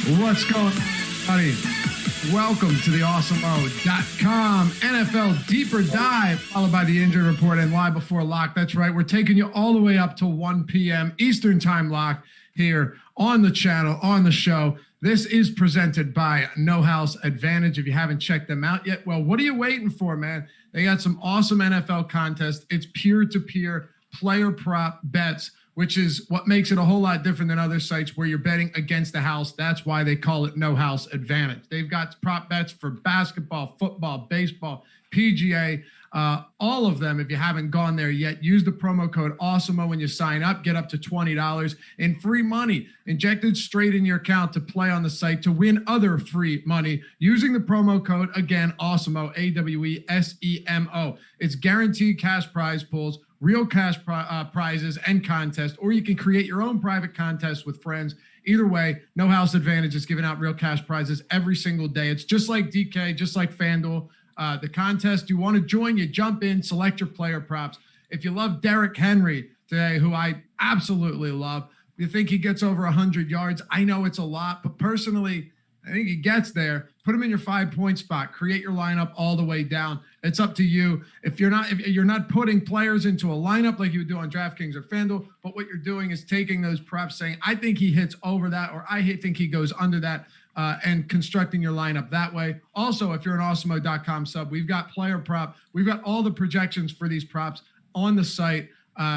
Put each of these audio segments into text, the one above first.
What's going on, buddy? Welcome to the Awesemo.com NFL Deeper Dive, followed by the Injury Report and Live Before Lock. That's right. We're taking you all the way up to 1 p.m. Eastern Time Lock here on the channel, on the show. This is presented by No House Advantage. If you haven't checked them out yet, well, what are you waiting for, man? They got some awesome NFL contests. It's peer-to-peer player prop bets, which is what makes it a whole lot different than other sites where you're betting against the house. That's why they call it No House Advantage. They've got prop bets for basketball, football, baseball, PGA, all of them. If you haven't gone there yet, use the promo code Awesemo when you sign up. Get up to $20 in free money injected straight in your account to play on the site to win other free money using the promo code, again, Awesemo, AWESEMO. It's guaranteed cash prize pools, real cash prizes and contests, or you can create your own private contest with friends. Either way, No House Advantage is giving out real cash prizes every single day. It's just like DK, just like FanDuel. The contest you want to join, you jump in, select your player props. If you love Derrick Henry today, who I absolutely love, you think he gets over 100 yards. I know it's a lot, but personally, I think he gets there. Put him in your 5-point spot. Create your lineup all the way down. It's up to you. If you're not putting players into a lineup like you would do on DraftKings or FanDuel, but what you're doing is taking those props, saying, I think he hits over that, or I think he goes under that, and constructing your lineup that way. Also, if you're an Awesemo.com sub, we've got player prop. We've got all the projections for these props on the site.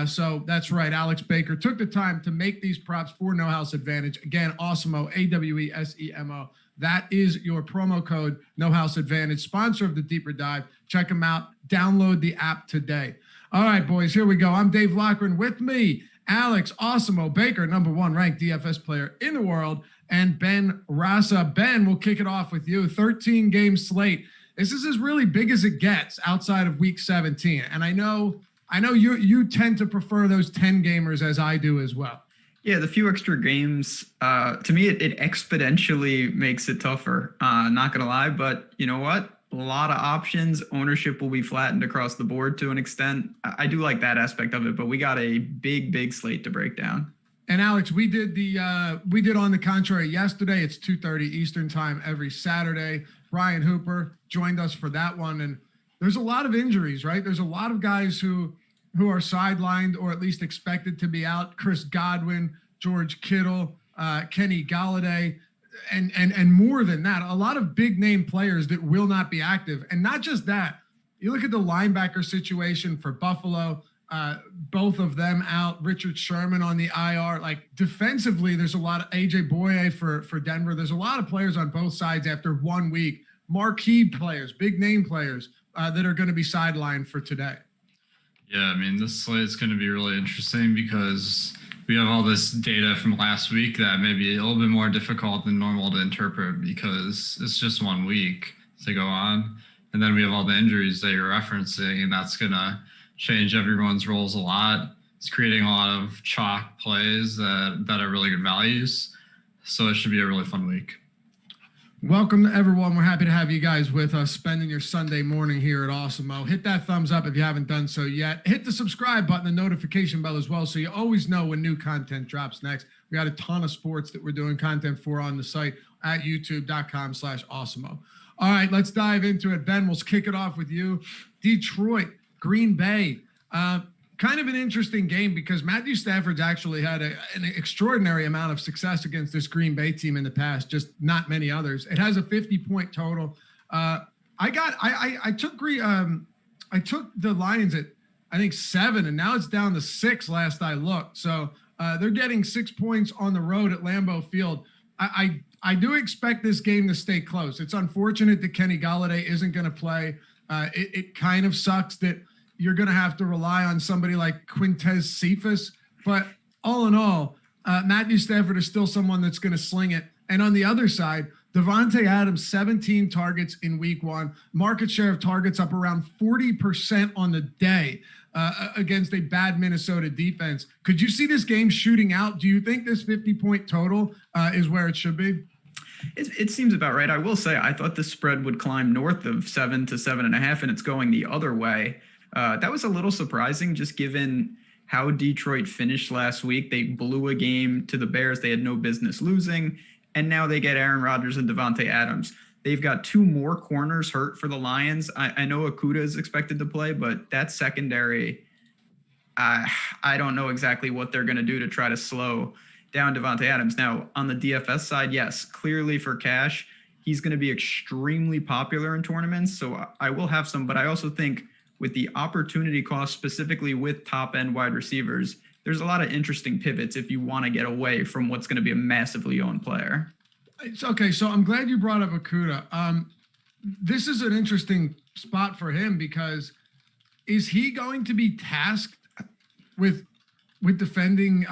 So that's right. Alex Baker took the time to make these props for No House Advantage. Again, Awesemo, AWESEMO. That is your promo code, No House Advantage, sponsor of the Deeper Dive. Check them out. Download the app today. All right, boys, here we go. I'm Dave Loughran. With me, Alex Awesemo Baker, #1 ranked DFS player in the world, and Ben Rasa. Ben, we'll kick it off with you. 13-game slate. This is as really big as it gets outside of Week 17. And I know you tend to prefer those 10-gamers as I do as well. Yeah, the few extra games, to me, it exponentially makes it tougher. Not going to lie, but you know what? A lot of options. Ownership will be flattened across the board to an extent. I do like that aspect of it, but we got a big slate to break down. And Alex, we did On the Contrary yesterday. It's 2:30 Eastern time every Saturday. Brian Hooper joined us for that one. And there's a lot of injuries, right? There's a lot of guys who are sidelined or at least expected to be out. Chris Godwin, George Kittle, Kenny Galladay, and more than that, a lot of big name players that will not be active. And not just that, you look at the linebacker situation for Buffalo, both of them out, Richard Sherman on the IR. Like defensively, there's a lot of AJ Boye for Denver. There's a lot of players on both sides after 1 week, marquee players, big name players that are going to be sidelined for today. Yeah, I mean, this slate is going to be really interesting because we have all this data from last week that may be a little bit more difficult than normal to interpret because it's just 1 week to go on. And then we have all the injuries that you're referencing, and that's going to change everyone's roles a lot. It's creating a lot of chalk plays that are really good values. So it should be a really fun week. Welcome to everyone. We're happy to have you guys with us spending your Sunday morning here at Awesemo. Hit that thumbs up if you haven't done so yet. Hit the subscribe button, the notification bell as well, so you always know when new content drops next. We got a ton of sports that we're doing content for on the site at youtube.com/Awesemo. All right, let's dive into it. Ben, we'll kick it off with you. Detroit, Green Bay. Kind of an interesting game because Matthew Stafford's actually had an extraordinary amount of success against this Green Bay team in the past, just not many others. It has a 50-point total. I took the Lions at, I think, 7, and now it's down to 6 last I looked. So they're getting 6 points on the road at Lambeau Field. I do expect this game to stay close. It's unfortunate that Kenny Galladay isn't going to play. It kind of sucks that you're going to have to rely on somebody like Quintez Cephas. But all in all, Matthew Stafford is still someone that's going to sling it. And on the other side, Devontae Adams, 17 targets in week 1. Market share of targets up around 40% on the day against a bad Minnesota defense. Could you see this game shooting out? Do you think this 50-point total is where it should be? It seems about right. I will say I thought the spread would climb north of 7 to 7.5, and it's going the other way. That was a little surprising, just given how Detroit finished last week. They blew a game to the Bears they had no business losing. and now they get Aaron Rodgers and Devontae Adams. They've got 2 more corners hurt for the Lions. I know Okudah is expected to play, but that secondary, I don't know exactly what they're going to do to try to slow down Devontae Adams. Now, on the DFS side, yes, clearly for cash, he's going to be extremely popular in tournaments. So I will have some, but I also think with the opportunity cost, specifically with top-end wide receivers, there's a lot of interesting pivots if you want to get away from what's going to be a massively owned player. It's okay. So I'm glad you brought up Okudah. This is an interesting spot for him because is he going to be tasked with defending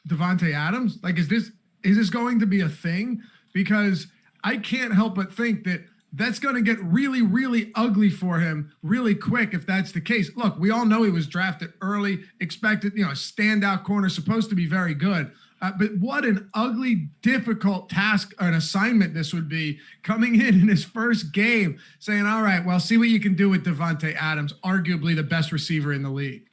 Devontae Adams? Like, is this going to be a thing? Because I can't help but think that that's going to get really, really ugly for him really quick if that's the case. Look, we all know he was drafted early, expected, a standout corner, supposed to be very good. But what an ugly, difficult task or an assignment this would be coming in his first game saying, all right, well, see what you can do with Devontae Adams, arguably the best receiver in the league.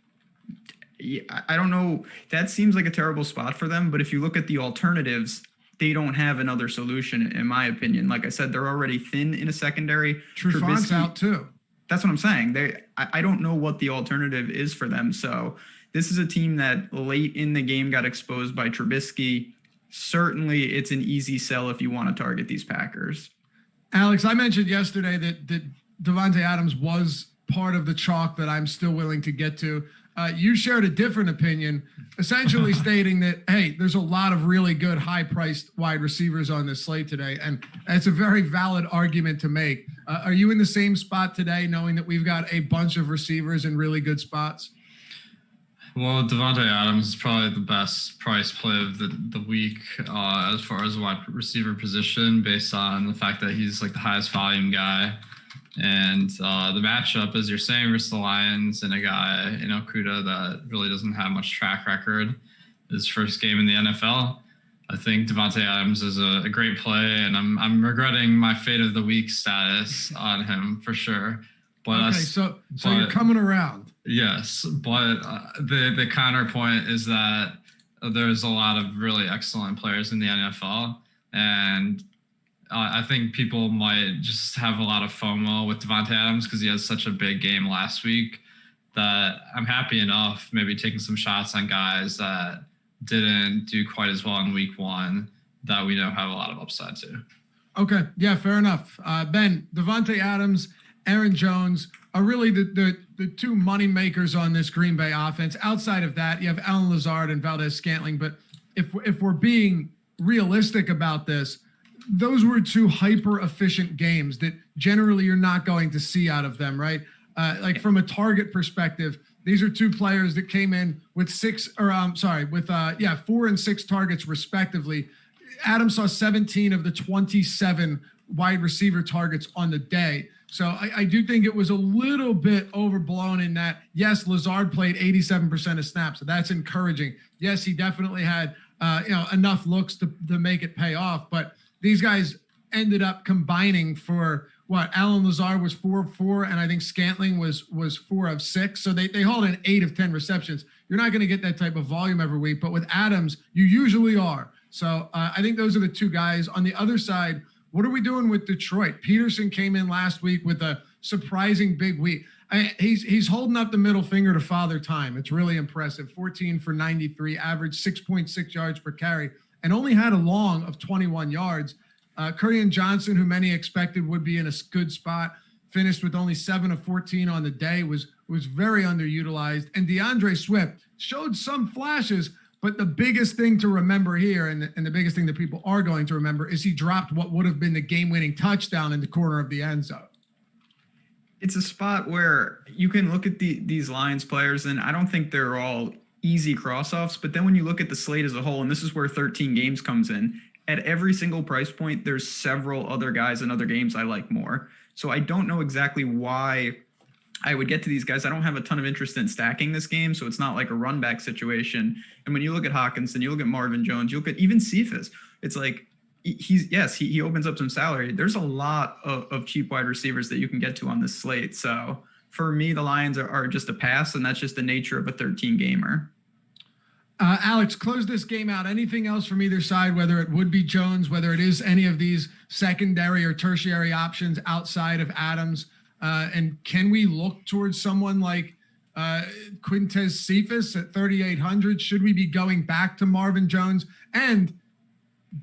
Yeah, I don't know. That seems like a terrible spot for them. But if you look at the alternatives, they don't have another solution, in my opinion. Like I said, they're already thin in a secondary. Trufant's out too. That's what I'm saying. I don't know what the alternative is for them. So this is a team that late in the game got exposed by Trubisky. Certainly, it's an easy sell if you want to target these Packers. Alex, I mentioned yesterday that Devontae Adams was part of the chalk that I'm still willing to get to. You shared a different opinion, essentially stating that, hey, there's a lot of really good high-priced wide receivers on this slate today, and it's a very valid argument to make. Are you in the same spot today, knowing that we've got a bunch of receivers in really good spots? Well, Devontae Adams is probably the best price play of the week as far as wide receiver position, based on the fact that he's like the highest volume guy. And the matchup, as you're saying, versus the Lions and a guy in Okudah that really doesn't have much track record, his first game in the NFL. I think Devontae Adams is a great play, and I'm regretting my fate of the week status on him for sure. But okay, so you're coming around. Yes, but the counterpoint is that there's a lot of really excellent players in the NFL, and I think people might just have a lot of FOMO with Devontae Adams because he has such a big game last week that I'm happy enough maybe taking some shots on guys that didn't do quite as well in week 1 that we know have a lot of upside too. Okay, yeah, fair enough. Ben, Devontae Adams, Aaron Jones are really the two money makers on this Green Bay offense. Outside of that, you have Allen Lazard and Valdez-Scantling. But if we're being realistic about this, those were 2 hyper-efficient games that generally you're not going to see out of them, right? Like from a target perspective, these are 2 players that came in with 4 and 6 targets respectively. Adams saw 17 of the 27 wide receiver targets on the day. So I do think it was a little bit overblown in that, yes, Lazard played 87% of snaps, so that's encouraging. Yes, he definitely had enough looks to make it pay off, but these guys ended up combining for what? Allen Lazard was 4 of 4, and I think Scantling was 4 of 6. So they hauled in 8 of 10 receptions. You're not going to get that type of volume every week, but with Adams, you usually are. So I think those are the 2 guys. On the other side, what are we doing with Detroit? Peterson came in last week with a surprising big week. He's holding up the middle finger to Father Time. It's really impressive. 14 for 93, average 6.6 yards per carry, and only had a long of 21 yards. Curry Johnson, who many expected would be in a good spot, finished with only 7 of 14 on the day, was very underutilized. And DeAndre Swift showed some flashes, but the biggest thing to remember here, and the biggest thing that people are going to remember, is he dropped what would have been the game-winning touchdown in the corner of the end zone. It's a spot where you can look at these Lions players, and I don't think they're all easy cross-offs, but then when you look at the slate as a whole, and this is where 13 games comes in, at every single price point, there's several other guys in other games I like more. So I don't know exactly why I would get to these guys. I don't have a ton of interest in stacking this game, so it's not like a run back situation. And when you look at Hawkinson, you look at Marvin Jones, you look at even Cephas, it's like he opens up some salary. There's a lot of cheap wide receivers that you can get to on this slate. So for me, the Lions are just a pass, and that's just the nature of a 13 gamer. Alex, close this game out. Anything else from either side, whether it would be Jones, whether it is any of these secondary or tertiary options outside of Adams? And can we look towards someone like Quintez Cephas at 3,800? Should we be going back to Marvin Jones? And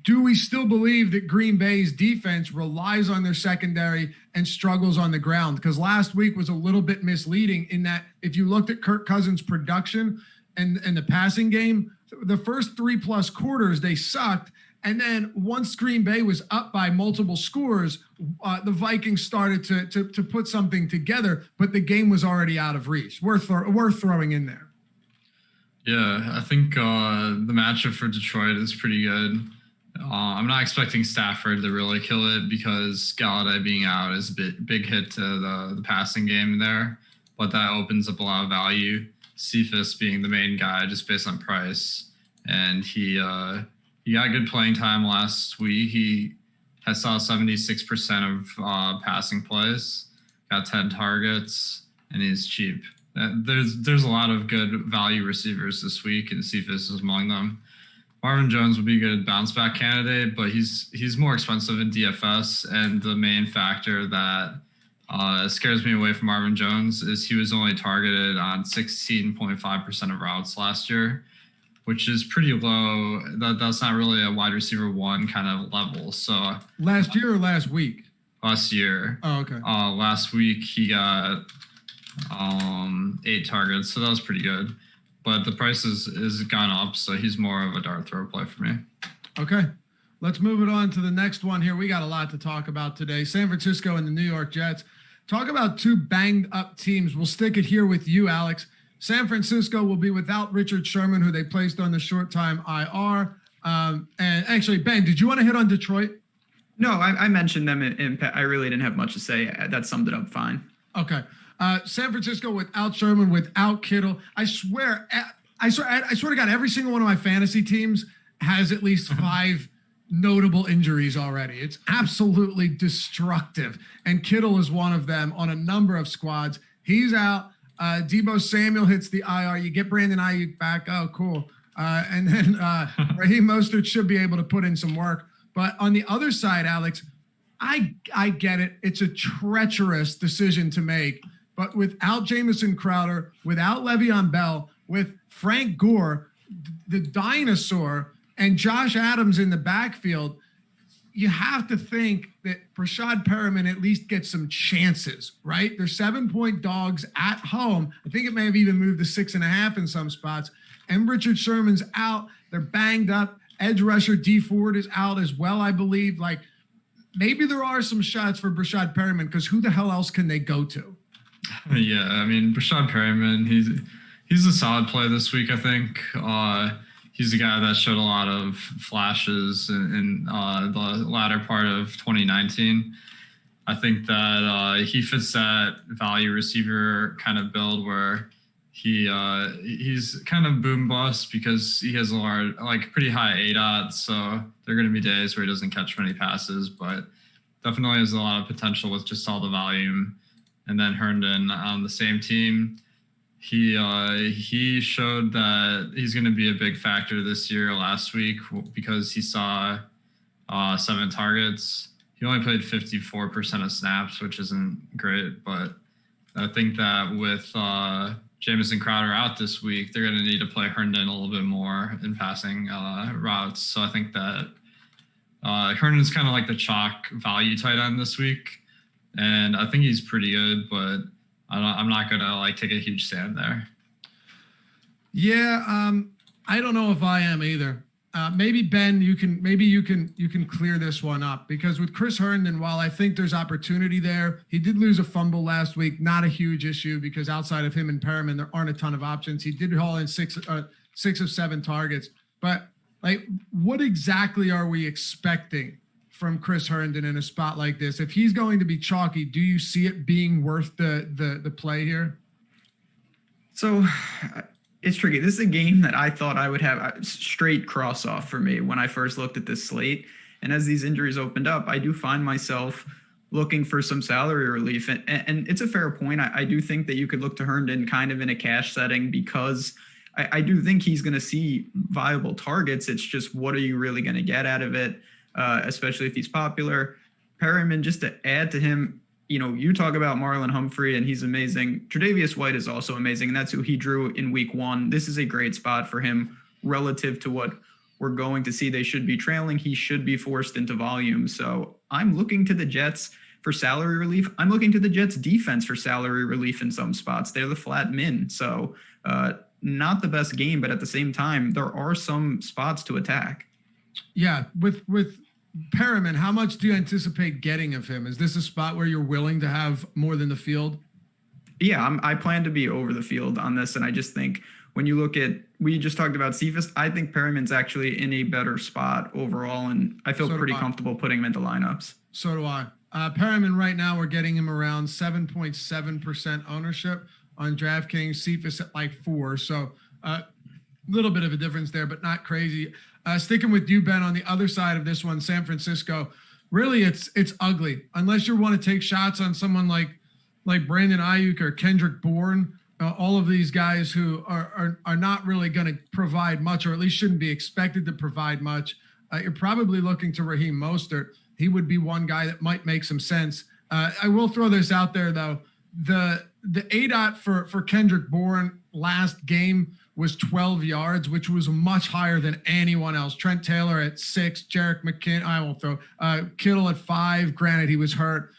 do we still believe that Green Bay's defense relies on their secondary and struggles on the ground? Because last week was a little bit misleading in that if you looked at Kirk Cousins' production and the passing game, the first 3+ quarters, they sucked. And then once Green Bay was up by multiple scores, the Vikings started to put something together, but the game was already out of reach. Worth throwing in there. Yeah, I think the matchup for Detroit is pretty good. I'm not expecting Stafford to really kill it because Galladay being out is a big hit to the passing game there, but that opens up a lot of value. Cephas being the main guy just based on price, and he got good playing time last week. He saw 76% of passing plays, got 10 targets, and he's cheap. There's a lot of good value receivers this week, and Cephas is among them. Marvin Jones would be a good bounce back candidate, but he's more expensive in DFS, and the main factor that scares me away from Marvin Jones is he was only targeted on 16.5% of routes last year, which is pretty low. That's not really a wide receiver one kind of level. So last year or last week? Last year. Oh, okay. Last week he got 8 targets, so that was pretty good. But the price is gone up, so he's more of a dart throw play for me. Okay. Let's move it on to the next one here. We got a lot to talk about today. San Francisco and the New York Jets. Talk about two banged up teams. We'll stick it here with you, Alex. San Francisco will be without Richard Sherman, who they placed on the short-time IR. And actually, Ben, did you want to hit on Detroit? No, I mentioned them. I really didn't have much to say. That summed it up fine. Okay. San Francisco without Sherman, without Kittle. I swear to God, every single one of my fantasy teams has at least 5 notable injuries already. It's absolutely destructive. And Kittle is one of them on a number of squads. He's out. Deebo Samuel hits the IR. You get Brandon Ayuk back. Oh, cool. And then Raheem Mostert should be able to put in some work. But on the other side, Alex, I get it. It's a treacherous decision to make. But without Jamison Crowder, without Le'Veon Bell, with Frank Gore, the dinosaur, and Josh Adams in the backfield, you have to think that Brashad Perriman at least gets some chances, right? They're 7-point dogs at home. I think it may have even moved to 6.5 in some spots. And Richard Sherman's out. They're banged up. Edge rusher D Ford is out as well, I believe. Like, maybe there are some shots for Brashad Perriman because who the hell else can they go to? Yeah, I mean, Brashad Perriman, he's a solid play this week, I think. He's a guy that showed a lot of flashes in the latter part of 2019. I think that he fits that value receiver kind of build where he's kind of boom bust because he has pretty high ADOT. So there are going to be days where he doesn't catch many passes, but definitely has a lot of potential with just all the volume. And then Herndon on the same team. He showed that he's going to be a big factor this year last week because he saw 7 targets. He only played 54% of snaps, which isn't great. But I think that with Jamison Crowder out this week, they're going to need to play Herndon a little bit more in passing routes. So I think that Herndon's kind of like the chalk value tight end this week. And I think he's pretty good, but I'm not gonna take a huge stand there. Yeah, I don't know if I am either. Maybe Ben, you can clear this one up because with Chris Herndon, while I think there's opportunity there, he did lose a fumble last week. Not a huge issue because outside of him and Perriman, there aren't a ton of options. He did haul in 6 of 7 targets, but what exactly are we expecting from Chris Herndon in a spot like this? If he's going to be chalky, do you see it being worth the play here? So it's tricky. This is a game that I thought I would have a straight cross off for me when I first looked at this slate. And as these injuries opened up, I do find myself looking for some salary relief. And it's a fair point. I do think that you could look to Herndon kind of in a cash setting because I do think he's going to see viable targets. It's just, what are you really going to get out of it, especially if he's popular? Perriman, just to add to him, you talk about Marlon Humphrey, and he's amazing. Tre'Davious White is also amazing, and that's who he drew in week 1. This is a great spot for him relative to what we're going to see. They should be trailing. He should be forced into volume. So I'm looking to the Jets for salary relief. I'm looking to the Jets defense for salary relief in some spots. They're the flat min. So not the best game, but at the same time, there are some spots to attack. Yeah. With Perriman, how much do you anticipate getting of him? Is this a spot where you're willing to have more than the field? Yeah, I plan to be over the field on this. And I just think when you look at, we just talked about Cephas, I think Perriman's actually in a better spot overall. And I feel pretty comfortable putting him into lineups. So do I. Perriman right now, we're getting him around 7.7% ownership on DraftKings. Cephas at like 4. So a little bit of a difference there, but not crazy. Sticking with you, Ben, on the other side of this one, San Francisco, really it's ugly. Unless you want to take shots on someone like Brandon Ayuk or Kendrick Bourne, all of these guys who are not really going to provide much, or at least shouldn't be expected to provide much. You're probably looking to Raheem Mostert. He would be one guy that might make some sense. I will throw this out there, though. The ADOT for Kendrick Bourne last game was 12 yards, which was much higher than anyone else. Trent Taylor at 6, Jerick McKinnon, I won't throw, Kittle at 5. Granted, he was hurt.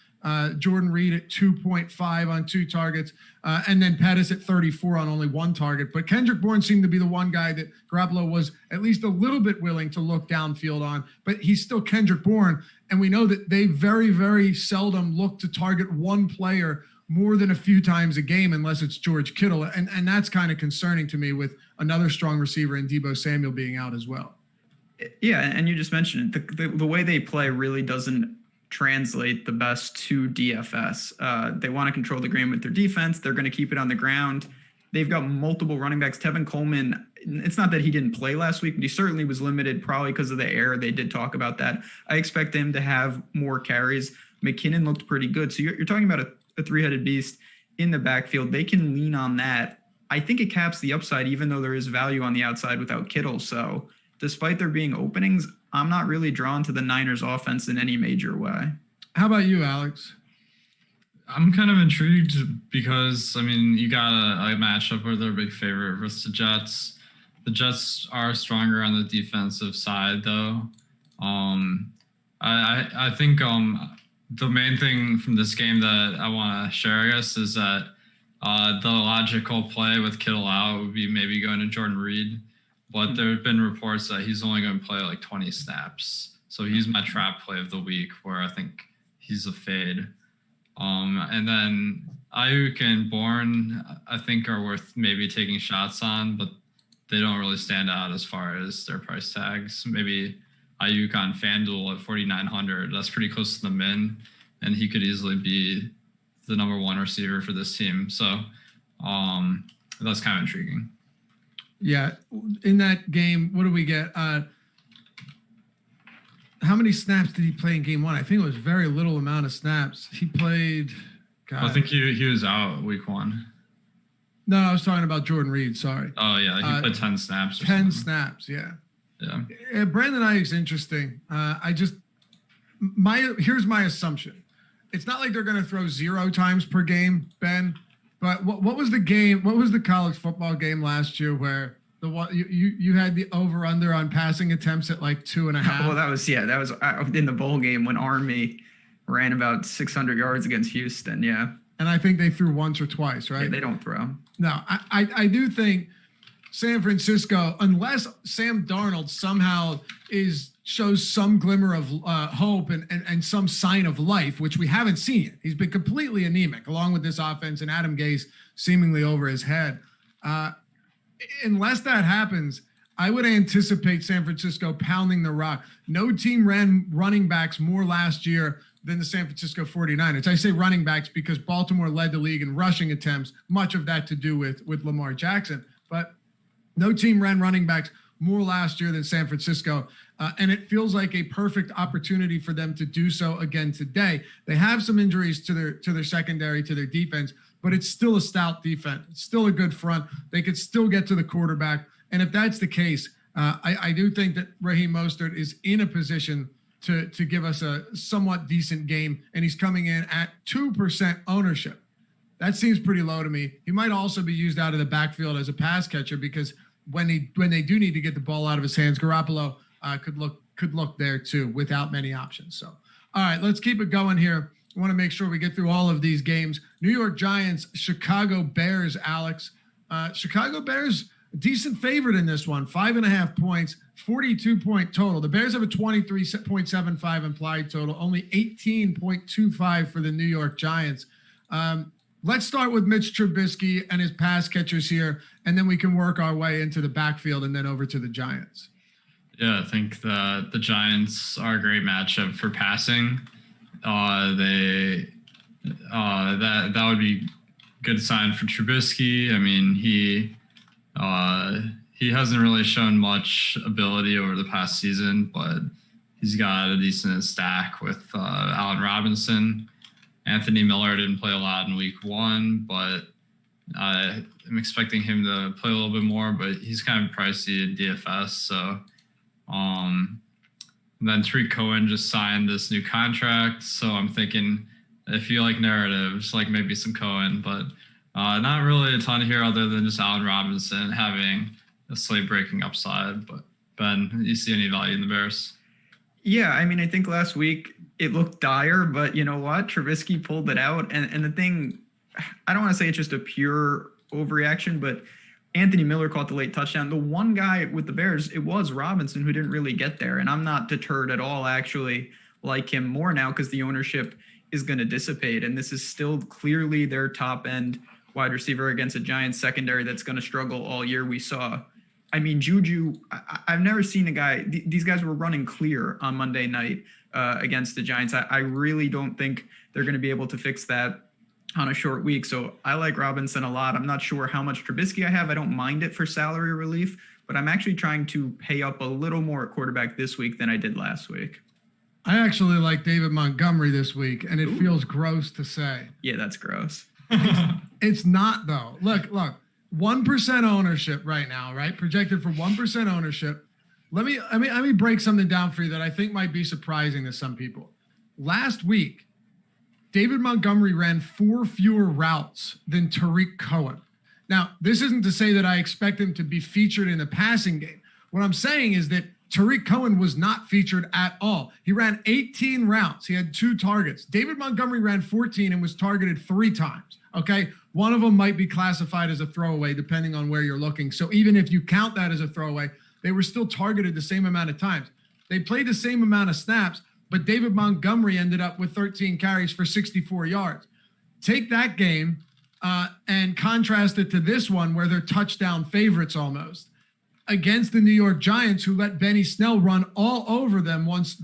Jordan Reed at 2.5 on 2 targets, and then Pettis at 34 on only 1 target. But Kendrick Bourne seemed to be the one guy that Garoppolo was at least a little bit willing to look downfield on, but he's still Kendrick Bourne. And we know that they very, very seldom look to target one player more than a few times a game, unless it's George Kittle. And that's kind of concerning to me, with another strong receiver in Deebo Samuel being out as well. Yeah, and you just mentioned it. The way they play really doesn't translate the best to DFS. They want to control the game with their defense. They're going to keep it on the ground. They've got multiple running backs. Tevin Coleman, it's not that he didn't play last week, but he certainly was limited, probably because of the air. They did talk about that. I expect him to have more carries. McKinnon looked pretty good. So you're talking about a 3-headed beast in the backfield. They can lean on that. I think it caps the upside, even though there is value on the outside without Kittle. So despite there being openings, I'm not really drawn to the Niners offense in any major way. How about you, Alex? I'm kind of intrigued because, you got a matchup where they're a big favorite versus the Jets. The Jets are stronger on the defensive side, though. I think the main thing from this game that I want to share, I guess, is that the logical play with Kittle out would be maybe going to Jordan Reed. But there have been reports that he's only going to play like 20 snaps. So he's my trap play of the week, where I think he's a fade. And then Ayuk and Bourne, I think, are worth maybe taking shots on, but they don't really stand out as far as their price tags. Maybe Ayuk on FanDuel at 4,900. That's pretty close to the min, and he could easily be the number 1 receiver for this team. So that's kind of intriguing. Yeah, in that game, what do we get? How many snaps did he play in game 1? I think it was very little amount of snaps. He played. God. I think he was out week 1. No, I was talking about Jordan Reed. Sorry. Oh yeah, he played 10 snaps. 10 snaps. Yeah. Yeah. Brandon Ayuk's interesting. Here's my assumption. It's not like they're going to throw 0 times per game, Ben. But what was the game? What was the college football game last year where you had the over under on passing attempts at like 2.5? Well, that was in the bowl game when Army ran about 600 yards against Houston. Yeah, and I think they threw once or twice, right? Yeah, they don't throw. No, I do think San Francisco, unless Sam Darnold somehow shows some glimmer of hope and some sign of life, which we haven't seen yet. He's been completely anemic, along with this offense, and Adam Gase seemingly over his head. Unless that happens, I would anticipate San Francisco pounding the rock. No team ran running backs more last year than the San Francisco 49ers. I say running backs because Baltimore led the league in rushing attempts, much of that to do with Lamar Jackson. But no team ran running backs more last year than San Francisco. And it feels like a perfect opportunity for them to do so again today. They have some injuries to their secondary, to their defense, but it's still a stout defense. It's still a good front. They could still get to the quarterback. And if that's the case, I do think that Raheem Mostert is in a position to give us a somewhat decent game, and he's coming in at 2% ownership. That seems pretty low to me. He might also be used out of the backfield as a pass catcher because when they do need to get the ball out of his hands, Garoppolo could look there too without many options. So, all right, let's keep it going here. I want to make sure we get through all of these games. New York Giants, Chicago Bears, Alex. Chicago Bears, decent favorite in this one, 5.5 points, 42-point total. The Bears have a 23.75 implied total, only 18.25 for the New York Giants. Let's start with Mitch Trubisky and his pass catchers here, and then we can work our way into the backfield and then over to the Giants. Yeah, I think that the Giants are a great matchup for passing. That would be a good sign for Trubisky. I mean, he hasn't really shown much ability over the past season, but he's got a decent stack with Allen Robinson. Anthony Miller didn't play a lot in week 1, but I'm expecting him to play a little bit more, but he's kind of pricey in DFS. So, then Tariq Cohen just signed this new contract. So I'm thinking if you like narratives, like maybe some Cohen, but not really a ton here other than just Allen Robinson having a slate breaking upside. But Ben, you see any value in the Bears? Yeah, I mean, I think last week it looked dire, but you know what? Trubisky pulled it out. And the thing, I don't want to say it's just a pure overreaction, but Anthony Miller caught the late touchdown. The one guy with the Bears, it was Robinson who didn't really get there. And I'm not deterred at all. I actually like him more now because the ownership is going to dissipate. And this is still clearly their top end wide receiver against a Giants secondary that's going to struggle all year. We saw, I mean, Juju, I've never seen a guy, these guys were running clear on Monday night against the Giants. I really don't think they're going to be able to fix that on a short week. So I like Robinson a lot. I'm not sure how much Trubisky I have. I don't mind it for salary relief, but I'm actually trying to pay up a little more at quarterback this week than I did last week. I actually like David Montgomery this week, and it feels gross to say. Yeah, that's gross. It's not, though. Look, 1% ownership right now, right? Projected for 1% ownership. Let me break something down for you that I think might be surprising to some people. Last week, David Montgomery ran 4 fewer routes than Tariq Cohen. Now, this isn't to say that I expect him to be featured in the passing game. What I'm saying is that Tariq Cohen was not featured at all. He ran 18 routes. He had 2 targets. David Montgomery ran 14 and was targeted 3 times. Okay. One of them might be classified as a throwaway, depending on where you're looking. So even if you count that as a throwaway, they were still targeted the same amount of times. They played the same amount of snaps, but David Montgomery ended up with 13 carries for 64 yards. Take that game and contrast it to this one where they're touchdown favorites almost against the New York Giants, who let Benny Snell run all over them once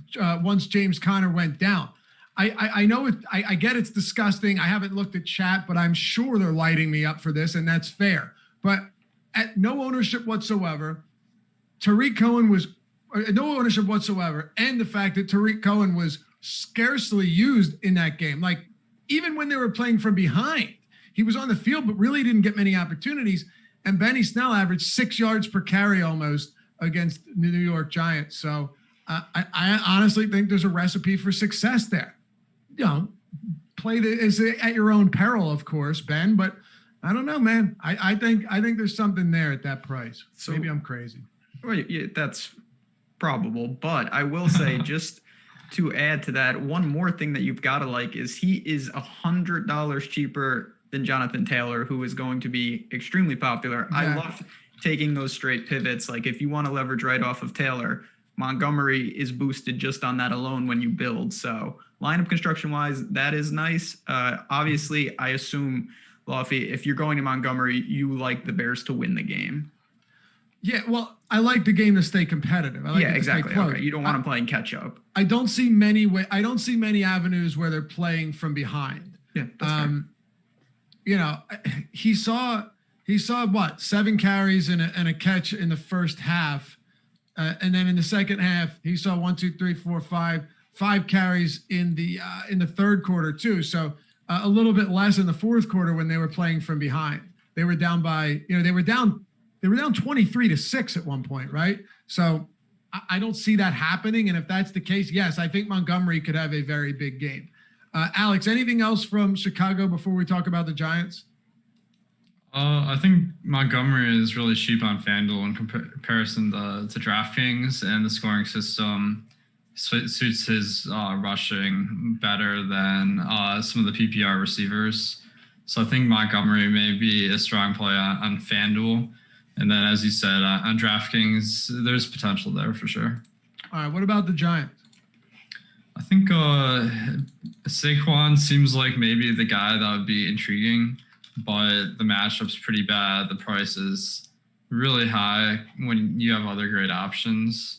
James Conner went down. I know it. I get it's disgusting. I haven't looked at chat, but I'm sure they're lighting me up for this, and that's fair. But at no ownership whatsoever, Tariq Cohen was no ownership whatsoever, and the fact that Tariq Cohen was scarcely used in that game. Like, even when they were playing from behind, he was on the field, but really didn't get many opportunities. And Benny Snell averaged 6 yards per carry almost against the New York Giants. So I honestly think there's a recipe for success there. You know, play is at your own peril, of course, Ben. But I don't know, man. I think there's something there at that price. So maybe I'm crazy. Well, yeah, that's probable, but I will say, just to add to that, one more thing that you've got to like is he is $100 cheaper than Jonathan Taylor, who is going to be extremely popular. Yeah. I love taking those straight pivots. Like, if you want to leverage right off of Taylor, Montgomery is boosted just on that alone when you build. So lineup construction wise, that is nice. Obviously, I assume, Luffy, if you're going to Montgomery, you like the Bears to win the game. Yeah, well, I like the game to stay competitive. I like exactly. Okay. You don't want them playing catch up. I don't see many avenues where they're playing from behind. Yeah, that's fair. You know, he saw what, 7 carries and a catch in the first half, and then in the second half he saw 5 carries in the third quarter too. So a little bit less in the fourth quarter when they were playing from behind. They were down by, they were down 23-6 at one point, right? So I don't see that happening. And if that's the case, yes, I think Montgomery could have a very big game. Alex, anything else from Chicago before we talk about the Giants? I think Montgomery is really cheap on FanDuel in comparison to DraftKings, and the scoring system suits his rushing better than some of the PPR receivers. So I think Montgomery may be a strong play on FanDuel. And then, as you said, on DraftKings, there's potential there for sure. All right, what about the Giants? I think Saquon seems like maybe the guy that would be intriguing, but the matchup's pretty bad. The price is really high when you have other great options.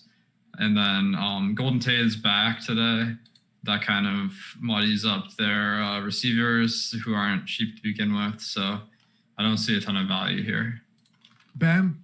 And then Golden Tate's back today. That kind of muddies up their receivers who aren't cheap to begin with. So I don't see a ton of value here. Ben?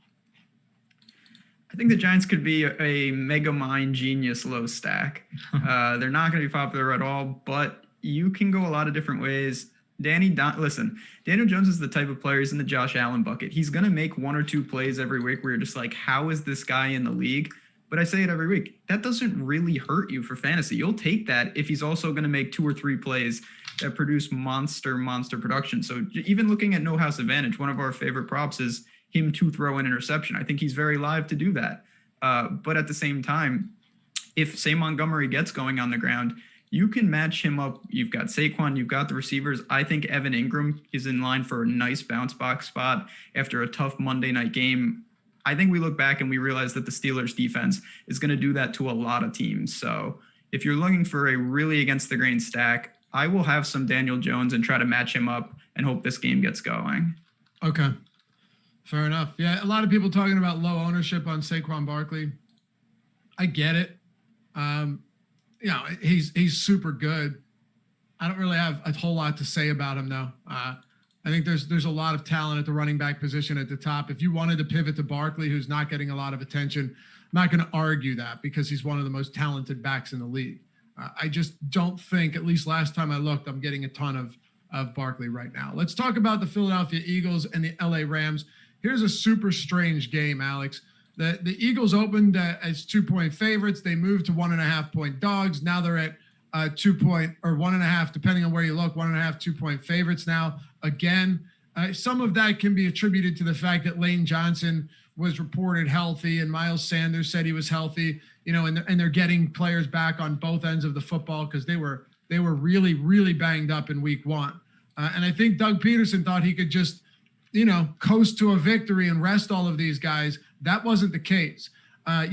I think the Giants could be a mega mind genius low stack. They're not going to be popular at all, but you can go a lot of different ways. Listen, Daniel Jones is the type of player, he's in the Josh Allen bucket. He's going to make one or two plays every week where you're just like, how is this guy in the league? But I say it every week. That doesn't really hurt you for fantasy. You'll take that if he's also going to make 2 or 3 plays that produce monster production. So even looking at No House Advantage, one of our favorite props is him to throw an interception. I think he's very live to do that. But at the same time, if, say, Montgomery gets going on the ground, you can match him up. You've got Saquon, you've got the receivers. I think Evan Ingram is in line for a nice bounce box spot after a tough Monday night game. I think we look back and we realize that the Steelers defense is going to do that to a lot of teams. So if you're looking for a really against the grain stack, I will have some Daniel Jones and try to match him up and hope this game gets going. Okay. Fair enough. Yeah, a lot of people talking about low ownership on Saquon Barkley. I get it. He's super good. I don't really have a whole lot to say about him, though. I think there's a lot of talent at the running back position at the top. If you wanted to pivot to Barkley, who's not getting a lot of attention, I'm not going to argue that because he's one of the most talented backs in the league. I just don't think, at least last time I looked, I'm getting a ton of Barkley right now. Let's talk about the Philadelphia Eagles and the LA Rams. Here's a super strange game, Alex. The Eagles opened as 2-point favorites. They moved to 1.5-point dogs. Now they're at 2 point or 1.5, depending on where you look, 1.5, 2-point favorites now. Again, some of that can be attributed to the fact that Lane Johnson was reported healthy and Miles Sanders said he was healthy, and they're getting players back on both ends of the football because they were really, really banged up in week 1. And I think Doug Peterson thought he could just, coast to a victory and rest all of these guys. That wasn't the case. At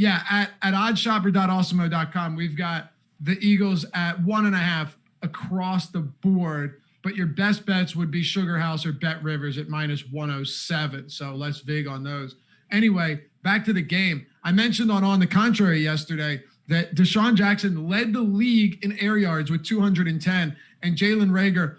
oddshopper.awesemo.com, we've got the Eagles at 1.5 across the board, but your best bets would be Sugar House or Bet Rivers at -107. So less vig on those. Anyway, back to the game. I mentioned on the contrary yesterday that Deshaun Jackson led the league in air yards with 210, and Jalen Reagor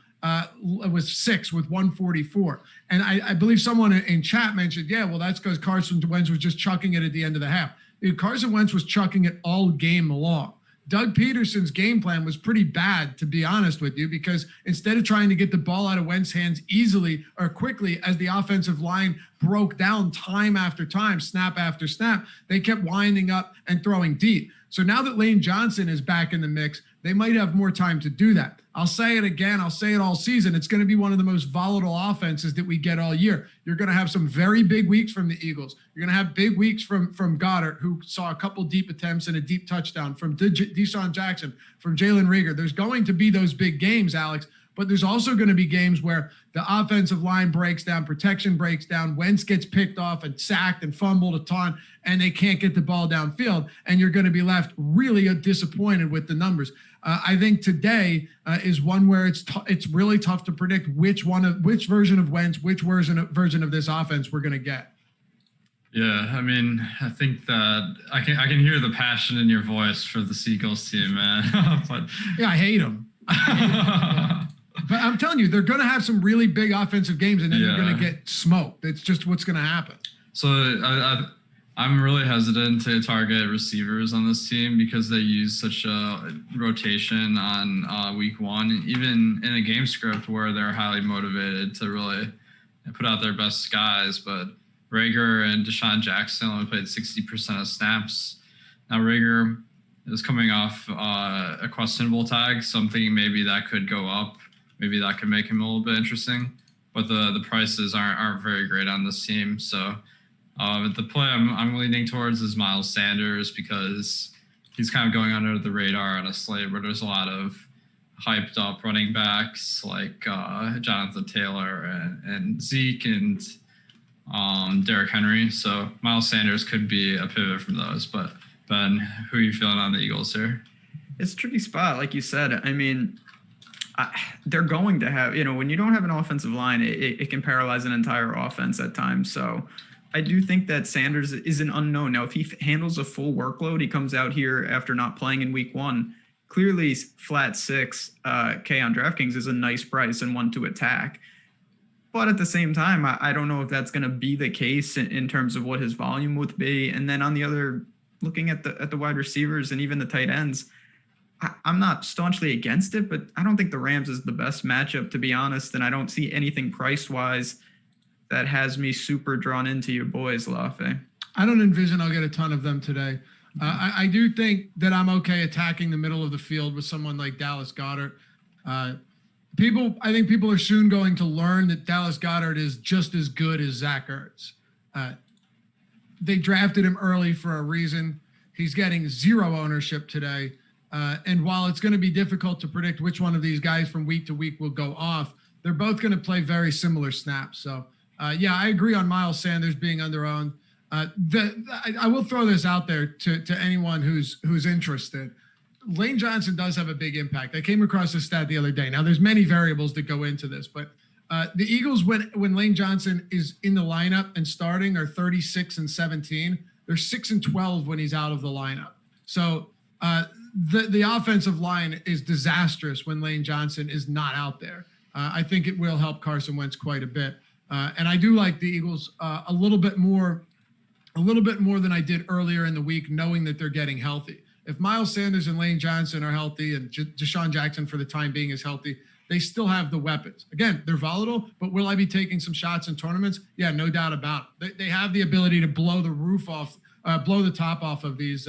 was 6 with 144. And I believe someone in chat mentioned, that's because Carson Wentz was just chucking it at the end of the half. Dude, Carson Wentz was chucking it all game long. Doug Peterson's game plan was pretty bad, to be honest with you, because instead of trying to get the ball out of Wentz's hands easily or quickly as the offensive line broke down time after time, snap after snap, they kept winding up and throwing deep. So now that Lane Johnson is back in the mix, they might have more time to do that. I'll say it again. I'll say it all season. It's going to be one of the most volatile offenses that we get all year. You're going to have some very big weeks from the Eagles. You're going to have big weeks from Goddard, who saw a couple deep attempts and a deep touchdown, from Deshaun Jackson, from Jalen Reagor. There's going to be those big games, Alex, but there's also going to be games where the offensive line breaks down, protection breaks down, Wentz gets picked off and sacked and fumbled a ton, and they can't get the ball downfield, and you're going to be left really disappointed with the numbers. I think today is one where it's really tough to predict which version of Wentz, which version of this offense we're going to get. Yeah, I mean, I think that I can hear the passion in your voice for the Eagles team, man. But yeah, I hate them. But I'm telling you, they're going to have some really big offensive games, and then they're going to get smoked. It's just what's going to happen. So I'm really hesitant to target receivers on this team because they use such a rotation on week one, even in a game script where they're highly motivated to really put out their best guys. But Rager and Deshaun Jackson only played 60% of snaps. Now Rager is coming off a questionable tag, so I'm thinking maybe that could go up. Maybe that could make him a little bit interesting. But the prices aren't very great on this team, so. The play I'm leaning towards is Miles Sanders because he's kind of going under the radar on a slate where there's a lot of hyped up running backs like Jonathan Taylor and Zeke and Derrick Henry. So Miles Sanders could be a pivot from those. But Ben, who are you feeling on the Eagles here? It's a tricky spot, like you said. I mean, they're going to have, when you don't have an offensive line, it can paralyze an entire offense at times. So I do think that Sanders is an unknown. Now, if he handles a full workload, he comes out here after not playing in week one. Clearly, flat 6K on DraftKings is a nice price and one to attack. But at the same time, I don't know if that's going to be the case in terms of what his volume would be. And then on the other, looking at the wide receivers and even the tight ends, I'm not staunchly against it, but I don't think the Rams is the best matchup, to be honest. And I don't see anything price-wise that has me super drawn into your boys, Lafe. I don't envision I'll get a ton of them today. I do think that I'm okay attacking the middle of the field with someone like Dallas Goedert. I think people are soon going to learn that Dallas Goedert is just as good as Zach Ertz. They drafted him early for a reason. He's getting zero ownership today. And while it's going to be difficult to predict which one of these guys from week to week will go off, they're both going to play very similar snaps. So, I agree on Miles Sanders being under-owned. I will throw this out there to anyone who's interested. Lane Johnson does have a big impact. I came across this stat the other day. Now, there's many variables that go into this, but the Eagles, when Lane Johnson is in the lineup and starting, are 36-17. They're 6-12 when he's out of the lineup. So the offensive line is disastrous when Lane Johnson is not out there. I think it will help Carson Wentz quite a bit. And I do like the Eagles a little bit more than I did earlier in the week, knowing that they're getting healthy. If Miles Sanders and Lane Johnson are healthy and Deshaun Jackson for the time being is healthy, they still have the weapons. Again, they're volatile, but will I be taking some shots in tournaments? Yeah, no doubt about it. They have the ability to blow the top off of these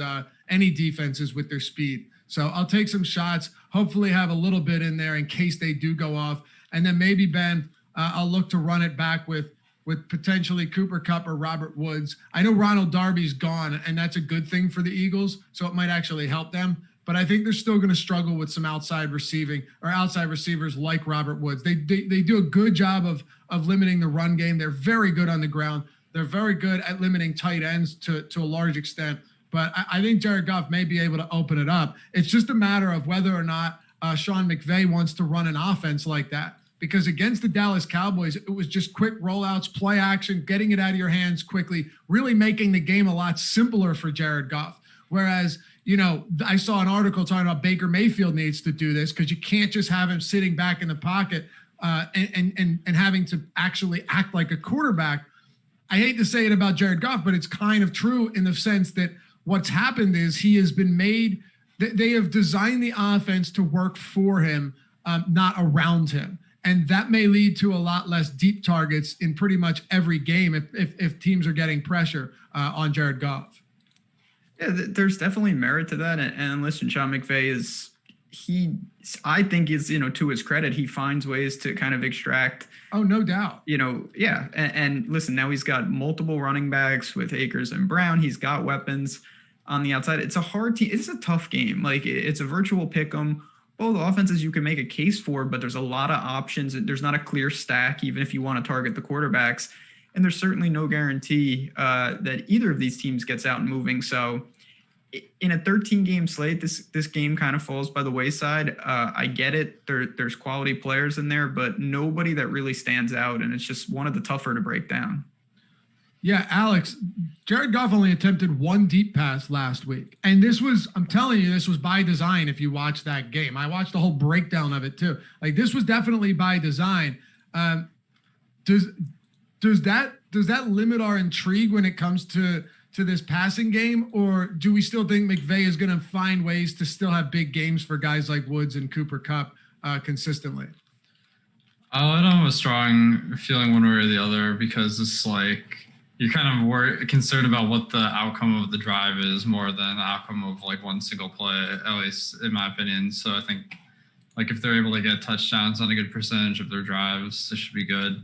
any defenses with their speed. So I'll take some shots, hopefully have a little bit in there in case they do go off. And then maybe, Ben, I'll look to run it back with potentially Cooper Kupp or Robert Woods. I know Ronald Darby's gone, and that's a good thing for the Eagles, so it might actually help them. But I think they're still going to struggle with some outside receivers like Robert Woods. They do a good job of limiting the run game. They're very good on the ground. They're very good at limiting tight ends to a large extent. But I think Jared Goff may be able to open it up. It's just a matter of whether or not Sean McVay wants to run an offense like that. Because against the Dallas Cowboys, it was just quick rollouts, play action, getting it out of your hands quickly, really making the game a lot simpler for Jared Goff. Whereas, I saw an article talking about Baker Mayfield needs to do this because you can't just have him sitting back in the pocket and having to actually act like a quarterback. I hate to say it about Jared Goff, but it's kind of true in the sense that what's happened is he has been made, they have designed the offense to work for him, not around him. And that may lead to a lot less deep targets in pretty much every game if teams are getting pressure on Jared Goff. Yeah, there's definitely merit to that. And listen, Sean McVay I think is, to his credit, he finds ways to kind of extract. Oh, no doubt. Yeah. And listen, now he's got multiple running backs with Akers and Brown. He's got weapons on the outside. It's a hard team. It's a tough game. Like, it's a virtual pick 'em. Both offenses you can make a case for, but there's a lot of options. There's not a clear stack, even if you want to target the quarterbacks. And there's certainly no guarantee that either of these teams gets out and moving. So in a 13-game slate, this game kind of falls by the wayside. I get it. There's quality players in there, but nobody that really stands out. And it's just one of the tougher to break down. Yeah, Alex, Jared Goff only attempted one deep pass last week. And I'm telling you, this was by design if you watch that game. I watched the whole breakdown of it too. Like, this was definitely by design. Does that limit our intrigue when it comes to to this passing game, or do we still think McVay is going to find ways to still have big games for guys like Woods and Cooper Kupp consistently? I don't have a strong feeling one way or the other, because it's like you're kind of concerned about what the outcome of the drive is more than the outcome of like one single play, at least in my opinion. So I think like if they're able to get touchdowns on a good percentage of their drives, this should be good.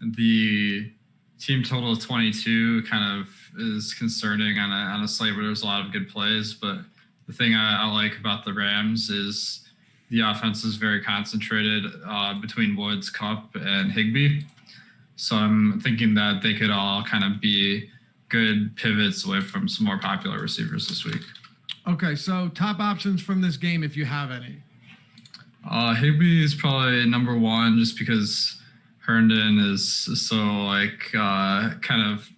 The team total of 22 kind of is concerning on a slate where there's a lot of good plays. But the thing I like about the Rams is the offense is very concentrated between Woods, Kupp, and Higbee. So I'm thinking that they could all kind of be good pivots away from some more popular receivers this week. Okay, so top options from this game, if you have any. Higbee is probably number one, just because Herndon is so like kind of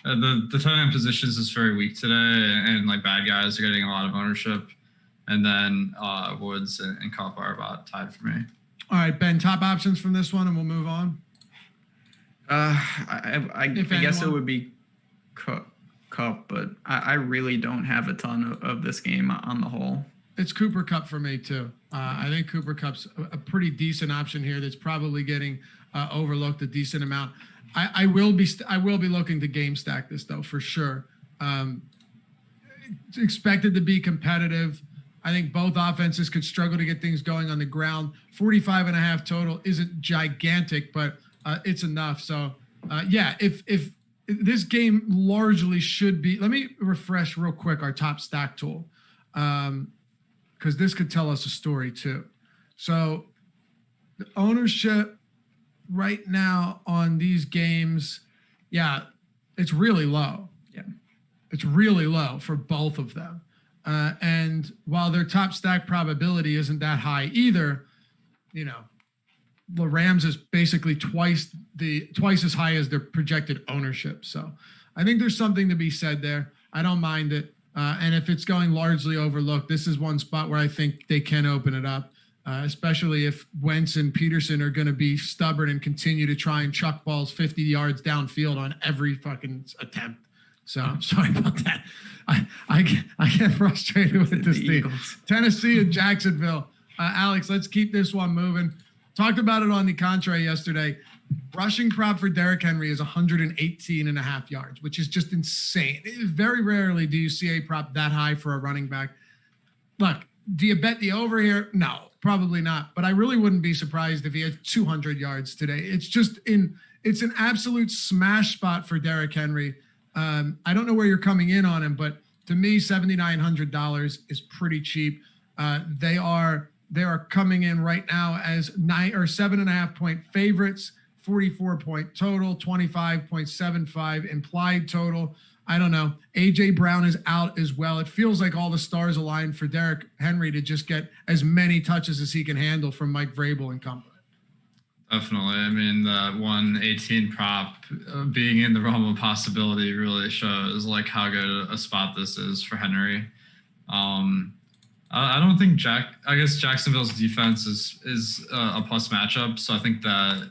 the tight end positions is very weak today, and like bad guys are getting a lot of ownership. And then Woods and Kupp are about tied for me. All right, Ben, top options from this one, and we'll move on. I guess it would be Kupp, but I really don't have a ton of this game on the whole. It's Cooper Kupp for me too. I think Cooper Kupp's a pretty decent option here. That's probably getting overlooked a decent amount. I will be looking to game stack this though for sure. It's expected to be competitive. I think both offenses could struggle to get things going on the ground. 45.5 total isn't gigantic, but it's enough. So if this game largely should be, let me refresh real quick our top stack tool, because this could tell us a story too. So the ownership right now on these games, it's really low. Yeah, it's really low for both of them. And while their top stack probability isn't that high either, the Rams is basically twice as high as their projected ownership. So I think there's something to be said there. I don't mind it. And if it's going largely overlooked, this is one spot where I think they can open it up, especially if Wentz and Peterson are going to be stubborn and continue to try and chuck balls 50 yards downfield on every fucking attempt. So I'm sorry about that. I get frustrated with this team. Eagles. Tennessee and Jacksonville. Alex, let's keep this one moving. Talked about it on the contrary yesterday. Rushing prop for Derrick Henry is 118.5 yards, which is just insane. Very rarely do you see a prop that high for a running back. Look, do you bet the over here? No, probably not. But I really wouldn't be surprised if he had 200 yards today. It's an absolute smash spot for Derrick Henry. I don't know where you're coming in on him, but to me, $7,900 is pretty cheap. They are coming in right now as 9 or 7.5 point favorites, 44 point total, 25.75 implied total. I don't know. AJ Brown is out as well. It feels like all the stars aligned for Derrick Henry to just get as many touches as he can handle from Mike Vrabel and company. Definitely. I mean, the 118 prop being in the realm of possibility really shows like how good a spot this is for Henry. I don't think I guess Jacksonville's defense is a plus matchup. So I think that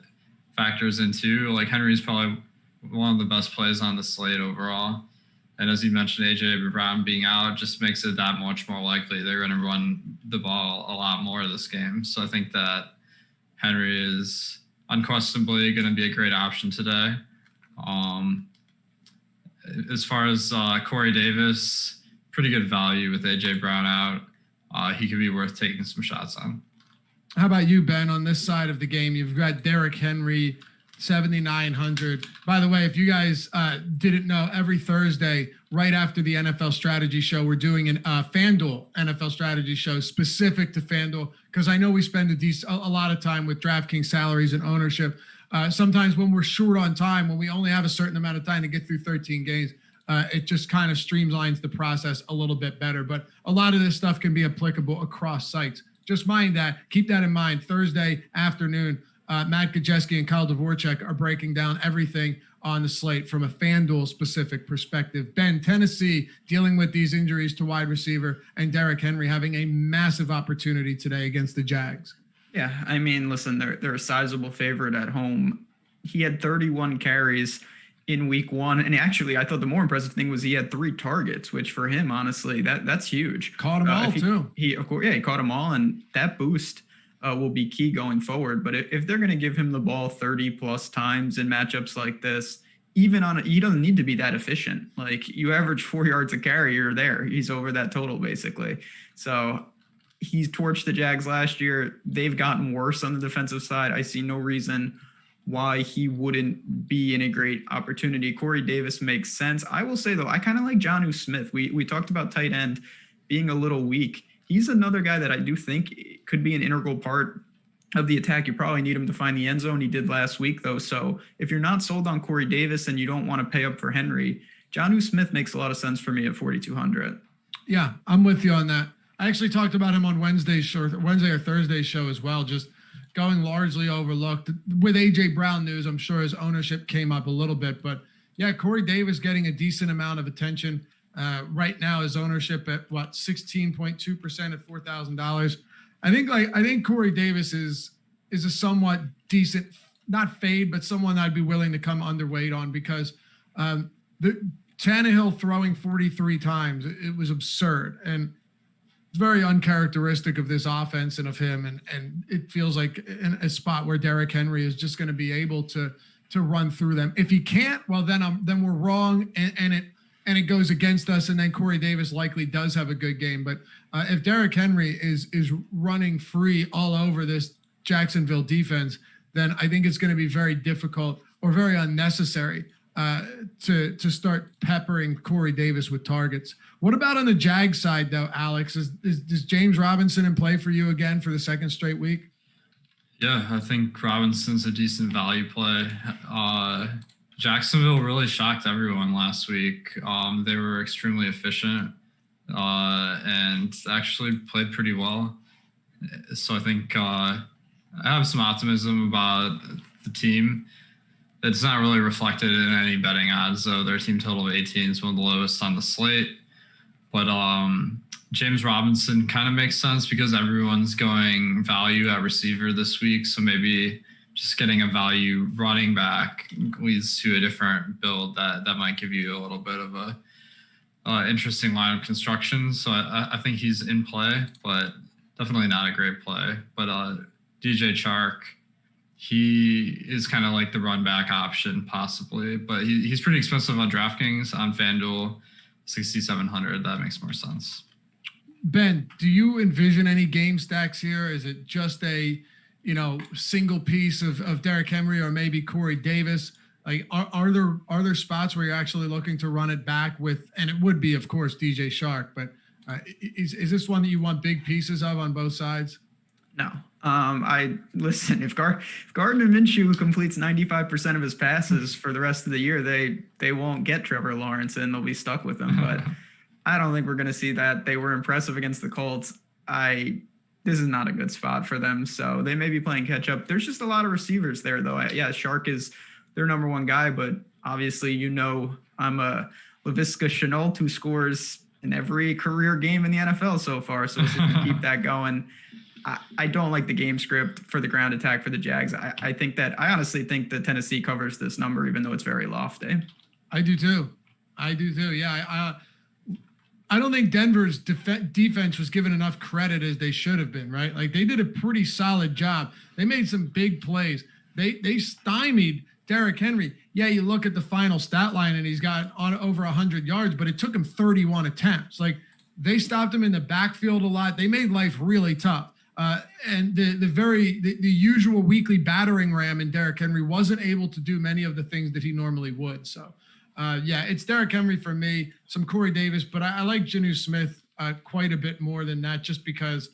factors into like Henry's probably one of the best plays on the slate overall. And as you mentioned, AJ Brown being out just makes it that much more likely they're going to run the ball a lot more this game. So I think that Henry is unquestionably going to be a great option today. As far as Corey Davis, pretty good value with AJ Brown out. He could be worth taking some shots on. How about you, Ben, on this side of the game? You've got Derrick Henry, 7,900. By the way, if you guys didn't know, every Thursday, right after the NFL strategy show, we're doing an FanDuel NFL strategy show specific to FanDuel, because I know we spend a lot of time with DraftKings salaries and ownership. Sometimes when we're short on time, when we only have a certain amount of time to get through 13 games, it just kind of streamlines the process a little bit better. But a lot of this stuff can be applicable across sites. Just mind that. Keep that in mind. Thursday afternoon, Matt Gajewski and Kyle Dvorchak are breaking down everything on the slate from a FanDuel specific perspective. Ben, Tennessee dealing with these injuries to wide receiver, and Derrick Henry having a massive opportunity today against the Jags. Yeah, I mean, listen, they're a sizable favorite at home. He had 31 carries in week one. And actually, I thought the more impressive thing was he had 3 targets, which for him, honestly, that's huge. Caught them all too. He caught them all. And that boost will be key going forward. But if they're going to give him the ball 30 plus times in matchups like this, even he doesn't need to be that efficient. Like, you average 4 yards a carry, you're there. He's over that total basically. So he's torched the Jags last year. They've gotten worse on the defensive side. I see no reason why he wouldn't be in a great opportunity. Corey Davis makes sense. I will say, though, I kind of like Jonnu Smith. We talked about tight end being a little weak. He's another guy that I do think could be an integral part of the attack. You probably need him to find the end zone. He did last week, though. So if you're not sold on Corey Davis and you don't want to pay up for Henry, Jonnu Smith makes a lot of sense for me at 4,200. Yeah, I'm with you on that. I actually talked about him on Wednesday or Thursday show as well, just going largely overlooked. With A.J. Brown news, I'm sure his ownership came up a little bit. But, yeah, Corey Davis getting a decent amount of attention. Right now, his ownership at, 16.2% at $4,000. I think Corey Davis is a somewhat decent, not fade, but someone I'd be willing to come underweight on because the Tannehill throwing 43 times, it was absurd. And it's very uncharacteristic of this offense and of him. And it feels like in a spot where Derrick Henry is just going to be able to run through them. If he can't, well, then we're wrong and it goes against us. And then Corey Davis likely does have a good game. But if Derrick Henry is running free all over this Jacksonville defense, then I think it's going to be very difficult or very unnecessary to start peppering Corey Davis with targets. What about on the Jags side, though, Alex? Is James Robinson in play for you again for the second straight week? Yeah, I think Robinson's a decent value play. Jacksonville really shocked everyone last week. They were extremely efficient and actually played pretty well. So I think I have some optimism about the team. It's not really reflected in any betting odds, though. Their team total of 18 is one of the lowest on the slate. But James Robinson kind of makes sense because everyone's going value at receiver this week. So maybe just getting a value running back leads to a different build that might give you a little bit of a interesting line of construction. So I think he's in play, but definitely not a great play. But DJ Chark, he is kind of like the run back option possibly, but he's pretty expensive on DraftKings. On FanDuel, 6,700. That makes more sense. Ben, do you envision any game stacks here? Is it just a single piece of Derrick Henry or maybe Corey Davis? Like, are there spots where you're actually looking to run it back with, and it would be, of course, DJ Chark, but is this one that you want big pieces of on both sides? No. If Gardner Minshew completes 95% of his passes for the rest of the year, they won't get Trevor Lawrence and they'll be stuck with him. But I don't think we're going to see that. They were impressive against the Colts. This is not a good spot for them, so they may be playing catch up. There's just a lot of receivers there, though. Chark is their number one guy, but obviously, I'm a Laviska Shenault who scores in every career game in the NFL so far, so if we can keep that going. I don't like the game script for the ground attack for the Jags. I honestly think that Tennessee covers this number, even though it's very lofty. I do too. Yeah. I don't think Denver's defense was given enough credit as they should have been, right? Like, they did a pretty solid job. They made some big plays. They stymied Derrick Henry. Yeah, you look at the final stat line and he's got on over 100 yards, but it took him 31 attempts. Like, they stopped him in the backfield a lot. They made life really tough. And the usual weekly battering ram in Derrick Henry wasn't able to do many of the things that he normally would. So, it's Derrick Henry for me, some Corey Davis, but I like Jonnu Smith quite a bit more than that, just because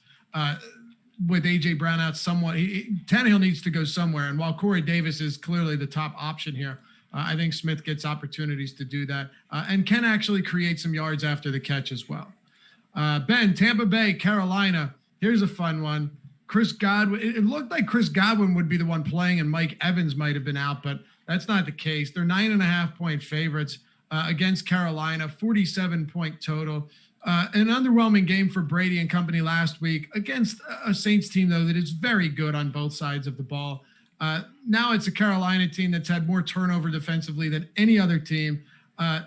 with A.J. Brown out somewhat, Tannehill needs to go somewhere. And while Corey Davis is clearly the top option here, I think Smith gets opportunities to do that and can actually create some yards after the catch as well. Ben, Tampa Bay, Carolina. Here's a fun one. Chris Godwin. It looked like Chris Godwin would be the one playing and Mike Evans might have been out, but that's not the case. They're 9.5-point favorites against Carolina, 47-point total. An underwhelming game for Brady and company last week against a Saints team, though, that is very good on both sides of the ball. Now it's a Carolina team that's had more turnover defensively than any other team.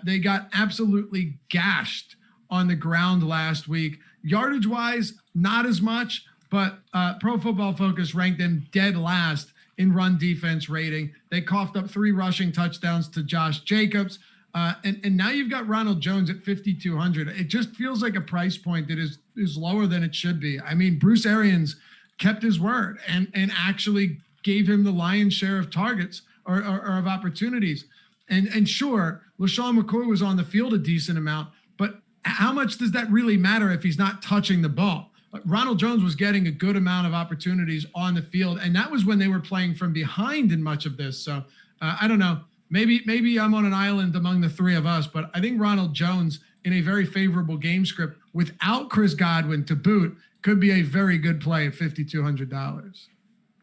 They got absolutely gashed on the ground last week. Yardage-wise, not as much, but Pro Football Focus ranked them dead last in run defense rating. They coughed up 3 rushing touchdowns to Josh Jacobs. And now you've got Ronald Jones at 5,200. It just feels like a price point that is lower than it should be. I mean, Bruce Arians kept his word and actually gave him the lion's share of targets or of opportunities. And sure, LaShawn McCoy was on the field a decent amount, but how much does that really matter if he's not touching the ball? Ronald Jones was getting a good amount of opportunities on the field, and that was when they were playing from behind in much of this. So I don't know. Maybe I'm on an island among the three of us, but I think Ronald Jones in a very favorable game script without Chris Godwin to boot could be a very good play at $5,200.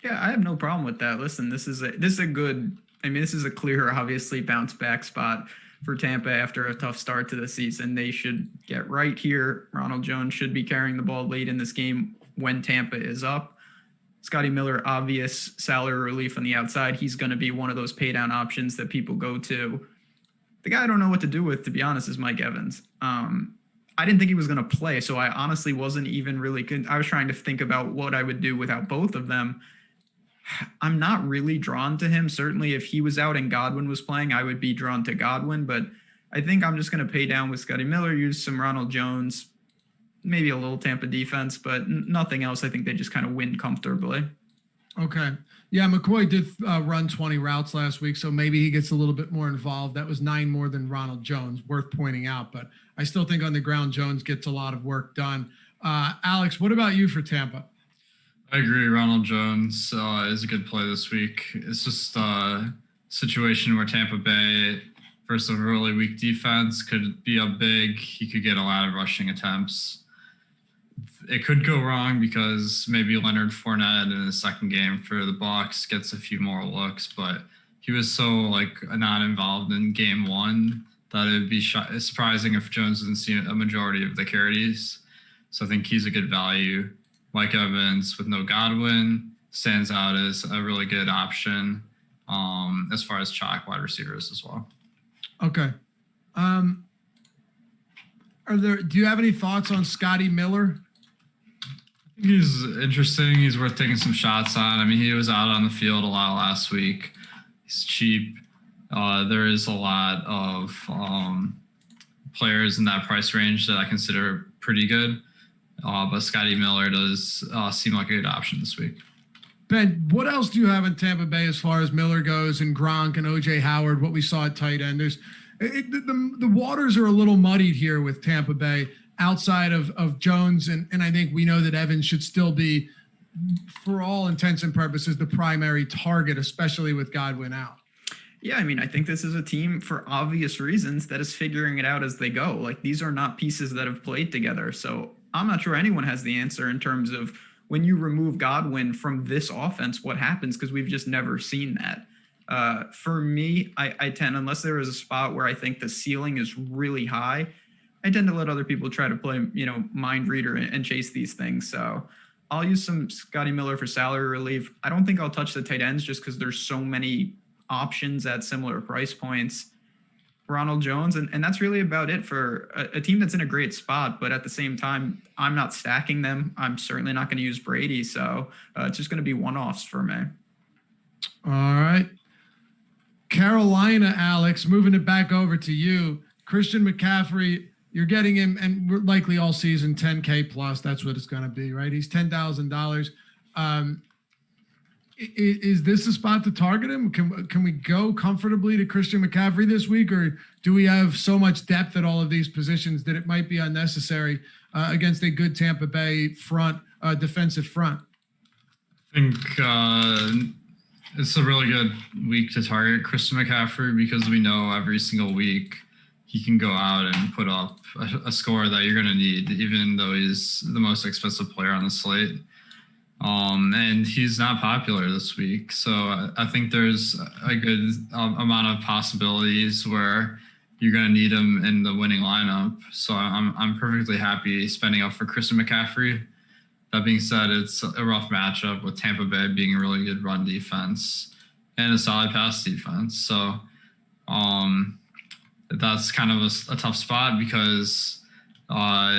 Yeah, I have no problem with that. Listen, this is a good. I mean, this is a clear, obviously, bounce back spot for Tampa after a tough start to the season. They should get right here. Ronald Jones should be carrying the ball late in this game when Tampa is up. Scotty Miller, obvious salary relief on the outside. He's going to be one of those pay down options that people go to. The guy I don't know what to do with, to be honest, is Mike Evans. I didn't think he was going to play, so I honestly wasn't even really good. I was trying to think about what I would do without both of them. I'm not really drawn to him. Certainly if he was out and Godwin was playing, I would be drawn to Godwin, but I think I'm just going to pay down with Scotty Miller, use some Ronald Jones, maybe a little Tampa defense, but nothing else. I think they just kind of win comfortably. Okay. Yeah, McCoy did run 20 routes last week, so maybe he gets a little bit more involved. That was 9 more than Ronald Jones, worth pointing out, but I still think on the ground, Jones gets a lot of work done. Alex, what about you for Tampa? I agree. Ronald Jones is a good play this week. It's just a situation where Tampa Bay versus a really weak defense could be up big. He could get a lot of rushing attempts. It could go wrong because maybe Leonard Fournette in his second game for the Bucs gets a few more looks, but he was so not involved in game 1 that it would be surprising if Jones didn't see a majority of the carries. So I think he's a good value. Mike Evans with no Godwin stands out as a really good option as far as chalk wide receivers as well. Okay. Do you have any thoughts on Scotty Miller? I think he's interesting. He's worth taking some shots on. I mean, he was out on the field a lot last week. He's cheap. There is a lot of players in that price range that I consider pretty good. But Scotty Miller does seem like a good option this week. Ben, what else do you have in Tampa Bay as far as Miller goes and Gronk and O.J. Howard, what we saw at tight end? The waters are a little muddied here with Tampa Bay outside of Jones, and I think we know that Evans should still be, for all intents and purposes, the primary target, especially with Godwin out. Yeah, I mean, I think this is a team, for obvious reasons, that is figuring it out as they go. These are not pieces that have played together, so I'm not sure anyone has the answer in terms of when you remove Godwin from this offense, what happens, because we've just never seen that. For me, I tend, unless there is a spot where I think the ceiling is really high, I tend to let other people try to play, mind reader and chase these things. So I'll use some Scotty Miller for salary relief. I don't think I'll touch the tight ends just because there's so many options at similar price points. Ronald Jones, and that's really about it for a team that's in a great spot, but at the same time, I'm not stacking them. I'm certainly not going to use Brady, so it's just going to be one-offs for me. All right. Carolina, Alex, moving it back over to you. Christian McCaffrey, you're getting him, and we're likely all season 10K plus. That's what it's going to be, right? He's $10,000. Is this a spot to target him? Can we go comfortably to Christian McCaffrey this week, or do we have so much depth at all of these positions that it might be unnecessary against a good Tampa Bay front, defensive front? I think it's a really good week to target Christian McCaffrey because we know every single week he can go out and put up a score that you're going to need, even though he's the most expensive player on the slate. And he's not popular this week. So I think there's a good amount of possibilities where you're going to need him in the winning lineup. So I'm perfectly happy spending up for Christian McCaffrey. That being said, it's a rough matchup with Tampa Bay being a really good run defense and a solid pass defense. So that's kind of a tough spot because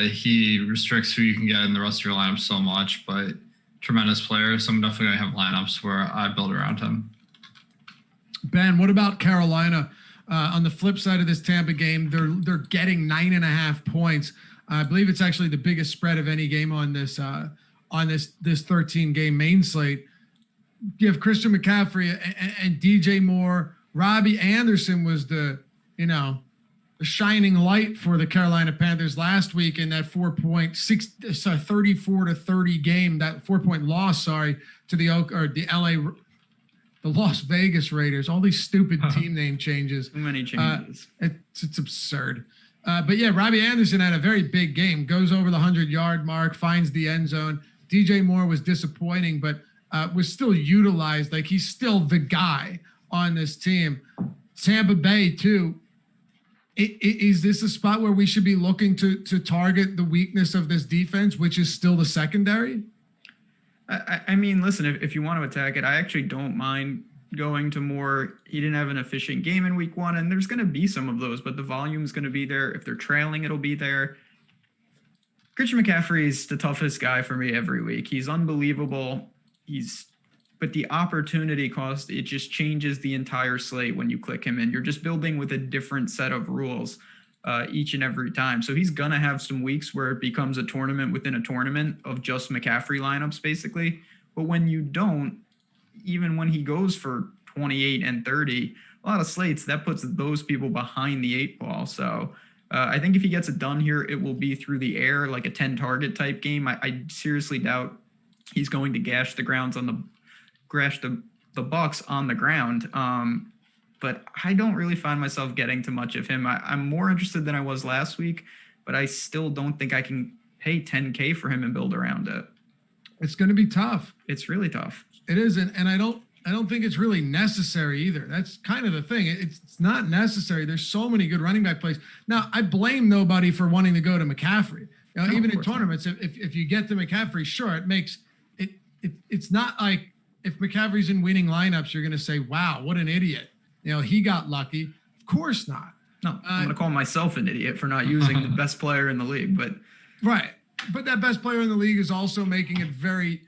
he restricts who you can get in the rest of your lineup so much, but tremendous player. So I'm definitely going to have lineups where I build around him. Ben, what about Carolina? On the flip side of this Tampa game, they're getting 9.5 points. I believe it's actually the biggest spread of any game on this 13 game main slate. You have Christian McCaffrey and DJ Moore. Robbie Anderson was the shining light for the Carolina Panthers last week in that 34-30 game, that 4-point loss, to the Las Vegas Raiders. All these stupid team name changes. Too many changes. It's absurd. But yeah, Robbie Anderson had a very big game, goes over the 100-yard mark, finds the end zone. DJ Moore was disappointing, but was still utilized. Like, he's still the guy on this team. Tampa Bay too. Is this a spot where we should be looking to target the weakness of this defense, which is still the secondary? I mean, listen, if you want to attack it, I actually don't mind going to Moore. He didn't have an efficient game in week 1, and there's going to be some of those, but the volume is going to be there. If they're trailing, it'll be there. Christian McCaffrey is the toughest guy for me every week. He's unbelievable. But the opportunity cost, it just changes the entire slate when you click him in. You're just building with a different set of rules each and every time. So he's going to have some weeks where it becomes a tournament within a tournament of just McCaffrey lineups, basically. But when you don't, even when he goes for 28 and 30, a lot of slates, that puts those people behind the 8 ball. So I think if he gets it done here, it will be through the air, like a 10-target type game. I seriously doubt he's going to gash the Bucs on the ground. But I don't really find myself getting too much of him. I'm more interested than I was last week, but I still don't think I can pay $10K for him and build around it. It's going to be tough. It's really tough. It is, and I don't think it's really necessary either. That's kind of the thing. It's not necessary. There's so many good running back plays. Now, I blame nobody for wanting to go to McCaffrey. Even in tournaments, if you get to McCaffrey, sure, it makes it. It's not like if McCaffrey's in winning lineups, you're going to say, "Wow, what an idiot." He got lucky. Of course not. No, I'm going to call myself an idiot for not using the best player in the league. But right, but that best player in the league is also making it very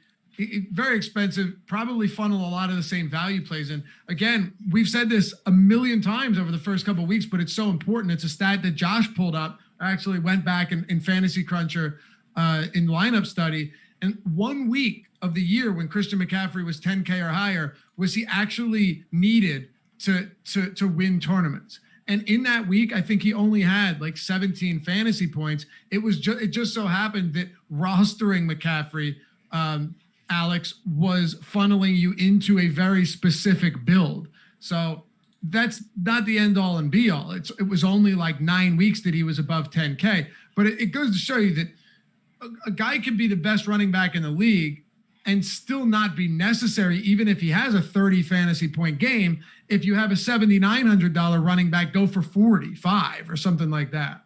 expensive, probably funnel a lot of the same value plays. And again, we've said this a million times over the first couple of weeks, but it's so important. It's a stat that Josh pulled up. I actually went back in Fantasy Cruncher in lineup study. And 1 week of the year when Christian McCaffrey was 10K or higher was he actually needed to win tournaments. And in that week, I think he only had like 17 fantasy points. It just so happened that rostering McCaffrey, Alex, was funneling you into a very specific build. So that's not the end all and be all. It was only like 9 weeks that he was above 10K. But it goes to show you that a guy can be the best running back in the league and still not be necessary, even if he has a 30 fantasy point game, if you have a $7,900 running back go for 45 or something like that.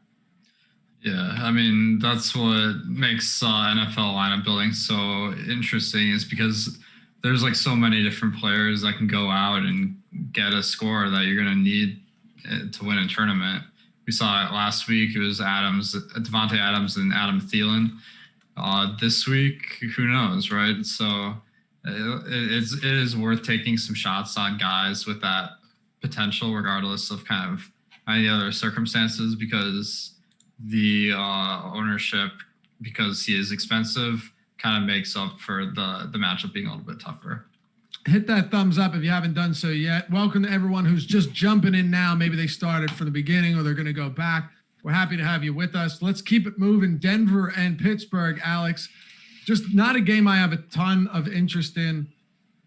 Yeah, I mean, that's what makes NFL lineup building so interesting, is because there's like so many different players that can go out and get a score that you're going to need to win a tournament. We saw it last week. It was Devontae Adams and Adam Thielen. This week, who knows, right? So it is worth taking some shots on guys with that potential, regardless of kind of any other circumstances, because the ownership, because he is expensive, kind of makes up for the matchup being a little bit tougher. Hit that thumbs up if you haven't done so yet. Welcome to everyone who's just jumping in now. Maybe they started from the beginning or they're going to go back. We're happy to have you with us. Let's keep it moving. Denver and Pittsburgh, Alex. Just not a game I have a ton of interest in.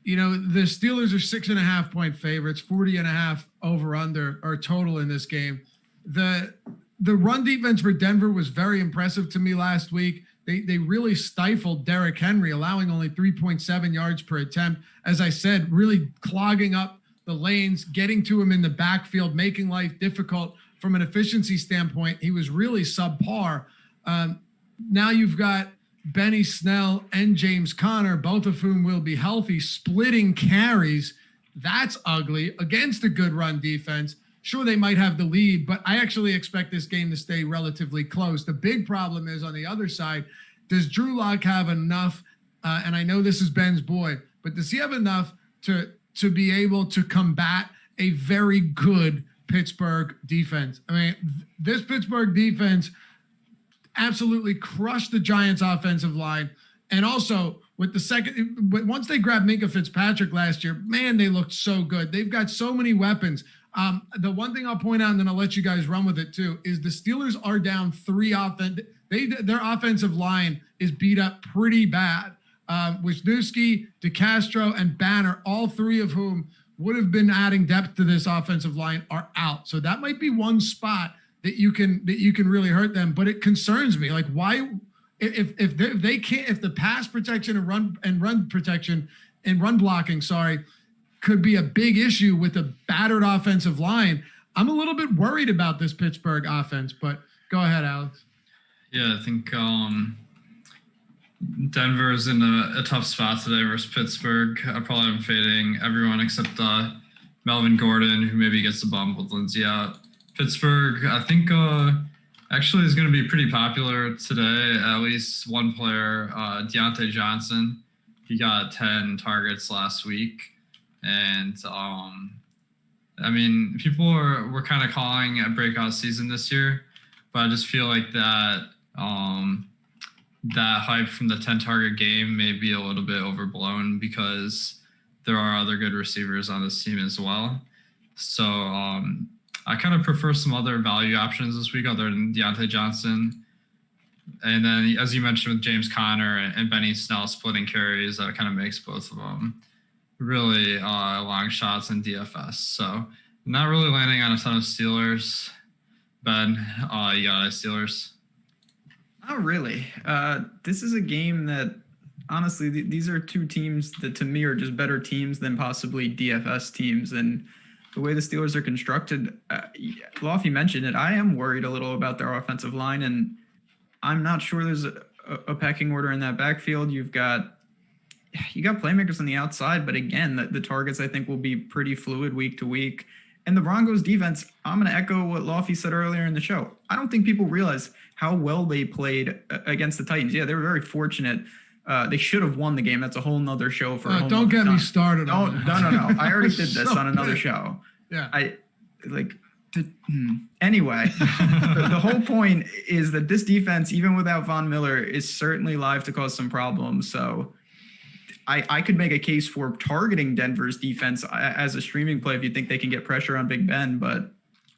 The Steelers are 6.5 point favorites, 40.5 over under or total in this game. The run defense for Denver was very impressive to me last week. They really stifled Derrick Henry, allowing only 3.7 yards per attempt. As I said, really clogging up the lanes, getting to him in the backfield, making life difficult from an efficiency standpoint. He was really subpar. Now you've got Benny Snell and James Conner, both of whom will be healthy, splitting carries. That's ugly against a good run defense. Sure, they might have the lead, but I actually expect this game to stay relatively close. The big problem is on the other side, does Drew Lock have enough, and I know this is Ben's boy, but does he have enough to be able to combat a very good Pittsburgh defense? I mean, this Pittsburgh defense absolutely crushed the Giants offensive line. And also with the second, once they grabbed Minka Fitzpatrick last year, man, they looked so good. They've got so many weapons. The one thing I'll point out, and then I'll let you guys run with it too, is the Steelers are down 3 offense. Their offensive line is beat up pretty bad. Wisniewski, DeCastro, and Banner, all 3 of whom would have been adding depth to this offensive line, are out. So that might be one spot that you can really hurt them. But it concerns me. Like, why, if they can't, if the pass protection and run protection and run blocking, could be a big issue with a battered offensive line, I'm a little bit worried about this Pittsburgh offense. But go ahead, Alex. Yeah, I think Denver's in a tough spot today versus Pittsburgh. I probably am fading everyone except Melvin Gordon, who maybe gets the bump with Lindsey out. Pittsburgh, I think, actually is going to be pretty popular today. At least one player, Deontay Johnson. He got 10 targets last week. And, I mean, people were kind of calling a breakout season this year. But I just feel like that that hype from the 10-target game may be a little bit overblown because there are other good receivers on this team as well. So I kind of prefer some other value options this week other than Deontay Johnson. And then, as you mentioned, with James Conner and Benny Snell splitting carries, that kind of makes both of them really long shots in DFS. So not really landing on a ton of Steelers. Ben, you got Steelers? Not really. This is a game that, honestly, these are 2 teams that to me are just better teams than possibly DFS teams. And the way the Steelers are constructed, Lofty mentioned it, I am worried a little about their offensive line, and I'm not sure there's a pecking order in that backfield. You got playmakers on the outside, but again, the targets I think will be pretty fluid week to week. And the Broncos defense, I'm going to echo what Lofty said earlier in the show. I don't think people realize how well they played against the Titans. Yeah, they were very fortunate. They should have won the game. That's a whole nother show for don't get me started. No. I already did this on another show. Yeah. Anyway, the whole point is that this defense, even without Von Miller, is certainly live to cause some problems. So I could make a case for targeting Denver's defense as a streaming play if you think they can get pressure on Big Ben, but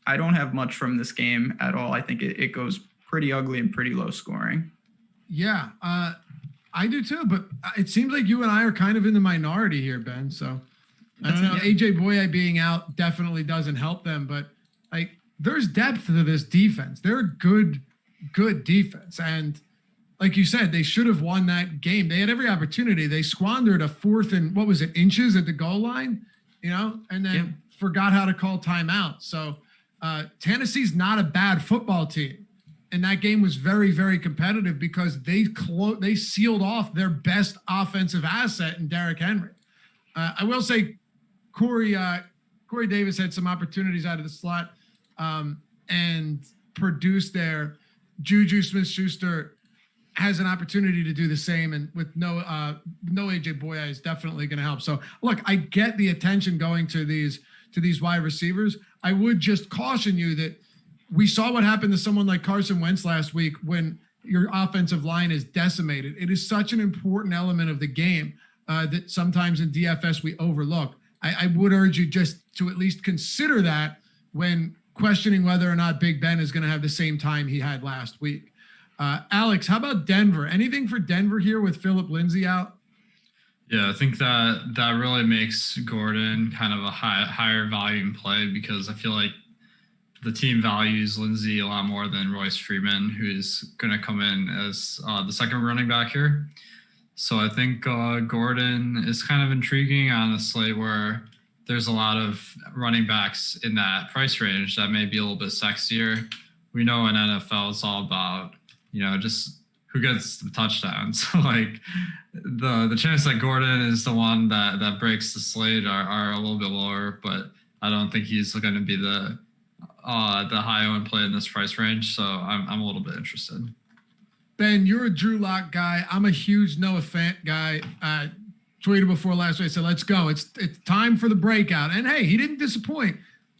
I don't have much from this game at all. I think it goes pretty ugly and pretty low scoring. Yeah, I do too, but it seems like you and I are kind of in the minority here, Ben. So I don't know. Yeah. AJ Boye being out definitely doesn't help them, but like there's depth to this defense. They're a good defense. And like you said, they should have won that game. They had every opportunity. They squandered a 4th and inches at the goal line, and then forgot how to call timeout. So Tennessee's not a bad football team. And that game was very, very competitive because they sealed off their best offensive asset in Derrick Henry. I will say Corey Davis had some opportunities out of the slot and produced there. Juju Smith-Schuster has an opportunity to do the same, and with no AJ Boye is definitely going to help. So look, I get the attention going to these wide receivers. I would just caution you that we saw what happened to someone like Carson Wentz last week when your offensive line is decimated. It is such an important element of the game that sometimes in DFS we overlook. I would urge you just to at least consider that when questioning whether or not Big Ben is going to have the same time he had last week. Alex, how about Denver? Anything for Denver here with Phillip Lindsay out? Yeah, I think that really makes Gordon kind of a higher volume play because I feel like the team values Lindsay a lot more than Royce Freeman, who's going to come in as the second running back here. So I think Gordon is kind of intriguing on a slate where there's a lot of running backs in that price range that may be a little bit sexier. We know in NFL it's all about, just who gets the touchdown. So like the chance that Gordon is the one that breaks the slate are a little bit lower, but I don't think he's going to be the high owned play in this price range. So I'm a little bit interested. Ben, you're a Drew Lock guy. I'm a huge Noah Fant guy. Tweeted before last week, said, let's go. It's time for the breakout. And hey, he didn't disappoint.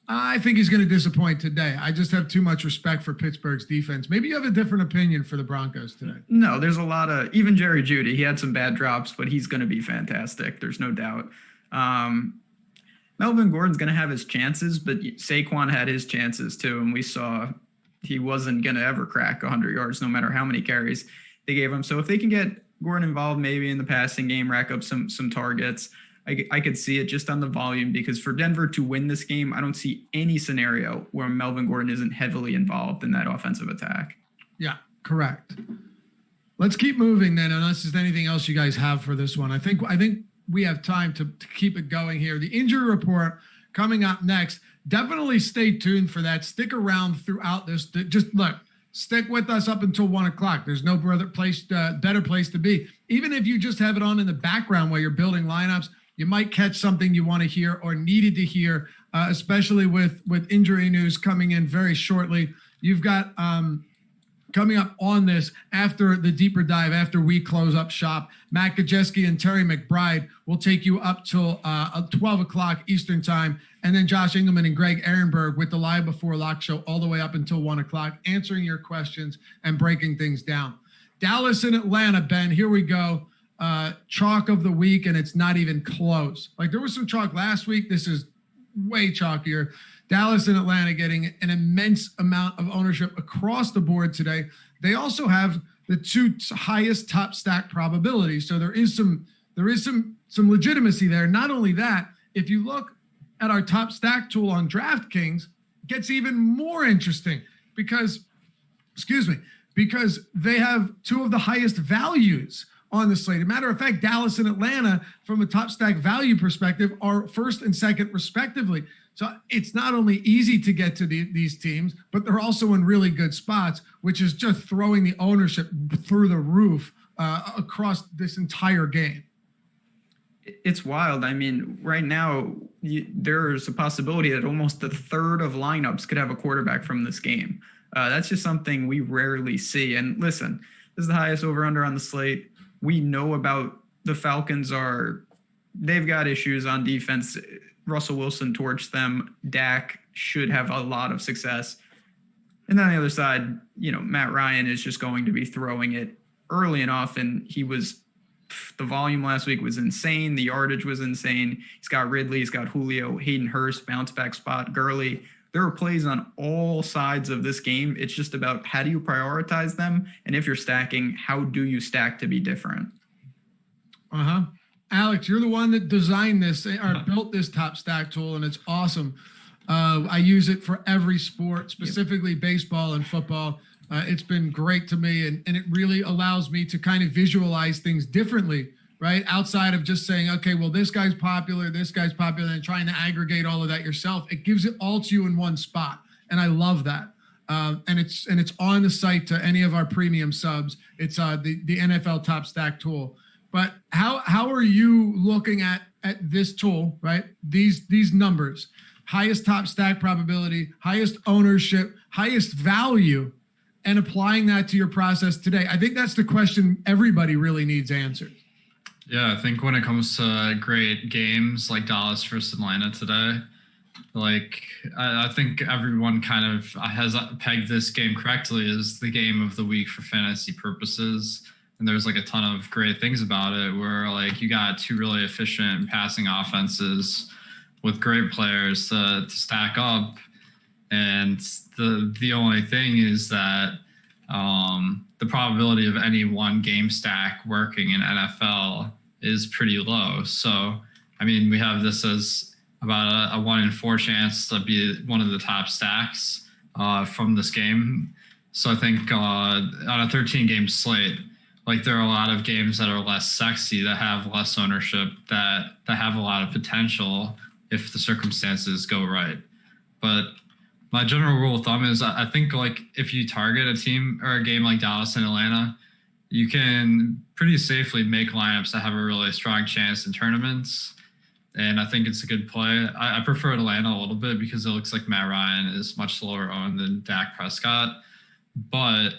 I think he's going to disappoint today. I just have too much respect for Pittsburgh's defense. Maybe you have a different opinion for the Broncos today. No, there's a lot of, even Jerry Jeudy, he had some bad drops, but he's going to be fantastic. There's no doubt. Melvin Gordon's going to have his chances, but Saquon had his chances too. And we saw he wasn't going to ever crack 100 yards, no matter how many carries they gave him. So if they can get Gordon involved, maybe in the passing game, rack up some targets, I could see it just on the volume, because for Denver to win this game, I don't see any scenario where Melvin Gordon isn't heavily involved in that offensive attack. Yeah, correct. Let's keep moving then, unless there's anything else you guys have for this one. I think we have time to keep it going here. The injury report coming up next. Definitely stay tuned for that. Stick around throughout this. Just look, stick with us up until 1 o'clock. There's no better place to be. Even if you just have it on in the background while you're building lineups, you might catch something you want to hear or needed to hear, especially with injury news coming in very shortly. You've got coming up on this after the deeper dive, after we close up shop, Matt Gajewski and Terry McBride will take you up till 12 o'clock Eastern time. And then Josh Engleman and Greg Ehrenberg with the Live Before Lock show all the way up until 1 o'clock, answering your questions and breaking things down. Dallas and Atlanta, Ben, here we go. Chalk of the week, and it's not even close. Like, there was some chalk last week. This is way chalkier. Dallas and Atlanta getting an immense amount of ownership across the board today. They also have the two highest top stack probabilities. So there is some legitimacy there. Not only that, if you look at our top stack tool on DraftKings, it gets even more interesting because they have two of the highest values on the slate. As a matter of fact, Dallas and Atlanta, from a top stack value perspective, are first and second respectively. So it's not only easy to get to these teams, but they're also in really good spots, which is just throwing the ownership through the roof across this entire game. It's wild. I mean, right now, there's a possibility that almost a third of lineups could have a quarterback from this game. That's just something we rarely see. And listen, this is the highest over-under on the slate. We know about the Falcons they've got issues on defense. Russell Wilson torched them. Dak should have a lot of success. And then on the other side, Matt Ryan is just going to be throwing it early and often. The volume last week was insane. The yardage was insane. He's got Ridley. He's got Julio, Hayden Hurst, bounce back spot, Gurley. There are plays on all sides of this game. It's just about how do you prioritize them? And if you're stacking, how do you stack to be different? Alex, you're the one that designed this or built this top stack tool, and it's awesome. I use it for every sport, specifically baseball and football. It's been great to me, and it really allows me to kind of visualize things differently, right? Outside of just saying, okay, well, this guy's popular, and trying to aggregate all of that yourself. It gives it all to you in one spot, and I love that. And it's on the site to any of our premium subs. It's the NFL Top Stack tool. But how are you looking at this tool, right? These numbers, highest top stack probability, highest ownership, highest value, and applying that to your process today? I think that's the question everybody really needs answered. Yeah, I think when it comes to great games like Dallas versus Atlanta today, I think everyone kind of has pegged this game correctly as the game of the week for fantasy purposes. And there's a ton of great things about it where you got two really efficient passing offenses with great players to stack up. And the only thing is that the probability of any one game stack working in NFL is pretty low. So, I mean, we have this as about a 1 in 4 chance to be one of the top stacks from this game. So I think on a 13-game slate, there are a lot of games that are less sexy, that have less ownership, that have a lot of potential if the circumstances go right. But my general rule of thumb is I think if you target a team or a game like Dallas and Atlanta, you can pretty safely make lineups that have a really strong chance in tournaments. And I think it's a good play. I prefer Atlanta a little bit because it looks like Matt Ryan is much lower owned than Dak Prescott. But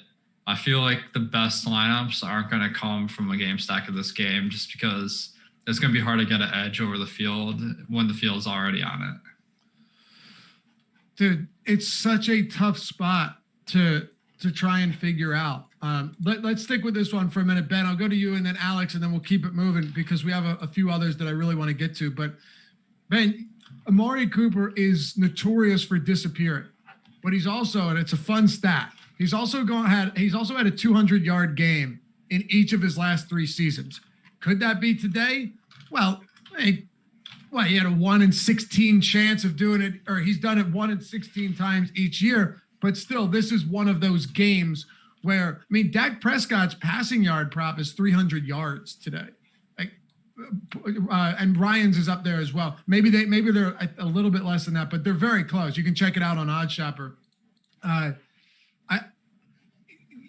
I feel like the best lineups aren't going to come from a game stack of this game just because it's going to be hard to get an edge over the field when the field's already on it. Dude, it's such a tough spot to try and figure out. Let's stick with this one for a minute. Ben, I'll go to you and then Alex, and then we'll keep it moving because we have a few others that I really want to get to. But Ben, Amari Cooper is notorious for disappearing, but he's also, and it's a fun stat, he's also had a 200-yard game in each of his last 3 seasons. Could that be today? Well, he had a 1 in 16 chance of doing it, or he's done it 1 in 16 times each year. But still, this is one of those games where, Dak Prescott's passing yard prop is 300 yards today. And Ryan's is up there as well. Maybe they're a little bit less than that, but they're very close. You can check it out on OddsShopper.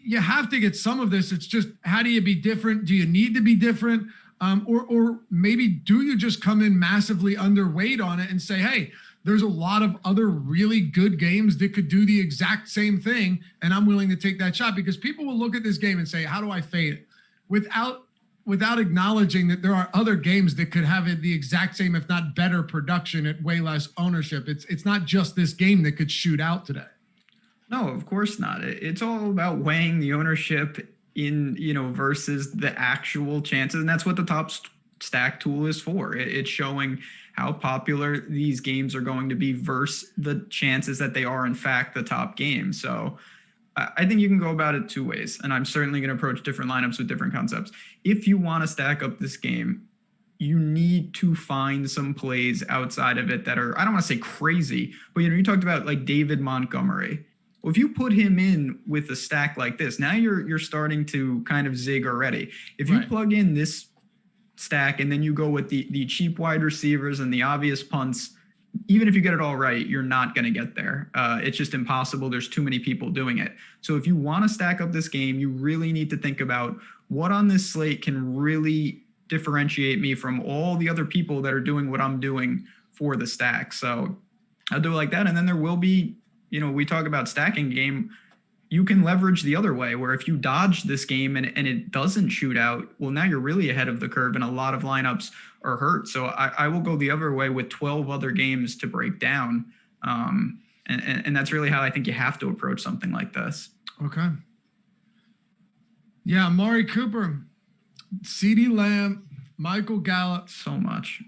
You have to get some of this. It's just, how do you be different? Do you need to be different? Or maybe do you just come in massively underweight on it and say, hey, there's a lot of other really good games that could do the exact same thing, and I'm willing to take that shot, because people will look at this game and say, how do I fade it? Without acknowledging that there are other games that could have the exact same, if not better, production at way less ownership. It's not just this game that could shoot out today. No, of course not. It's all about weighing the ownership in, versus the actual chances. And that's what the top stack tool is for. It's showing how popular these games are going to be versus the chances that they are, in fact, the top game. So I think you can go about it 2 ways, and I'm certainly going to approach different lineups with different concepts. If you want to stack up this game, you need to find some plays outside of it that are, I don't want to say crazy, but you talked about like David Montgomery. Well, if you put him in with a stack like this, now you're starting to kind of zig already. If you plug in this stack and then you go with the cheap wide receivers and the obvious punts, even if you get it all right, you're not going to get there. It's just impossible. There's too many people doing it. So if you want to stack up this game, you really need to think about what on this slate can really differentiate me from all the other people that are doing what I'm doing for the stack. So I'll do it like that. And then there will be, we talk about stacking game. You can leverage the other way, where if you dodge this game and it doesn't shoot out, well, now you're really ahead of the curve and a lot of lineups are hurt. So I will go the other way with 12 other games to break down. And that's really how I think you have to approach something like this. Okay. Yeah, Amari Cooper, CeeDee Lamb, Michael Gallup. So much.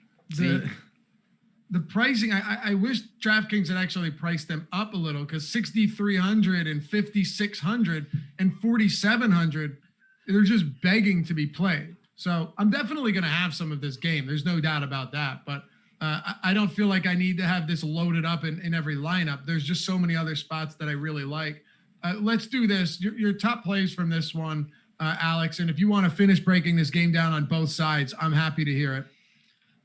The pricing, I wish DraftKings had actually priced them up a little, because 6,300 and 5,600 and 4,700, they're just begging to be played. So I'm definitely going to have some of this game. There's no doubt about that. But I don't feel like I need to have this loaded up in every lineup. There's just so many other spots that I really like. Let's do this. Your top plays from this one, Alex. And if you want to finish breaking this game down on both sides, I'm happy to hear it.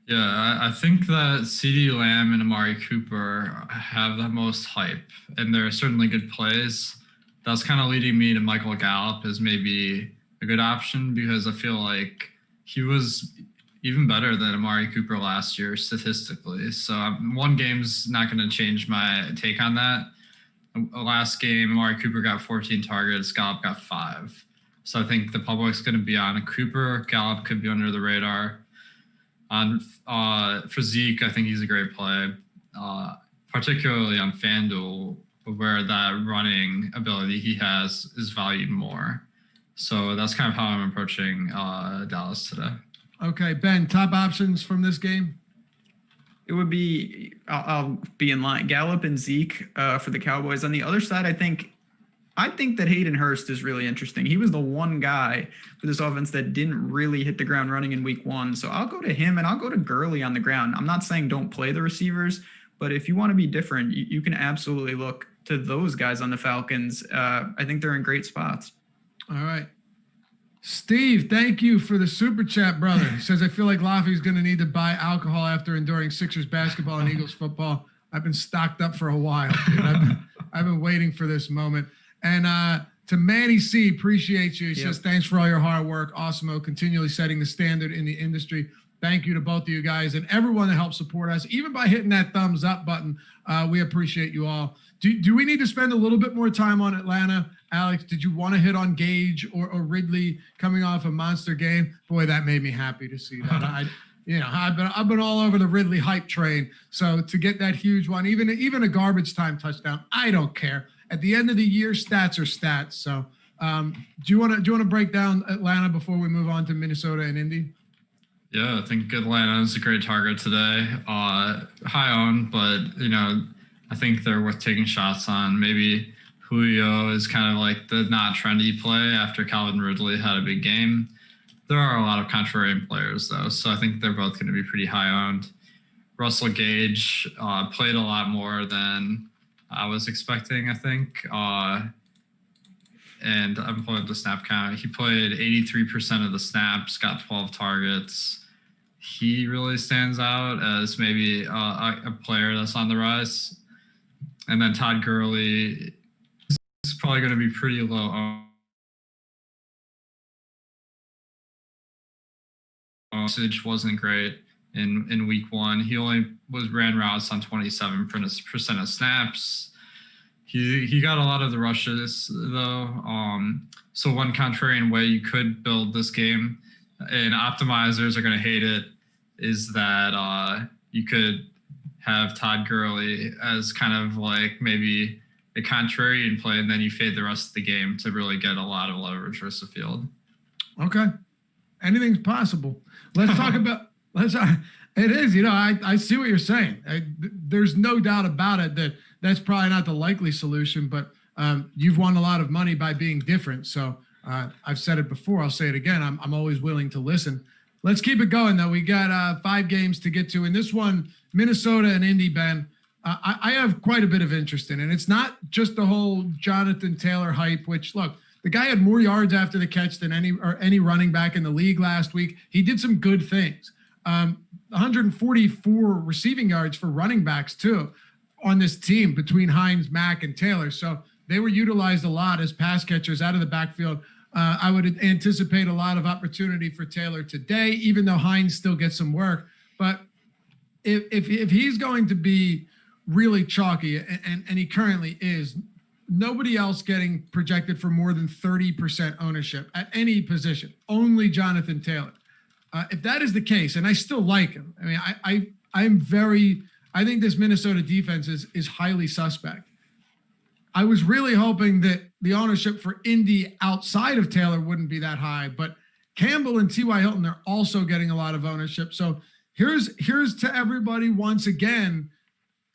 Yeah, I think that CeeDee Lamb and Amari Cooper have the most hype, and they're certainly good plays. That's kind of leading me to Michael Gallup as maybe a good option, because I feel like he was even better than Amari Cooper last year statistically. So one game's not going to change my take on that. Last game, Amari Cooper got 14 targets, Gallup got 5. So I think the public's going to be on Cooper. Gallup could be under the radar. For Zeke, I think he's a great play, particularly on FanDuel, where that running ability he has is valued more. So that's kind of how I'm approaching Dallas today. Okay, Ben, top options from this game? It would be, I'll be in line, Gallup and Zeke for the Cowboys. On the other side, I think that Hayden Hurst is really interesting. He was the one guy for this offense that didn't really hit the ground running in week 1. So I'll go to him, and I'll go to Gurley on the ground. I'm not saying don't play the receivers, but if you want to be different, you can absolutely look to those guys on the Falcons. I think they're in great spots. All right. Steve, thank you for the super chat, brother. He says, I feel like Laffy's going to need to buy alcohol after enduring Sixers basketball and Eagles football. I've been stocked up for a while, dude. I've been waiting for this moment. And To Manny C, appreciate you. He says, thanks for all your hard work. Awesemo, continually setting the standard in the industry. Thank you to both of you guys and everyone that helps support us, even by hitting that thumbs up button. We appreciate you all. Do we need to spend a little bit more time on Atlanta? Alex, did you want to hit on Gage or Ridley coming off a monster game? Boy, that made me happy to see that. I've been all over the Ridley hype train. So to get that huge one, even a garbage time touchdown, I don't care. At the end of the year, stats are stats. So do you want to break down Atlanta before we move on to Minnesota and Indy? Yeah, I think Atlanta is a great target today. High owned, but I think they're worth taking shots on. Maybe Julio is kind of like the not trendy play after Calvin Ridley had a big game. There are a lot of contrarian players though, so I think they're both going to be pretty high owned. Russell Gage played a lot more than I was expecting, I think. And I'm pulling up the snap count. He played 83% of the snaps, got 12 targets. He really stands out as maybe a player that's on the rise. And then Todd Gurley is probably going to be pretty low. Usage wasn't great in week one. He only ran routes on 27% of snaps. He got a lot of the rushes though. So one contrarian way you could build this game, and optimizers are going to hate it, is that you could have Todd Gurley as kind of like maybe a contrarian play, and then you fade the rest of the game to really get a lot of leverage versus the field. Okay. Anything's possible. Let's talk about, it is, I see what you're saying. There's no doubt about it that's probably not the likely solution, but you've won a lot of money by being different. So I've said it before, I'll say it again. I'm always willing to listen. Let's keep it going though. We got 5 games to get to. In this one, Minnesota and Indy, Ben, I have quite a bit of interest in, and it's not just the whole Jonathan Taylor hype, which look, the guy had more yards after the catch than any running back in the league last week. He did some good things. 144 receiving yards for running backs too on this team between Hines, Mack, and Taylor. So they were utilized a lot as pass catchers out of the backfield. I would anticipate a lot of opportunity for Taylor today, even though Hines still gets some work. But if he's going to be really chalky, and he currently is, nobody else getting projected for more than 30% ownership at any position, only Jonathan Taylor. If that is the case, and I still like him, I mean, I think this Minnesota defense is highly suspect. I was really hoping that the ownership for Indy outside of Taylor wouldn't be that high, but Campbell and T.Y. Hilton, they're also getting a lot of ownership. So here's to everybody once again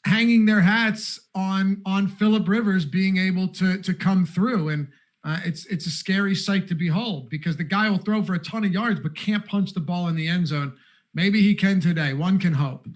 hanging their hats on Phillip Rivers being able to come through. And it's a scary sight to behold, because the guy will throw for a ton of yards but can't punch the ball in the end zone. Maybe he can today. One can hope.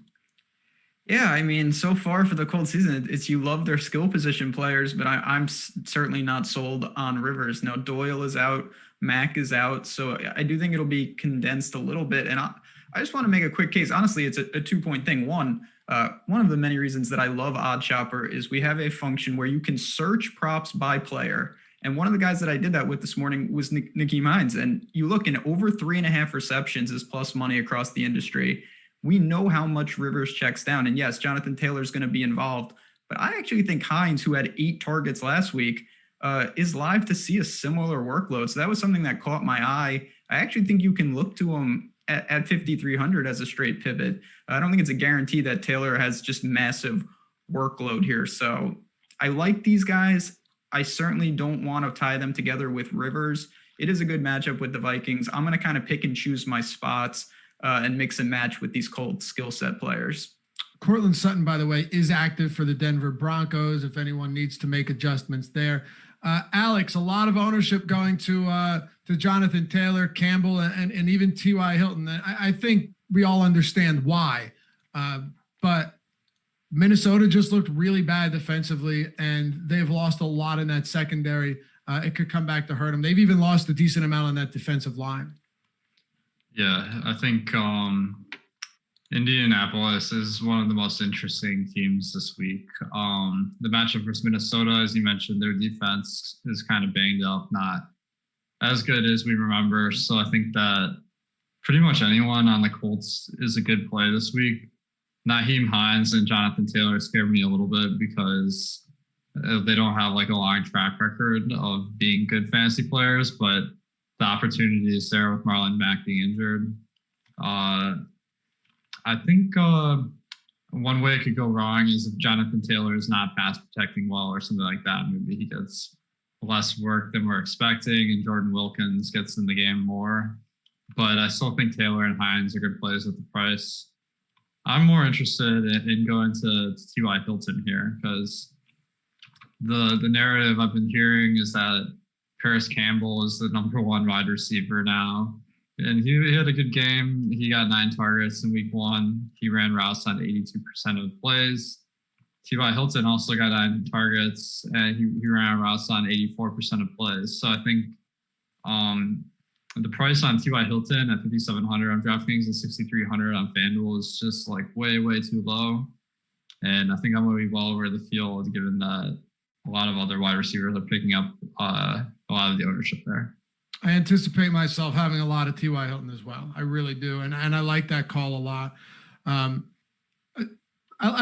Yeah, I mean, so far for the Colts season, it's you love their skill position players, but I'm certainly not sold on Rivers. Now, Doyle is out, Mack is out, so I do think it'll be condensed a little bit. And I just want to make a quick case. Honestly, it's a 2-point thing. One of the many reasons that I love Odd Chopper is we have a function where you can search props by player. And one of the guys that I did that with this morning was Nyheim Hines. And you look, in over 3.5 receptions is plus money across the industry. We know how much Rivers checks down. And yes, Jonathan Taylor is going to be involved. But I actually think Hines, who had 8 targets last week, is live to see a similar workload. So that was something that caught my eye. I actually think you can look to him at 5,300 as a straight pivot. I don't think it's a guarantee that Taylor has just massive workload here. So I like these guys. I certainly don't want to tie them together with Rivers. It is a good matchup with the Vikings. I'm going to kind of pick and choose my spots and mix and match with these Colts skill set players. Cortland Sutton, by the way, is active for the Denver Broncos if anyone needs to make adjustments there. Alex, a lot of ownership going to Jonathan Taylor, Campbell, and even T.Y. Hilton. I think we all understand why. But Minnesota just looked really bad defensively, and they've lost a lot in that secondary. It could come back to hurt them. They've even lost a decent amount on that defensive line. Yeah, I think Indianapolis is one of the most interesting teams this week. The matchup versus Minnesota, as you mentioned, their defense is kind of banged up, not as good as we remember. So I think that pretty much anyone on the Colts is a good play this week. Nyheim Hines and Jonathan Taylor scared me a little bit because they don't have like a long track record of being good fantasy players, but the opportunity is there with Marlon Mack being injured. I think one way it could go wrong is if Jonathan Taylor is not pass protecting well or something like that. Maybe he gets less work than we're expecting and Jordan Wilkins gets in the game more. But I still think Taylor and Hines are good plays at the price. I'm more interested in going to T.Y. Hilton here because the narrative I've been hearing is that Paris Campbell is the number one wide receiver now. And he had a good game. He got 9 targets in week 1. He ran routes on 82% of the plays. T.Y. Hilton also got 9 targets, and he ran routes on 84% of plays. So I think the price on T.Y. Hilton at 5,700 on DraftKings and 6,300 on FanDuel is just like way, way too low. And I think I'm going to be well over the field given that a lot of other wide receivers are picking up a lot of the ownership there. I anticipate myself having a lot of T.Y. Hilton as well. I really do. And I like that call a lot. I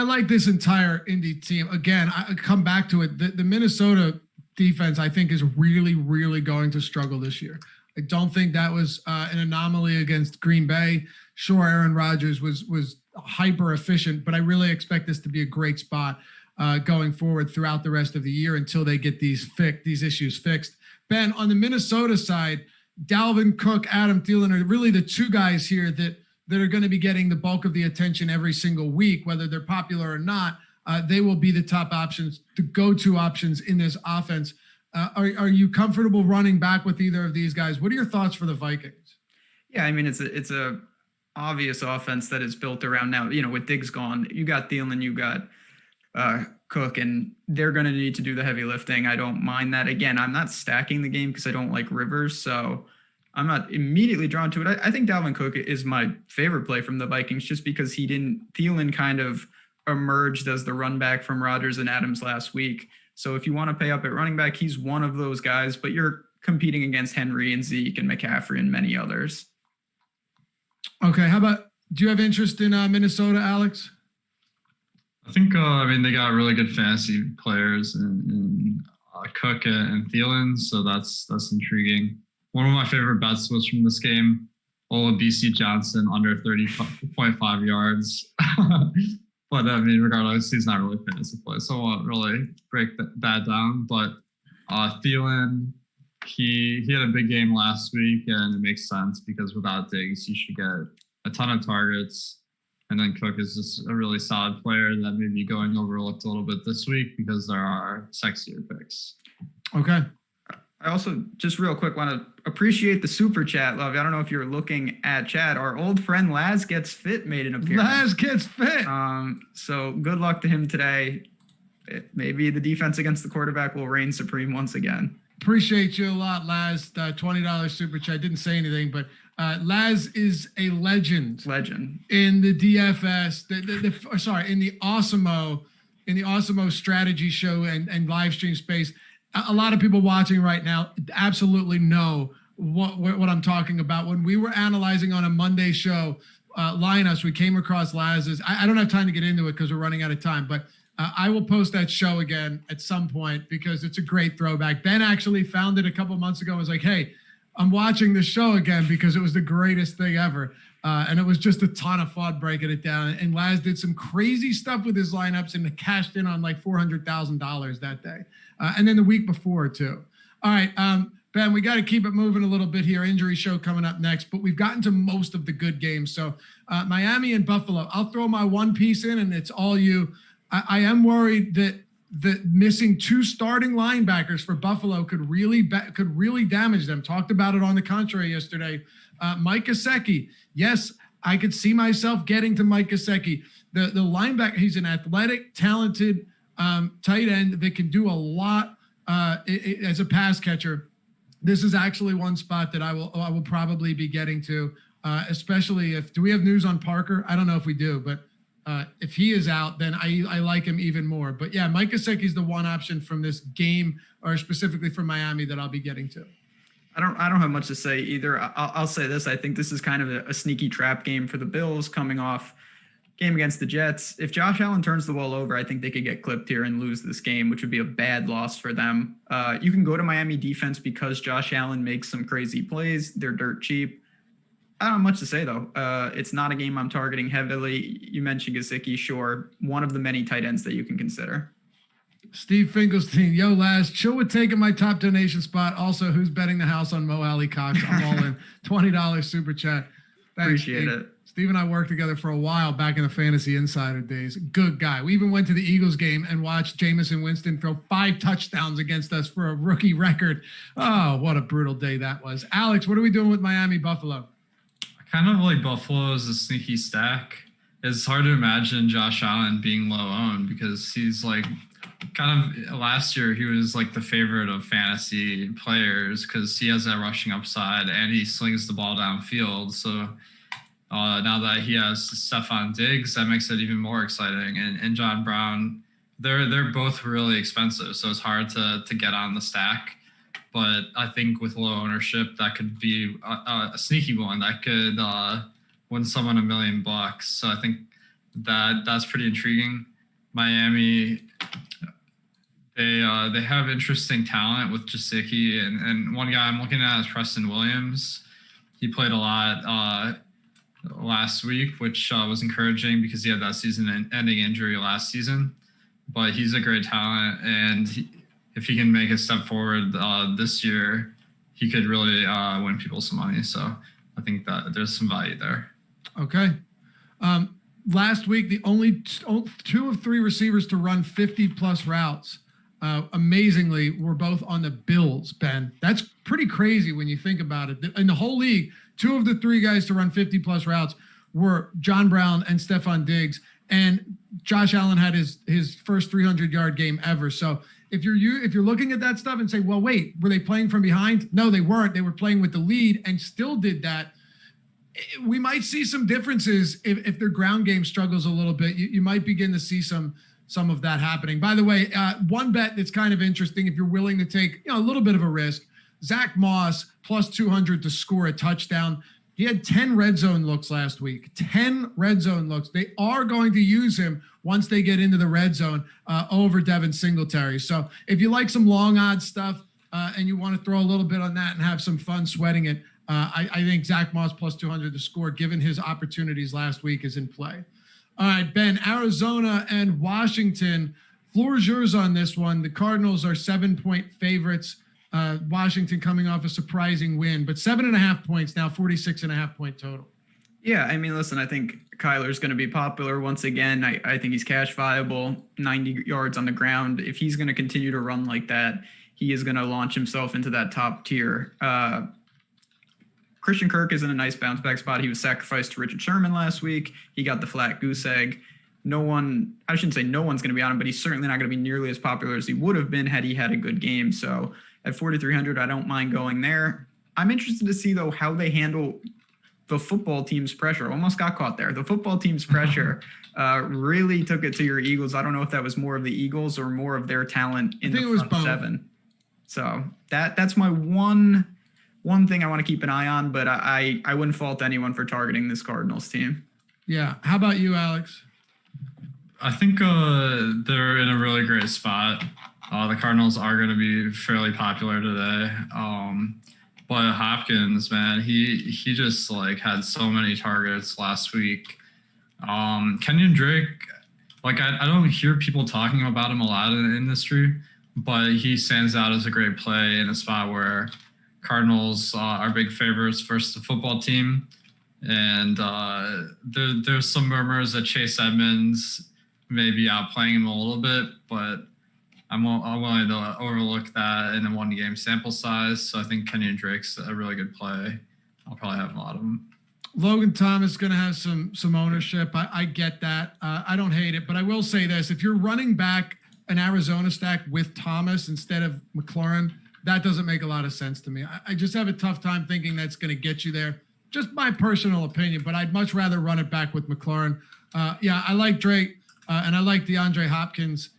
like this entire Indy team. Again, I come back to it. The Minnesota defense, I think, is really, really going to struggle this year. I don't think that was an anomaly against Green Bay. Sure, Aaron Rodgers was hyper efficient, but I really expect this to be a great spot going forward throughout the rest of the year until they get these issues fixed. Ben, on the Minnesota side, Dalvin Cook, Adam Thielen are really the two guys here that are going to be getting the bulk of the attention every single week, whether they're popular or not. They will be the top options, the go-to options in this offense. Are you comfortable running back with either of these guys? What are your thoughts for the Vikings? Yeah, I mean, it's a obvious offense that is built around now, with Diggs gone, you got Thielen, you got Cook, and they're going to need to do the heavy lifting. I don't mind that. Again, I'm not stacking the game because I don't like Rivers, so I'm not immediately drawn to it. I think Dalvin Cook is my favorite play from the Vikings just because Thielen kind of emerged as the run back from Rodgers and Adams last week. So if you want to pay up at running back, he's one of those guys, but you're competing against Henry and Zeke and McCaffrey and many others. Okay. Do you have interest in Minnesota, Alex? I think, they got really good fantasy players in Cook and Thielen, so that's intriguing. One of my favorite bets was from this game, BC Johnson under 30.5 yards. But, regardless, he's not really fantasy play, so I won't really break that down. But Thielen, he had a big game last week, and it makes sense because without Diggs, you should get a ton of targets. And then Cook is just a really solid player that may be going overlooked a little bit this week because there are sexier picks. Okay. I also just real quick want to appreciate the super chat, Love. I don't know if you're looking at chat. Our old friend Laz Gets Fit made an appearance. Laz Gets Fit. So good luck to him today. Maybe the defense against the quarterback will reign supreme once again. Appreciate you a lot, Laz. $20 super chat. Didn't say anything, but Laz is a legend. In the DFS, in the Awesemo strategy show and live stream space. A lot of people watching right now absolutely know what I'm talking about. When we were analyzing on a Monday show lineups, we came across Laz's. I don't have time to get into it because we're running out of time, but I will post that show again at some point because it's a great throwback. Ben actually found it a couple months ago and was like, hey, I'm watching the show again because it was the greatest thing ever. And it was just a ton of fun breaking it down. And Laz did some crazy stuff with his lineups and cashed in on like $400,000 that day. And then the week before too. All right, Ben, we got to keep it moving a little bit here. Injury show coming up next, but we've gotten to most of the good games. So Miami and Buffalo, I'll throw my one piece in and it's all you. I am worried that missing 2 starting linebackers for Buffalo could really damage them. Talked about it on the contrary yesterday. Mike Gesicki. Yes, I could see myself getting to Mike Gesicki. The linebacker, he's an athletic, talented tight end that can do a lot as a pass catcher. This is actually one spot that I will probably be getting to especially do we have news on Parker? I don't know if we do, but if he is out, then I like him even more. But yeah, Mike Gesicki is the one option from this game, or specifically from Miami, that I'll be getting to. I don't have much to say either. I'll say this. I think this is kind of a sneaky trap game for the Bills coming off game against the Jets. If Josh Allen turns the ball over, I think they could get clipped here and lose this game, which would be a bad loss for them. You can go to Miami defense because Josh Allen makes some crazy plays. They're dirt cheap. I don't have much to say, though. It's not a game I'm targeting heavily. You mentioned Gesicki, sure. One of the many tight ends that you can consider. Steve Finkelstein, yo, Laz, chill with taking my top donation spot. Also, who's betting the house on Mo Alley Cox? I'm all in. $20 super chat. Thanks, Appreciate it. Steve and I worked together for a while back in the Fantasy Insider days. Good guy. We even went to the Eagles game and watched Jameson Winston throw 5 touchdowns against us for a rookie record. Oh, what a brutal day that was. Alex, what are we doing with Miami Buffalo? I kind of like Buffalo as a sneaky stack. It's hard to imagine Josh Allen being low owned because he's like kind of last year he was like the favorite of fantasy players because he has that rushing upside and he slings the ball downfield. So now that he has Stephon Diggs, that makes it even more exciting. And John Brown, they're both really expensive, so it's hard to get on the stack. But I think with low ownership, that could be a sneaky one that could win someone $1 million. So I think that's pretty intriguing. Miami, they have interesting talent with Gesicki, and one guy I'm looking at is Preston Williams. He played a lot last week, which was encouraging because he had that season-ending injury last season. But he's a great talent, and if he can make a step forward this year, he could really win people some money. So I think that there's some value there. Okay. Last week, the only 2 of 3 receivers to run 50-plus routes, amazingly, were both on the Bills, Ben. That's pretty crazy when you think about it. In the whole league, 2 of the 3 guys to run 50-plus routes were John Brown and Stephon Diggs, and Josh Allen had his first 300-yard game ever. So if you're looking at that stuff and say, well, wait, were they playing from behind? No, they weren't. They were playing with the lead and still did that. We might see some differences if their ground game struggles a little bit. You might begin to see some of that happening. By the way, one bet that's kind of interesting if you're willing to take a little bit of a risk. Zach Moss plus 200 to score a touchdown. He had 10 red zone looks last week. 10 red zone looks. They are going to use him once they get into the red zone over Devin Singletary. So if you like some long odds stuff and you want to throw a little bit on that and have some fun sweating it, I think Zach Moss plus 200 to score, given his opportunities last week, is in play. All right, Ben, Arizona and Washington. Floor is yours on this one. The Cardinals are 7-point favorites. Washington coming off a surprising win, but 7.5 points now, 46.5 point total. Yeah, I mean, listen, I think Kyler's going to be popular once again. I think he's cash viable, 90 yards on the ground. If he's going to continue to run like that, he is going to launch himself into that top tier. Christian Kirk is in a nice bounce back spot. He was sacrificed to Richard Sherman last week. He got the flat goose egg. I shouldn't say no one's going to be on him, but he's certainly not going to be nearly as popular as he would have been had he had a good game. So at 4,300, I don't mind going there. I'm interested to see, though, how they handle the football team's pressure. Almost got caught there. The football team's pressure really took it to your Eagles. I don't know if that was more of the Eagles or more of their talent in the front seven. So that's my one thing I want to keep an eye on, but I wouldn't fault anyone for targeting this Cardinals team. Yeah. How about you, Alex? I think they're in a really great spot. The Cardinals are going to be fairly popular today. But Hopkins, man, he just had so many targets last week. Kenyon Drake, I don't hear people talking about him a lot in the industry, but he stands out as a great play in a spot where Cardinals are big favorites versus the football team. And there's some murmurs that Chase Edmonds may be outplaying him a little bit, but I'm willing to overlook that in a one-game sample size. So I think Kenyon Drake's a really good play. I'll probably have a lot of them. Logan Thomas is going to have some ownership. I get that. I don't hate it, but I will say this. If you're running back an Arizona stack with Thomas instead of McLaurin, that doesn't make a lot of sense to me. I just have a tough time thinking that's going to get you there. just my personal opinion, but I'd much rather run it back with McLaurin. I like Drake and I like DeAndre Hopkins.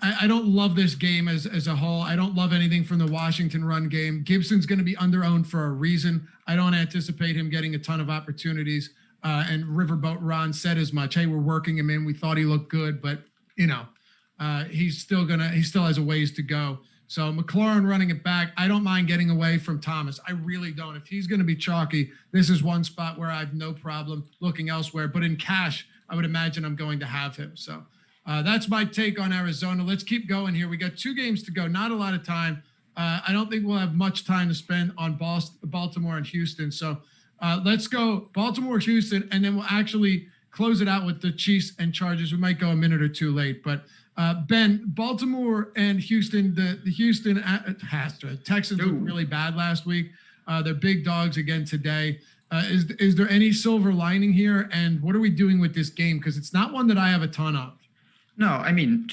I don't love this game as a whole. I don't love anything from the Washington run game. Gibson's going to be under-owned for a reason. I don't anticipate him getting a ton of opportunities. And Riverboat Ron said as much. Hey, we're working him in. We thought he looked good, but he still has a ways to go. So McLaurin running it back. I don't mind getting away from Thomas. I really don't. If he's going to be chalky, this is one spot where I have no problem looking elsewhere. But in cash, I would imagine I'm going to have him. So that's my take on Arizona. Let's keep going here. We got 2 games to go. Not a lot of time. I don't think we'll have much time to spend on Baltimore and Houston. So let's go Baltimore, Houston, and then we'll actually close it out with the Chiefs and Chargers. We might go a minute or 2 late, but Ben, Baltimore and Houston, the Houston Texans looked really bad last week. They're big dogs again today. Is there any silver lining here? And what are we doing with this game? Because it's not one that I have a ton of. No, I mean,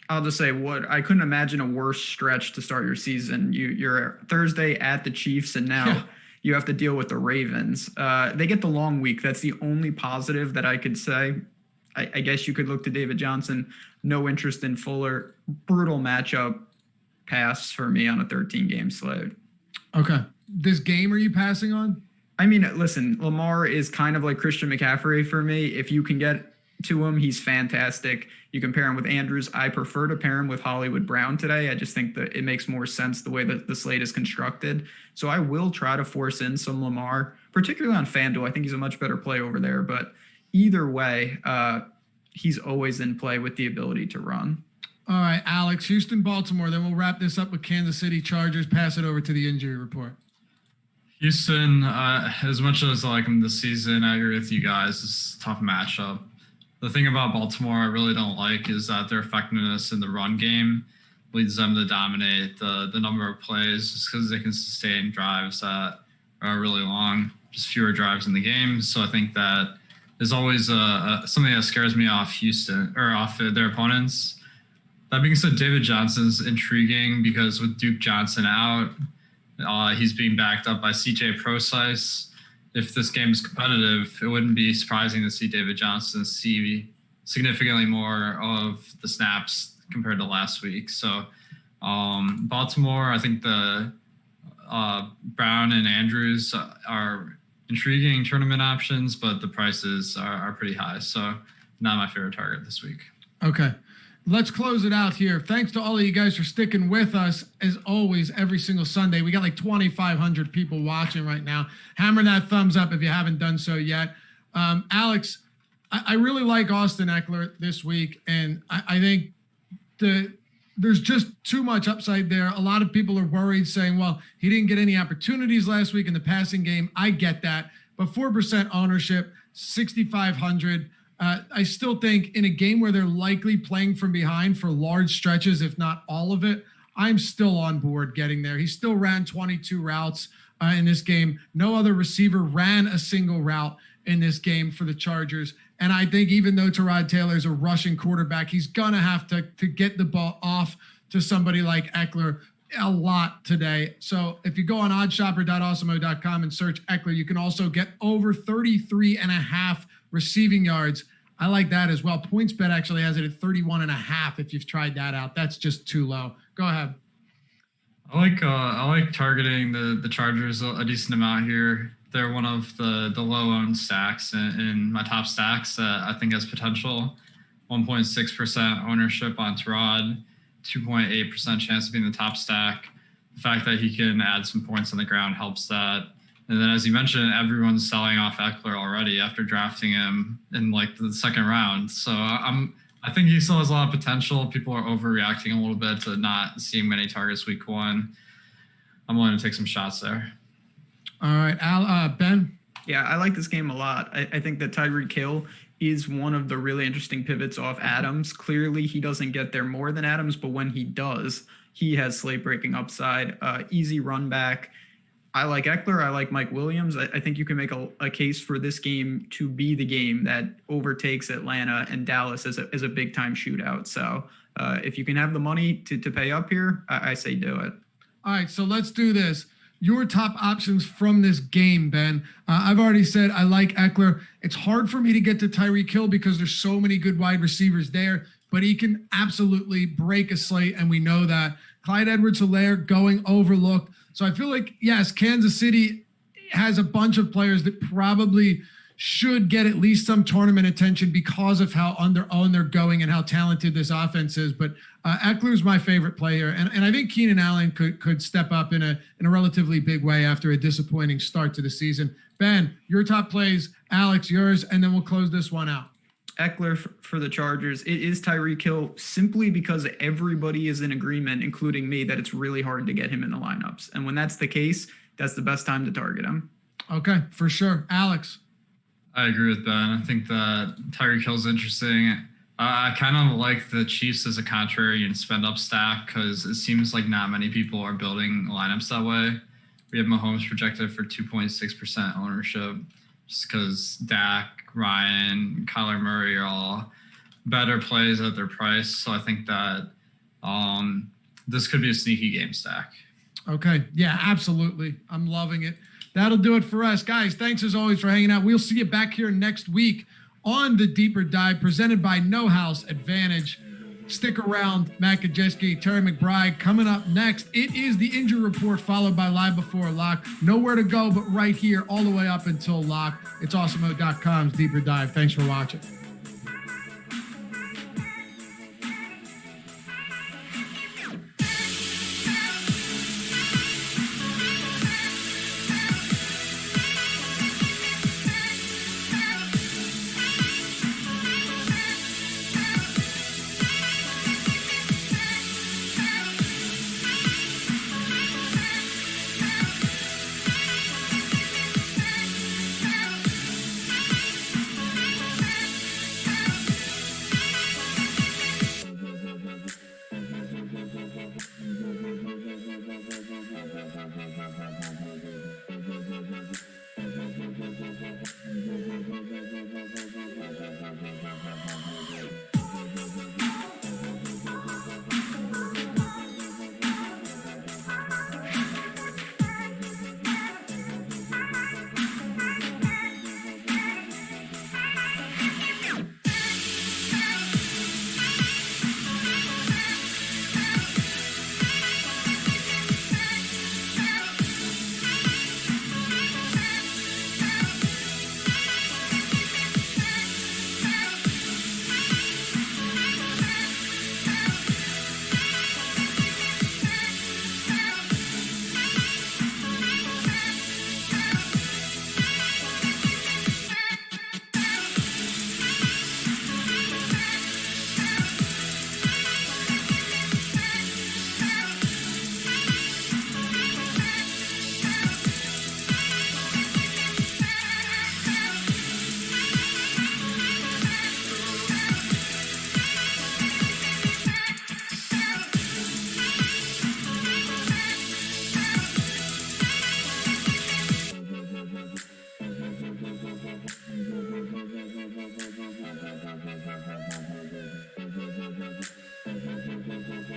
I'll just say I couldn't imagine a worse stretch to start your season. You're Thursday at the Chiefs, and now you have to deal with the Ravens. They get the long week. That's the only positive that I could say. I guess you could look to David Johnson. No interest in Fuller. Brutal matchup. Pass for me on a 13-game slate. Okay. This game are you passing on? I mean, listen, Lamar is kind of like Christian McCaffrey for me. If you can get to him, he's fantastic. You can pair him with Andrews. I prefer to pair him with Hollywood Brown today. I just think that it makes more sense the way that the slate is constructed. So I will try to force in some Lamar, particularly on FanDuel. I think he's a much better play over there. But either way, he's always in play with the ability to run. All right, Alex, Houston, Baltimore. Then we'll wrap this up with Kansas City Chargers. Pass it over to the injury report. Houston, as much as I like them this season, I agree with you guys. It's a tough matchup. The thing about Baltimore I really don't like is that their effectiveness in the run game leads them to dominate the number of plays just because they can sustain drives that are really long, just fewer drives in the game. So I think that is always something that scares me off Houston or off their opponents. That being said, David Johnson's intriguing because with Duke Johnson out, he's being backed up by CJ Prosise. If this game is competitive, it wouldn't be surprising to see David Johnson see significantly more of the snaps compared to last week. So Baltimore, I think the Brown and Andrews are intriguing tournament options, but the prices are pretty high. So not my favorite target this week. Okay. Let's close it out here. Thanks to all of you guys for sticking with us, as always, every single Sunday. We got like 2,500 people watching right now. Hammer that thumbs up if you haven't done so yet. Alex, I really like Austin Eckler this week, and I think there's just too much upside there. A lot of people are worried, saying, well, he didn't get any opportunities last week in the passing game. I get that. But 4% ownership, 6,500. I still think in a game where they're likely playing from behind for large stretches, if not all of it, I'm still on board getting there. He still ran 22 routes in this game. No other receiver ran a single route in this game for the Chargers. And I think even though Tyrod Taylor's a rushing quarterback, he's going to have to get the ball off to somebody like Eckler a lot today. So if you go on oddshopper.awesemo.com and search Eckler, you can also get over 33.5 receiving yards. I like that as well. PointsBet actually has it at 31.5 if you've tried that out. That's just too low. Go ahead. I like targeting the Chargers a decent amount here. They're one of the low-owned stacks in my top stacks that I think has potential. 1.6% ownership on Tyrod, 2.8% chance of being the top stack. The fact that he can add some points on the ground helps that. And then, as you mentioned, everyone's selling off Eckler already after drafting him in like the second round. So I think he still has a lot of potential. People are overreacting a little bit to not seeing many targets week one. I'm willing to take some shots there. All right, Ben. Yeah, I like this game a lot. I think that Tyreek Hill is one of the really interesting pivots off Adams. Clearly, he doesn't get there more than Adams, but when he does, he has slate-breaking upside. Easy run back. I like Eckler. I like Mike Williams. I think you can make a case for this game to be the game that overtakes Atlanta and Dallas as a big-time shootout. So if you can have the money to pay up here, I say do it. All right, so let's do this. your top options from this game, Ben. I've already said I like Eckler. It's hard for me to get to Tyreek Hill because there's so many good wide receivers there, but he can absolutely break a slate, and we know that. Clyde Edwards-Helaire going overlooked. So I feel like, yes, Kansas City has a bunch of players that probably should get at least some tournament attention because of how on their own they're going and how talented this offense is. But Eckler's my favorite player, and I think Keenan Allen could step up in a relatively big way after a disappointing start to the season. Ben, your top plays, Alex, yours, and then we'll close this one out. Eckler for the Chargers. It is Tyreek Hill simply because everybody is in agreement, including me, that it's really hard to get him in the lineups. And when that's the case, that's the best time to target him. Okay, for sure. Alex? I agree with Ben. I think that Tyreek Hill's interesting. I kind of like the Chiefs as a contrarian spend-up stack because it seems like not many people are building lineups that way. We have Mahomes projected for 2.6% ownership just because Dak, Ryan, Kyler Murray are all better plays at their price. So I think that this could be a sneaky game stack. Okay. Yeah, absolutely. I'm loving it. That'll do it for us. Guys, thanks as always for hanging out. We'll see you back here next week on the Deeper Dive presented by No House Advantage. Stick around. Matt Gajewski, Terry McBride coming up next. It is the injury report followed by Live Before Lock. Nowhere to go but right here all the way up until lock. It's Awesemo.com's Deeper Dive. Thanks for watching.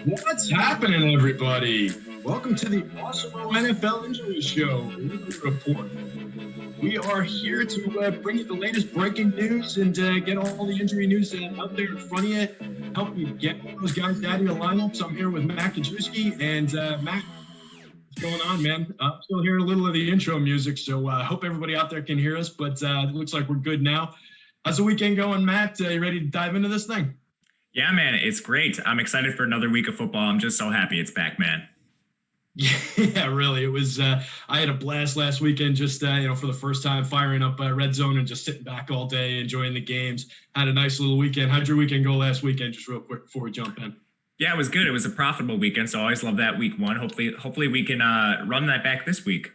What's happening, everybody? Welcome to the Awesemo NFL Injury Show Report. We are here to bring you the latest breaking news and get all the injury news out there in front of you, help you get those guys out of your lineups. I'm here with Matt Gajewski, and Matt, what's going on, man? I'm still hearing a little of the intro music, so I hope everybody out there can hear us, but it looks like we're good now. How's the weekend going, Matt? You ready to dive into this thing? Yeah, man, it's great. I'm excited for another week of football. I'm just so happy it's back, man. Yeah, really. It was, I had a blast last weekend, just, for the first time firing up Red Zone and just sitting back all day, enjoying the games. Had a nice little weekend. How'd your weekend go last weekend? Just real quick before we jump in. Yeah, it was good. It was a profitable weekend. So I always love that week one. Hopefully we can run that back this week.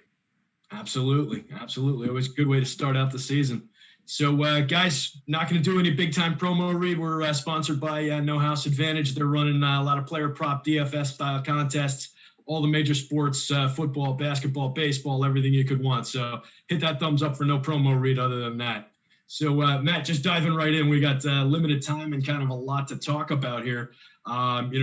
Absolutely. It was a good way to start out the season. So, guys, not going to do any big-time promo read. We're sponsored by No House Advantage. They're running a lot of player prop DFS-style contests, all the major sports, football, basketball, baseball, everything you could want. So hit that thumbs up for no promo read other than that. So, Matt, just diving right in, we got limited time and kind of a lot to talk about here.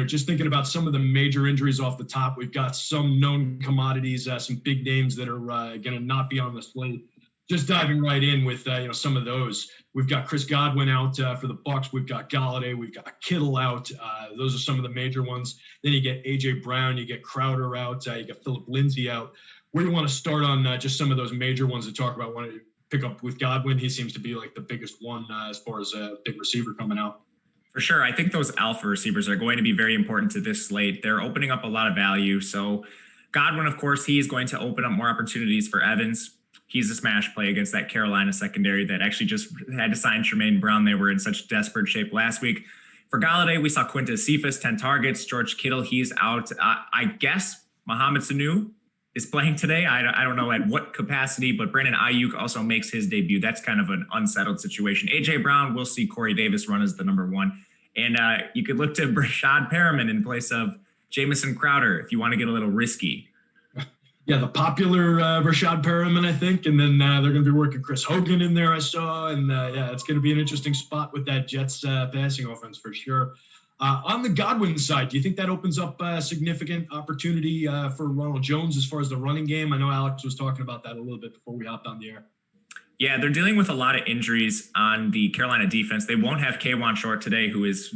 Just thinking about some of the major injuries off the top, we've got some known commodities, some big names that are going to not be on the slate. Just diving right in with some of those. We've got Chris Godwin out for the Bucs. We've got Galladay. We've got Kittle out. Those are some of the major ones. Then you get A.J. Brown. You get Crowder out. You get Phillip Lindsay out. Where do you want to start on just some of those major ones to talk about? Want to pick up with Godwin? He seems to be like the biggest one as far as a big receiver coming out. For sure. I think those alpha receivers are going to be very important to this slate. They're opening up a lot of value. So Godwin, of course, he's going to open up more opportunities for Evans. He's a smash play against that Carolina secondary that actually just had to sign Tremaine Brown. They were in such desperate shape last week. For Galladay, we saw Quintez Cephas, 10 targets. George Kittle, he's out. I guess Mohamed Sanu is playing today. I don't know at what capacity, but Brandon Ayuk also makes his debut. That's kind of an unsettled situation. A.J. Brown, we'll see Corey Davis run as the number one. And you could look to Brashad Perriman in place of Jamison Crowder if you want to get a little risky. Yeah, the popular Rashad Perriman, I think. And then they're going to be working Chris Hogan in there, I saw. And, it's going to be an interesting spot with that Jets passing offense for sure. On the Godwin side, do you think that opens up a significant opportunity for Ronald Jones as far as the running game? I know Alex was talking about that a little bit before we hopped on the air. Yeah, they're dealing with a lot of injuries on the Carolina defense. They won't have K'Wan Short today, who is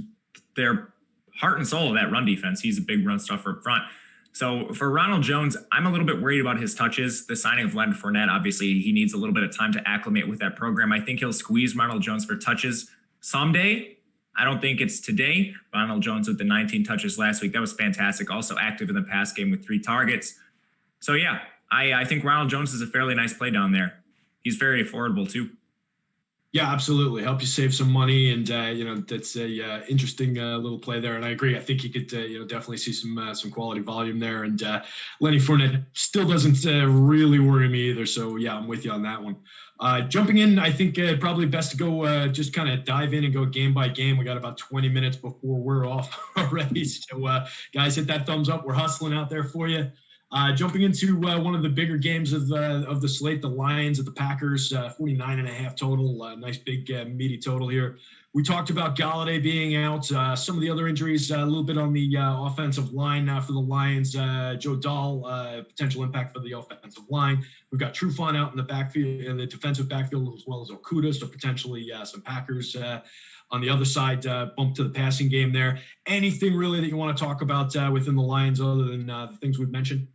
their heart and soul of that run defense. He's a big run stuffer up front. So for Ronald Jones, I'm a little bit worried about his touches. The signing of Leonard Fournette, obviously, he needs a little bit of time to acclimate with that program. I think he'll squeeze Ronald Jones for touches someday. I don't think it's today. Ronald Jones with the 19 touches last week. That was fantastic. Also active in the pass game with 3 targets. So, yeah, I think Ronald Jones is a fairly nice play down there. He's very affordable, too. Yeah, absolutely. Help you save some money. And, that's a interesting little play there. And I agree. I think he could, definitely see some quality volume there. And Lenny Fournette still doesn't really worry me either. So, yeah, I'm with you on that one. Jumping in, I think probably best to go just kind of dive in and go game by game. We got about 20 minutes before we're off already. So, guys, hit that thumbs up. We're hustling out there for you. Jumping into one of the bigger games of the slate, the Lions at the Packers, 49.5 total, nice big meaty total here. We talked about Galladay being out, some of the other injuries, a little bit on the offensive line for the Lions. Joe Dahl, potential impact for the offensive line. We've got Trufant out in the backfield, in the defensive backfield, as well as Okudah, so potentially some Packers on the other side, bump to the passing game there. Anything really that you want to talk about within the Lions other than the things we've mentioned?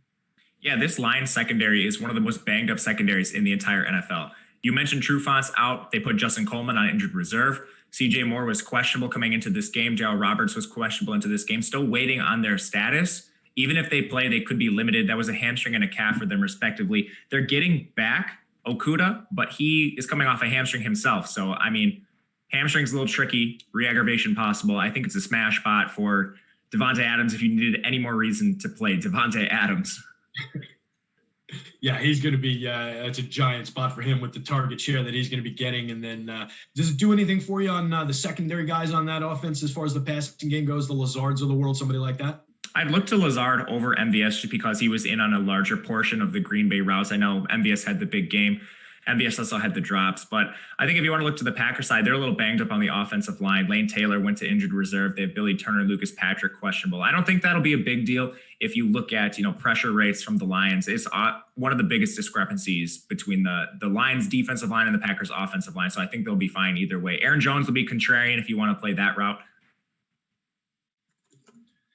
Yeah, this Lions secondary is one of the most banged up secondaries in the entire NFL. You mentioned Trufant's out. They put Justin Coleman on injured reserve. CJ Moore was questionable coming into this game. Gerald Roberts was questionable into this game. Still waiting on their status. Even if they play, they could be limited. That was a hamstring and a calf for them, respectively. They're getting back Okudah, but he is coming off a hamstring himself. So, hamstring's a little tricky. Re-aggravation possible. I think it's a smash spot for Devontae Adams if you needed any more reason to play Devontae Adams. Yeah, he's going to be that's a giant spot for him with the target share that he's going to be getting. And then does it do anything for you on the secondary guys on that offense as far as the passing game goes, the Lazards of the world, somebody like that? I'd look to Lazard over MVS just because he was in on a larger portion of the Green Bay routes. I know MVS had the big game. MVS also had the drops, but I think if you want to look to the Packers side, they're a little banged up on the offensive line. Lane Taylor went to injured reserve. They have Billy Turner, Lucas Patrick questionable. I don't think that'll be a big deal if you look at, pressure rates from the Lions. It's one of the biggest discrepancies between the Lions defensive line and the Packers offensive line. So I think they'll be fine either way. Aaron Jones will be contrarian if you want to play that route.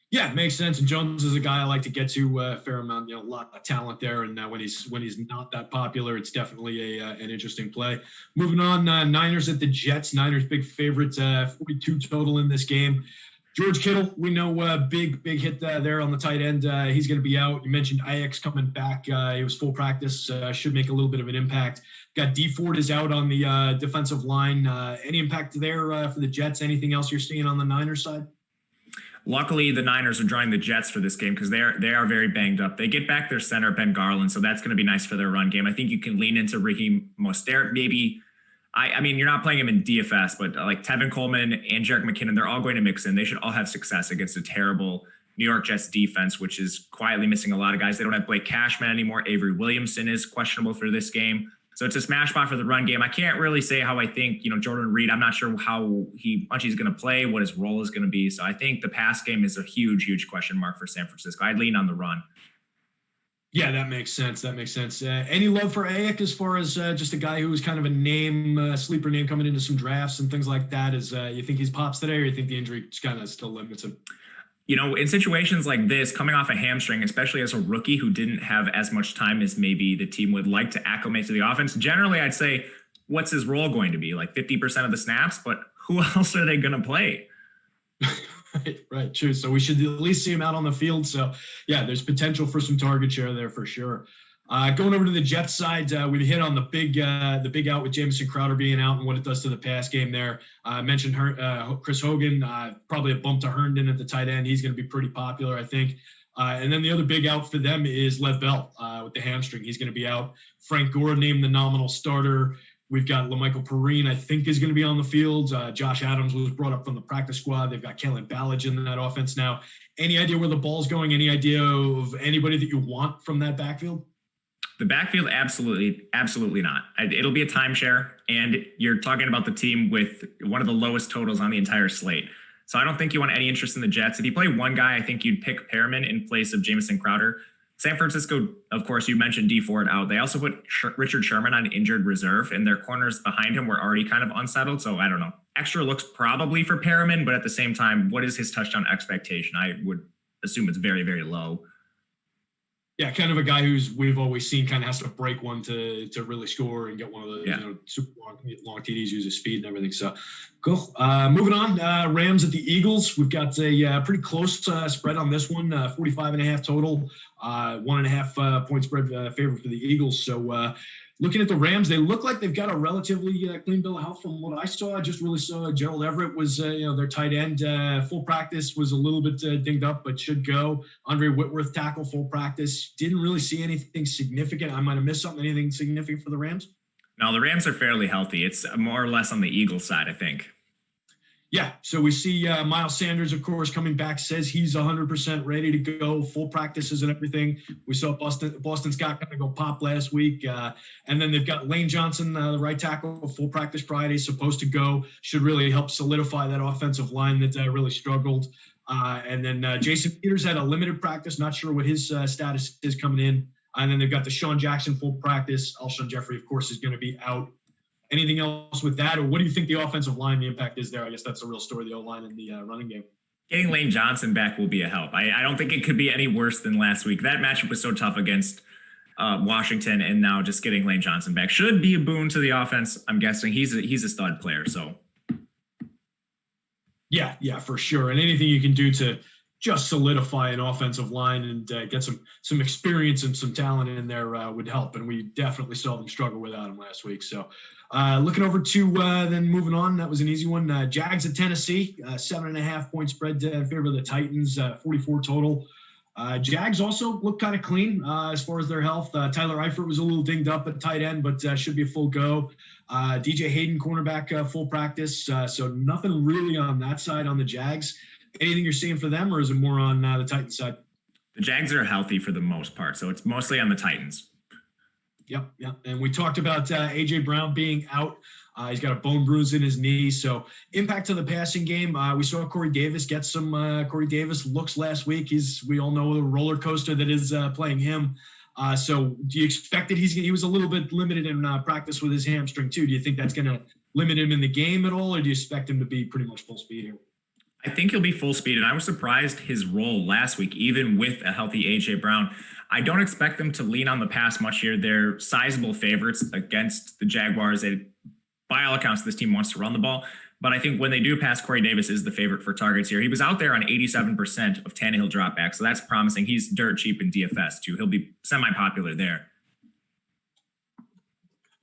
Yeah, makes sense. And Jones is a guy I like to get to a fair amount, a lot of talent there. And when he's not that popular, it's definitely an interesting play. Moving on, Niners at the Jets. Niners big favorite, 42 total in this game. George Kittle, we know big hit there on the tight end. He's going to be out. You mentioned Ajax coming back. He was full practice. Should make a little bit of an impact. Got D Ford is out on the defensive line. Any impact there for the Jets? Anything else you're seeing on the Niners side? Luckily, the Niners are drawing the Jets for this game because they are very banged up. They get back their center, Ben Garland, so that's going to be nice for their run game. I think you can lean into Raheem Mostert maybe. I mean, you're not playing him in DFS, but like Tevin Coleman and Jerick McKinnon, they're all going to mix in. They should all have success against a terrible New York Jets defense, which is quietly missing a lot of guys. They don't have Blake Cashman anymore. Avery Williamson is questionable for this game. So it's a smash spot for the run game. I can't really say how I think, Jordan Reed, I'm not sure how much he's going to play, what his role is going to be. So I think the pass game is a huge, huge question mark for San Francisco. I'd lean on the run. Yeah, that makes sense. Any love for Ayuk as far as just a guy who was kind of a name, sleeper name coming into some drafts and things like that? You think he's pops today, or you think the injury just kind of still limits him? In situations like this, coming off a hamstring, especially as a rookie who didn't have as much time as maybe the team would like to acclimate to the offense, generally I'd say, what's his role going to be? Like 50% of the snaps, but who else are they going to play? Right, true. So we should at least see him out on the field. So, yeah, there's potential for some target share there for sure. Going over to the Jets side, we hit on the big out with Jamison Crowder being out and what it does to the pass game there. I mentioned Chris Hogan, probably a bump to Herndon at the tight end. He's going to be pretty popular, I think. And then the other big out for them is Lev Bell with the hamstring. He's going to be out. Frank Gore named the nominal starter. We've got LaMichael Perrine, I think, is going to be on the field. Josh Adams was brought up from the practice squad. They've got Kalen Ballage in that offense now. Any idea where the ball's going? Any idea of anybody that you want from that backfield? The backfield, absolutely not. It'll be a timeshare, and you're talking about the team with one of the lowest totals on the entire slate. So I don't think you want any interest in the Jets. If you play one guy, I think you'd pick Perriman in place of Jamison Crowder. San Francisco, of course, you mentioned Dee Ford out. They also put Richard Sherman on injured reserve, and their corners behind him were already kind of unsettled. So I don't know. Extra looks probably for Perriman, but at the same time, what is his touchdown expectation? I would assume it's very, very low. Yeah, kind of a guy we've always seen kind of has to break one to really score and get one of the super long TDs, use his speed and everything. So cool. Moving on, Rams at the Eagles. We've got a pretty close spread on this one, 45.5 total, 1.5 point spread favorite for the Eagles. So looking at the Rams, they look like they've got a relatively clean bill of health from what I saw. I just really saw Gerald Everett was, their tight end. Full practice, was a little bit dinged up, but should go. Andre Whitworth tackle, full practice. Didn't really see anything significant. I might have missed something. Anything significant for the Rams? No, the Rams are fairly healthy. It's more or less on the Eagles side, I think. Yeah, so we see Miles Sanders, of course, coming back, says he's 100% ready to go, full practices and everything. We saw Boston Scott kind of go pop last week. And then they've got Lane Johnson, the right tackle, full practice Friday, supposed to go. Should really help solidify that offensive line that really struggled. And then Jason Peters had a limited practice, not sure what his status is coming in. And then they've got Deshaun Jackson, full practice. Alshon Jeffrey, of course, is going to be out. Anything else with that, or what do you think the offensive line, the impact is there? I guess that's the real story, the O-line and the running game. Getting Lane Johnson back will be a help. I don't think it could be any worse than last week. That matchup was so tough against Washington, and now just getting Lane Johnson back should be a boon to the offense. I'm guessing he's a stud player. So, yeah, for sure. And anything you can do to just solidify an offensive line and get some experience and some talent in there would help. And we definitely saw them struggle without him last week. So looking over to then moving on, that was an easy one. Jags at Tennessee, 7.5 point spread in favor of the Titans, 44 total. Jags also look kind of clean as far as their health. Tyler Eifert was a little dinged up at tight end, but should be a full go. DJ Hayden, cornerback, full practice. So nothing really on that side on the Jags. Anything you're seeing for them, or is it more on the Titans side? The Jags are healthy for the most part, so it's mostly on the Titans. Yep. And we talked about A.J. Brown being out. He's got a bone bruise in his knee, so impact to the passing game. We saw Corey Davis get some Corey Davis looks last week. We all know the roller coaster that is playing him. So do you expect that he was a little bit limited in practice with his hamstring too? Do you think that's going to limit him in the game at all, or do you expect him to be pretty much full speed here? I think he'll be full speed, and I was surprised his role last week, even with a healthy A.J. Brown. I don't expect them to lean on the pass much here. They're sizable favorites against the Jaguars. By all accounts, this team wants to run the ball, but I think when they do pass, Corey Davis is the favorite for targets here. He was out there on 87% of Tannehill dropbacks, so that's promising. He's dirt cheap in DFS too. He'll be semi-popular there.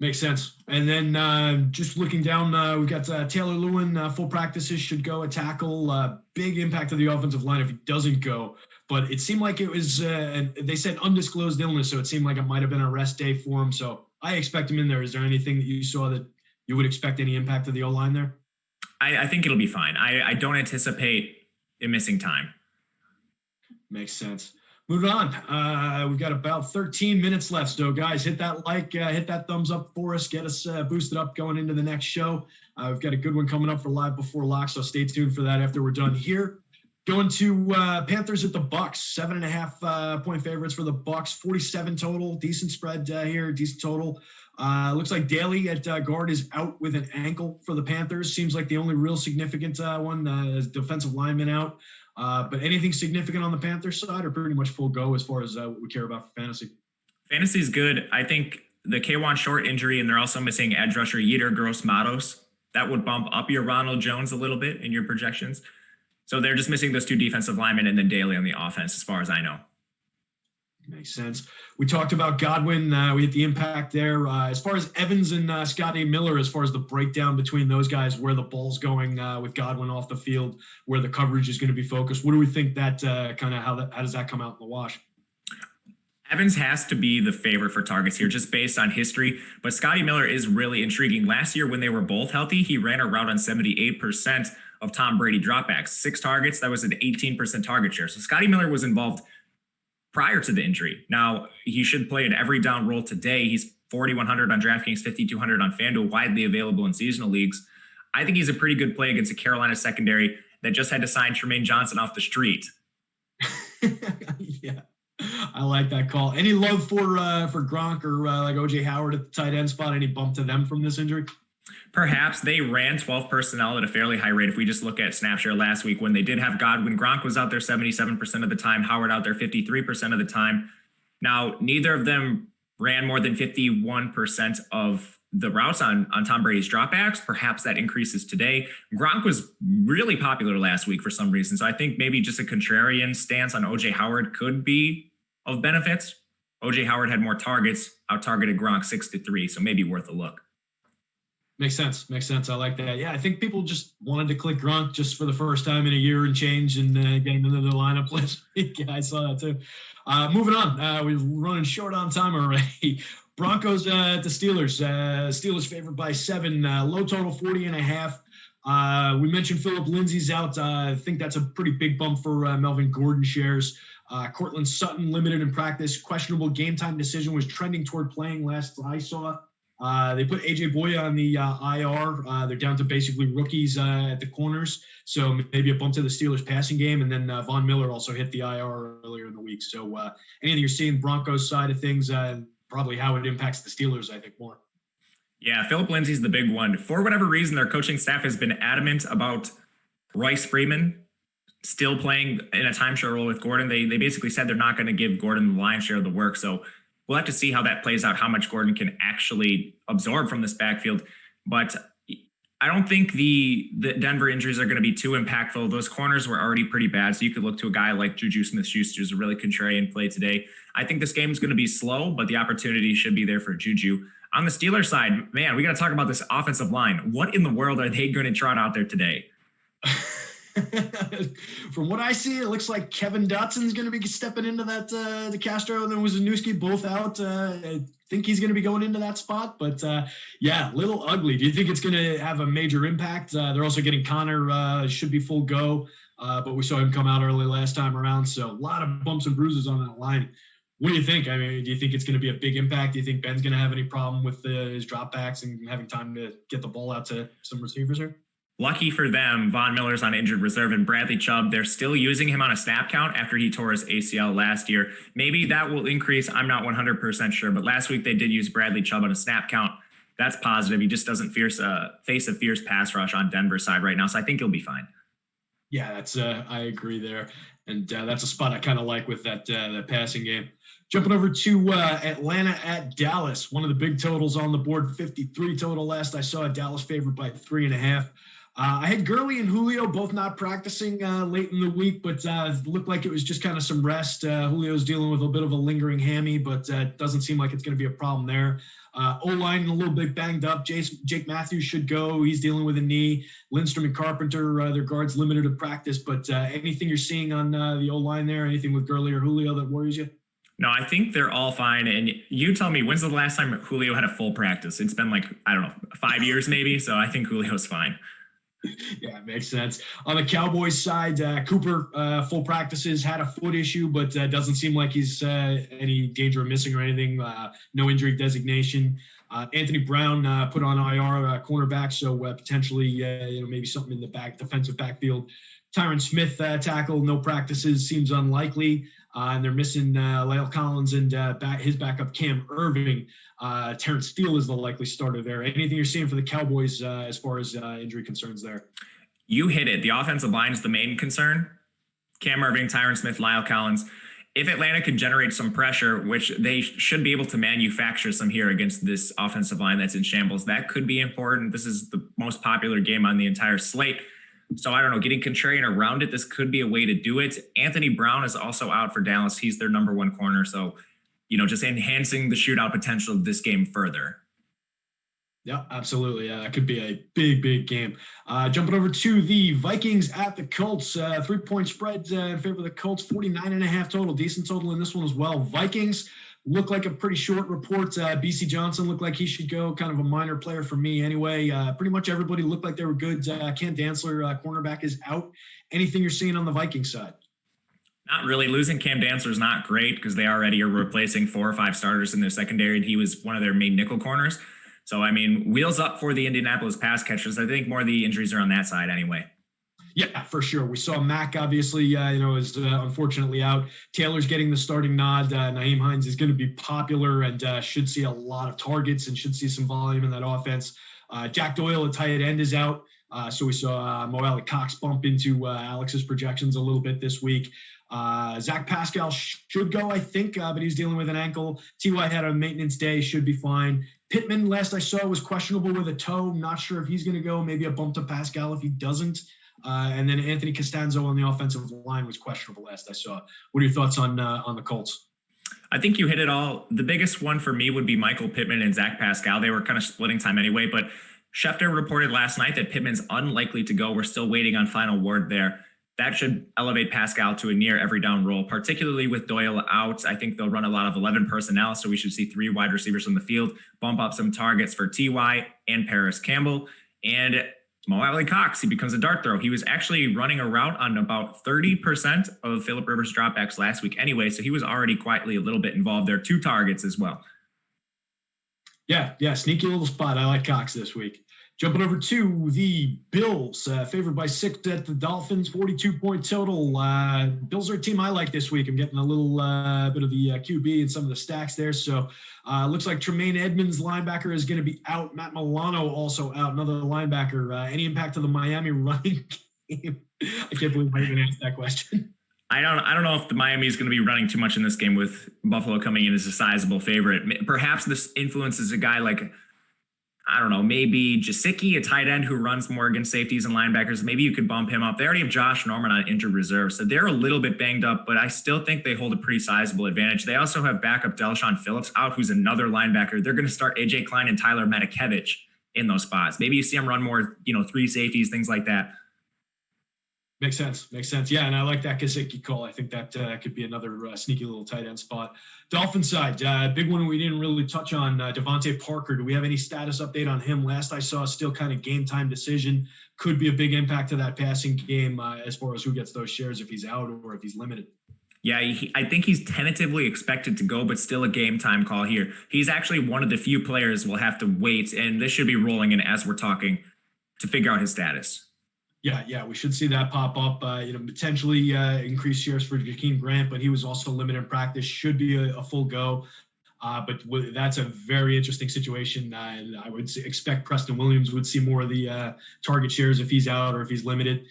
Makes sense. And then just looking down, we've got Taylor Lewin, full practices, should go a tackle. Big impact to the offensive line if he doesn't go. But it seemed like it was, they said undisclosed illness, so it seemed like it might have been a rest day for him. So I expect him in there. Is there anything that you saw that you would expect any impact to the O-line there? I think it'll be fine. I don't anticipate it missing time. Makes sense. Moving on. We've got about 13 minutes left. So, guys, hit that like, hit that thumbs up for us. Get us boosted up going into the next show. We've got a good one coming up for Live Before Lock, so stay tuned for that after we're done here. Going to Panthers at the Bucks, 7.5 point favorites for the Bucks, 47 total. Decent spread here, decent total. Looks like Daly at guard is out with an ankle for the Panthers. Seems like the only real significant one is defensive lineman out. But anything significant on the Panthers side, or pretty much full go as far as what we care about for fantasy? Fantasy is good. I think the K1 Short injury, and they're also missing edge rusher Yetur Gross-Matos. That would bump up your Ronald Jones a little bit in your projections. So they're just missing those two defensive linemen and then Daly on the offense, as far as I know. Makes sense. We talked about Godwin. We hit the impact there. As far as Evans and Scotty Miller, as far as the breakdown between those guys, where the ball's going with Godwin off the field, where the coverage is going to be focused. What do we think that how does that come out in the wash? Evans has to be the favorite for targets here, just based on history. But Scotty Miller is really intriguing. Last year, when they were both healthy, he ran a route on 78% of Tom Brady dropbacks. 6 targets, that was an 18% target share. So Scotty Miller was involved prior to the injury. Now, he should play an every down role today. He's 4,100 on DraftKings, 5,200 on FanDuel, widely available in seasonal leagues. I think he's a pretty good play against a Carolina secondary that just had to sign Tremaine Johnson off the street. Yeah. I like that call. Any love for Gronk or like OJ Howard at the tight end spot? Any bump to them from this injury? Perhaps. They ran 12 personnel at a fairly high rate. If we just look at snap share last week, when they did have Godwin, Gronk was out there 77% of the time, Howard out there 53% of the time. Now, neither of them ran more than 51% of the routes on Tom Brady's dropbacks. Perhaps that increases today. Gronk was really popular last week for some reason. So I think maybe just a contrarian stance on OJ Howard could be of benefits. OJ Howard had more targets, out-targeted Gronk 6-3, so maybe worth a look. Makes sense. I like that. Yeah, I think people just wanted to click Gronk just for the first time in a year and change and get him into the lineup last week. Yeah, I saw that too. Moving on. We're running short on time already. Broncos at the Steelers. Steelers favored by 7. Low total 40.5. We mentioned Phillip Lindsay's out. I think that's a pretty big bump for Melvin Gordon shares. Cortland Sutton limited in practice. Questionable game time decision, was trending toward playing last I saw. They put AJ Boya on the IR. They're down to basically rookies at the corners. So maybe a bump to the Steelers passing game. And then Von Miller also hit the IR earlier in the week. So anything you're seeing Broncos side of things, probably how it impacts the Steelers, I think, more. Yeah, Phillip Lindsay's the big one. For whatever reason, their coaching staff has been adamant about Royce Freeman still playing in a timeshare role with Gordon. They basically said they're not going to give Gordon the lion's share of the work. So we'll have to see how that plays out, how much Gordon can actually absorb from this backfield. But I don't think the Denver injuries are going to be too impactful. Those corners were already pretty bad. So you could look to a guy like Juju Smith-Schuster, who's a really contrarian play today. I think this game is going to be slow, but the opportunity should be there for Juju. On the Steelers side, man, we got to talk about this offensive line. What in the world are they going to trot out there today? From what I see, it looks like Kevin Dotson's going to be stepping into that. DeCastro and then Wisniewski both out. I think he's going to be going into that spot. But yeah, little ugly. Do you think it's going to have a major impact? They're also getting Connor, should be full go. But we saw him come out early last time around. So a lot of bumps and bruises on that line. What do you think? I mean, do you think it's going to be a big impact? Do you think Ben's going to have any problem with his dropbacks and having time to get the ball out to some receivers here? Lucky for them, Von Miller's on injured reserve, and Bradley Chubb, they're still using him on a snap count after he tore his ACL last year. Maybe that will increase. I'm not 100% sure, but last week they did use Bradley Chubb on a snap count. That's positive. He just doesn't face a fierce pass rush on Denver's side right now, so I think he'll be fine. Yeah, that's I agree there, and that's a spot I kind of like with that passing game. Jumping over to Atlanta at Dallas, one of the big totals on the board, 53 total last I saw. Dallas favored by 3.5. I had Gurley and Julio both not practicing late in the week, but it looked like it was just kind of some rest. Julio's dealing with a bit of a lingering hammy, but it doesn't seem like it's going to be a problem there. O-line a little bit banged up. Jake Matthews should go. He's dealing with a knee. Lindstrom and Carpenter, their guards limited to practice, but anything you're seeing on the O-line there, anything with Gurley or Julio that worries you? No, I think they're all fine. And you tell me, when's the last time Julio had a full practice? It's been 5 years maybe. So I think Julio's fine. Yeah, it makes sense. On the Cowboys side, Cooper, full practices, had a foot issue, but doesn't seem like he's any danger of missing or anything. No injury designation. Anthony Brown put on IR cornerback, so potentially maybe something in the defensive backfield. Tyron Smith tackle, no practices, seems unlikely. And they're missing La'el Collins and his backup Cam Irving. Terrence Steele is the likely starter there. Anything you're seeing for the Cowboys as far as injury concerns there? You hit it. The offensive line is the main concern. Cam Irving, Tyron Smith, La'el Collins. If Atlanta can generate some pressure, which they should be able to manufacture some here against this offensive line that's in shambles, that could be important. This is the most popular game on the entire slate. So I don't know, getting contrarian around it, this could be a way to do it. Anthony Brown is also out for Dallas. He's their number one corner. So, just enhancing the shootout potential of this game further. Yeah, absolutely. That could be a big, big game. Jumping over to the Vikings at the Colts. 3-point spread in favor of the Colts, 49.5 total. Decent total in this one as well. Vikings look like a pretty short report. BC Johnson looked like he should go, kind of a minor player for me anyway. Pretty much everybody looked like they were good. Ken Dantzler, cornerback, is out. Anything you're seeing on the Vikings side? Not really. Losing Cam Dantzler is not great because they already are replacing 4 or 5 starters in their secondary, and he was one of their main nickel corners. So, wheels up for the Indianapolis pass catchers. I think more of the injuries are on that side anyway. Yeah, for sure. We saw Mack, obviously, is unfortunately out. Taylor's getting the starting nod. Nyheim Hines is going to be popular and should see a lot of targets and should see some volume in that offense. Jack Doyle, a tight end, is out. So we saw Mo Alley Cox bump into Alex's projections a little bit this week. Zach Pascal should go, I think, but he's dealing with an ankle. T.Y. had a maintenance day, should be fine. Pittman, last I saw, was questionable with a toe. Not sure if he's going to go. Maybe a bump to Pascal if he doesn't. And then Anthony Costanzo on the offensive line was questionable last I saw. What are your thoughts on the Colts? I think you hit it all. The biggest one for me would be Michael Pittman and Zach Pascal. They were kind of splitting time anyway, but Schefter reported last night that Pittman's unlikely to go. We're still waiting on final word there. That should elevate Pascal to a near every down role, particularly with Doyle out. I think they'll run a lot of 11 personnel, so we should see 3 wide receivers on the field, bump up some targets for T.Y. and Paris Campbell. And Mo Alley Cox, he becomes a dart throw. He was actually running a route on about 30% of Phillip Rivers' dropbacks last week anyway, so he was already quietly a little bit involved there. 2 targets as well. Yeah, sneaky little spot. I like Cox this week. Jumping over to the Bills, favored by 6 at the Dolphins, 42-point total. Bills are a team I like this week. I'm getting a little bit of the QB and some of the stacks there. So looks like Tremaine Edmonds, linebacker, is going to be out. Matt Milano also out, another linebacker. Any impact to the Miami running game? I can't believe I even asked that question. I don't know if the Miami is going to be running too much in this game with Buffalo coming in as a sizable favorite. Perhaps this influences a guy like, I don't know, maybe Jasicki, a tight end who runs more against safeties and linebackers. Maybe you could bump him up. They already have Josh Norman on injured reserve, so they're a little bit banged up, but I still think they hold a pretty sizable advantage. They also have backup Delshon Phillips out, who's another linebacker. They're going to start A.J. Klein and Tyler Matakevich in those spots. Maybe you see them run more, 3 safeties, things like that. Makes sense. Yeah, and I like that Gesicki call. I think that could be another sneaky little tight end spot. Dolphins side, big one we didn't really touch on, Devontae Parker. Do we have any status update on him? Last I saw, still kind of game time decision. Could be a big impact to that passing game as far as who gets those shares if he's out or if he's limited. Yeah, I think he's tentatively expected to go, but still a game time call here. He's actually one of the few players we'll have to wait, and this should be rolling in as we're talking to figure out his status. Yeah, we should see that pop up. Potentially increase shares for Jakeem Grant, but he was also limited in practice. Should be a full go. But that's a very interesting situation. I would expect Preston Williams would see more of the target shares if he's out or if he's limited.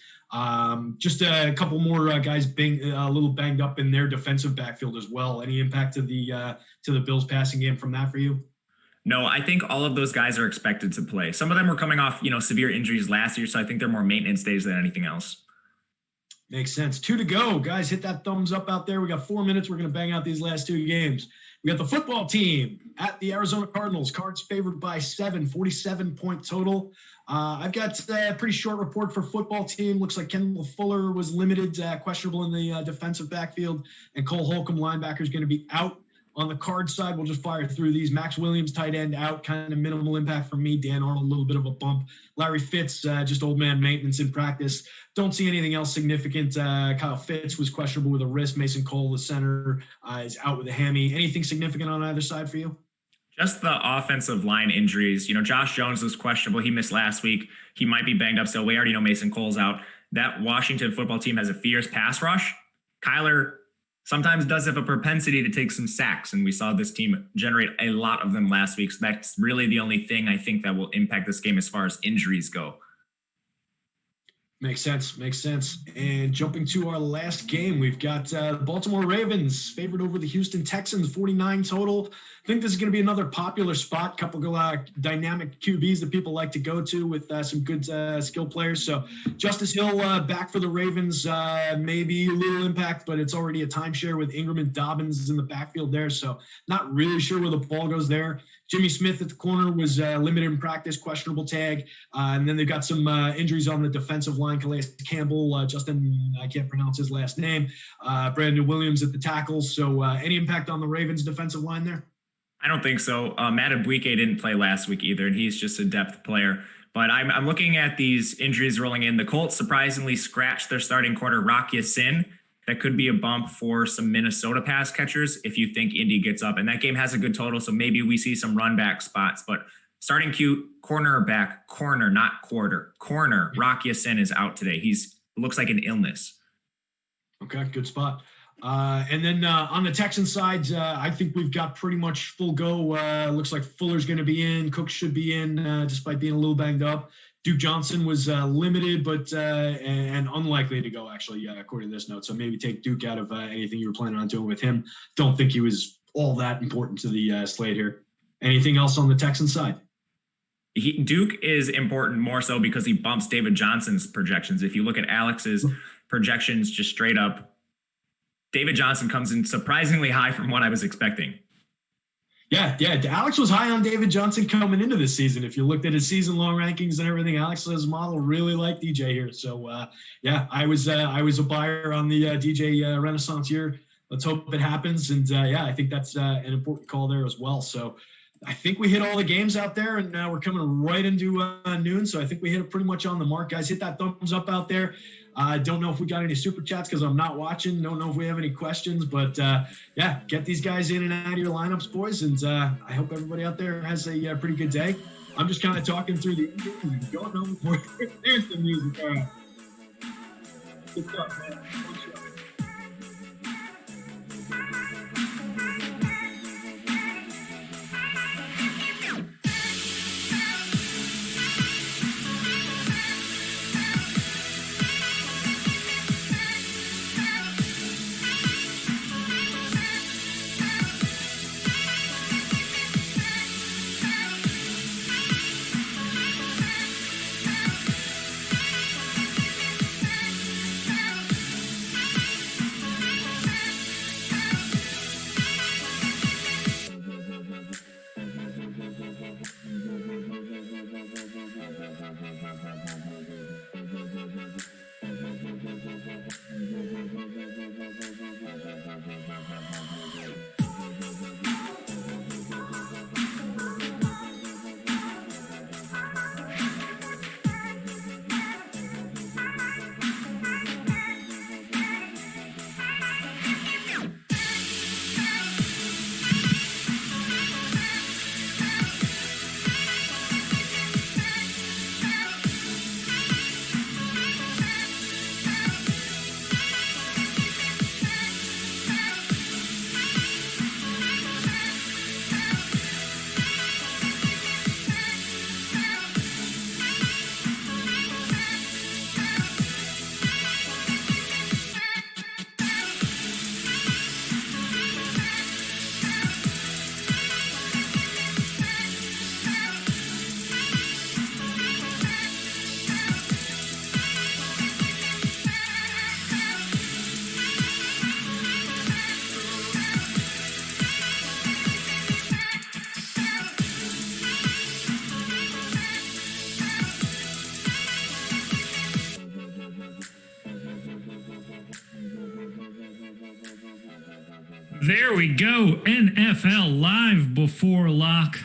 Just a couple more guys a little banged up in their defensive backfield as well. Any impact to the Bills passing game from that for you? No, I think all of those guys are expected to play. Some of them were coming off, severe injuries last year, so I think they're more maintenance days than anything else. Makes sense. 2 to go. Guys, hit that thumbs up out there. We got 4 minutes. We're going to bang out these last 2 games. We got the football team at the Arizona Cardinals. Cards favored by 7, 47-point total. I've got a pretty short report for football team. Looks like Kendall Fuller was limited, questionable in the defensive backfield, and Cole Holcomb, linebacker, is going to be out. On the card side, we'll just fire through these. Max Williams, tight end, out, kind of minimal impact from me. Dan Arnold, a little bit of a bump. Larry Fitz, just old man maintenance in practice. Don't see anything else significant. Kyle Fitz was questionable with a wrist. Mason Cole, the center, is out with a hammy. Anything significant on either side for you? Just the offensive line injuries. Josh Jones was questionable. He missed last week. He might be banged up still. We already know Mason Cole's out. That Washington football team has a fierce pass rush. Kyler sometimes does have a propensity to take some sacks, and we saw this team generate a lot of them last week. So that's really the only thing I think that will impact this game as far as injuries go. Makes sense. And jumping to our last game, we've got Baltimore Ravens favored over the Houston Texans, 49 total. I think this is going to be another popular spot. Couple of dynamic QBs that people like to go to with some good skill players. So Justice Hill back for the Ravens, maybe a little impact, but it's already a timeshare with Ingram and Dobbins in the backfield there. So not really sure where the ball goes there. Jimmy Smith at the corner was limited in practice, questionable tag. And then they've got some injuries on the defensive line. Calais Campbell, Justin, I can't pronounce his last name. Brandon Williams at the tackles. So any impact on the Ravens defensive line there? I don't think so. Matt Abuike didn't play last week either, and he's just a depth player. But I'm looking at these injuries rolling in. The Colts surprisingly scratched their starting corner, Rock Ya-Sin. That could be a bump for some Minnesota pass catchers if you think Indy gets up. And that game has a good total, so maybe we see some run back spots. But starting cornerback, not quarter. Corner, Rock Ya-Sin is out today. Looks like an illness. Okay, good spot. And then on the Texans side, I think we've got pretty much full go. Looks like Fuller's going to be in. Cook should be in, despite being a little banged up. Duke Johnson was limited, but and unlikely to go, actually, according to this note. So maybe take Duke out of anything you were planning on doing with him. Don't think he was all that important to the slate here. Anything else on the Texans side? Duke is important more so because he bumps David Johnson's projections. If you look at Alex's projections just straight up, David Johnson comes in surprisingly high from what I was expecting. Yeah. Alex was high on David Johnson coming into this season. If you looked at his season-long rankings and everything, Alex's model really liked DJ here. So, I was a buyer on the DJ Renaissance here. Let's hope it happens. And, I think that's an important call there as well. So I think we hit all the games out there, and we're coming right into noon. So I think we hit it pretty much on the mark. Guys, hit that thumbs up out there. I don't know if we got any super chats because I'm not watching. Don't know if we have any questions, but get these guys in and out of your lineups, boys. And I hope everybody out there has a pretty good day. I'm just kind of talking through the don't know before there's the music. All right. Good stuff, man. Good show. There we go. NFL live before lock.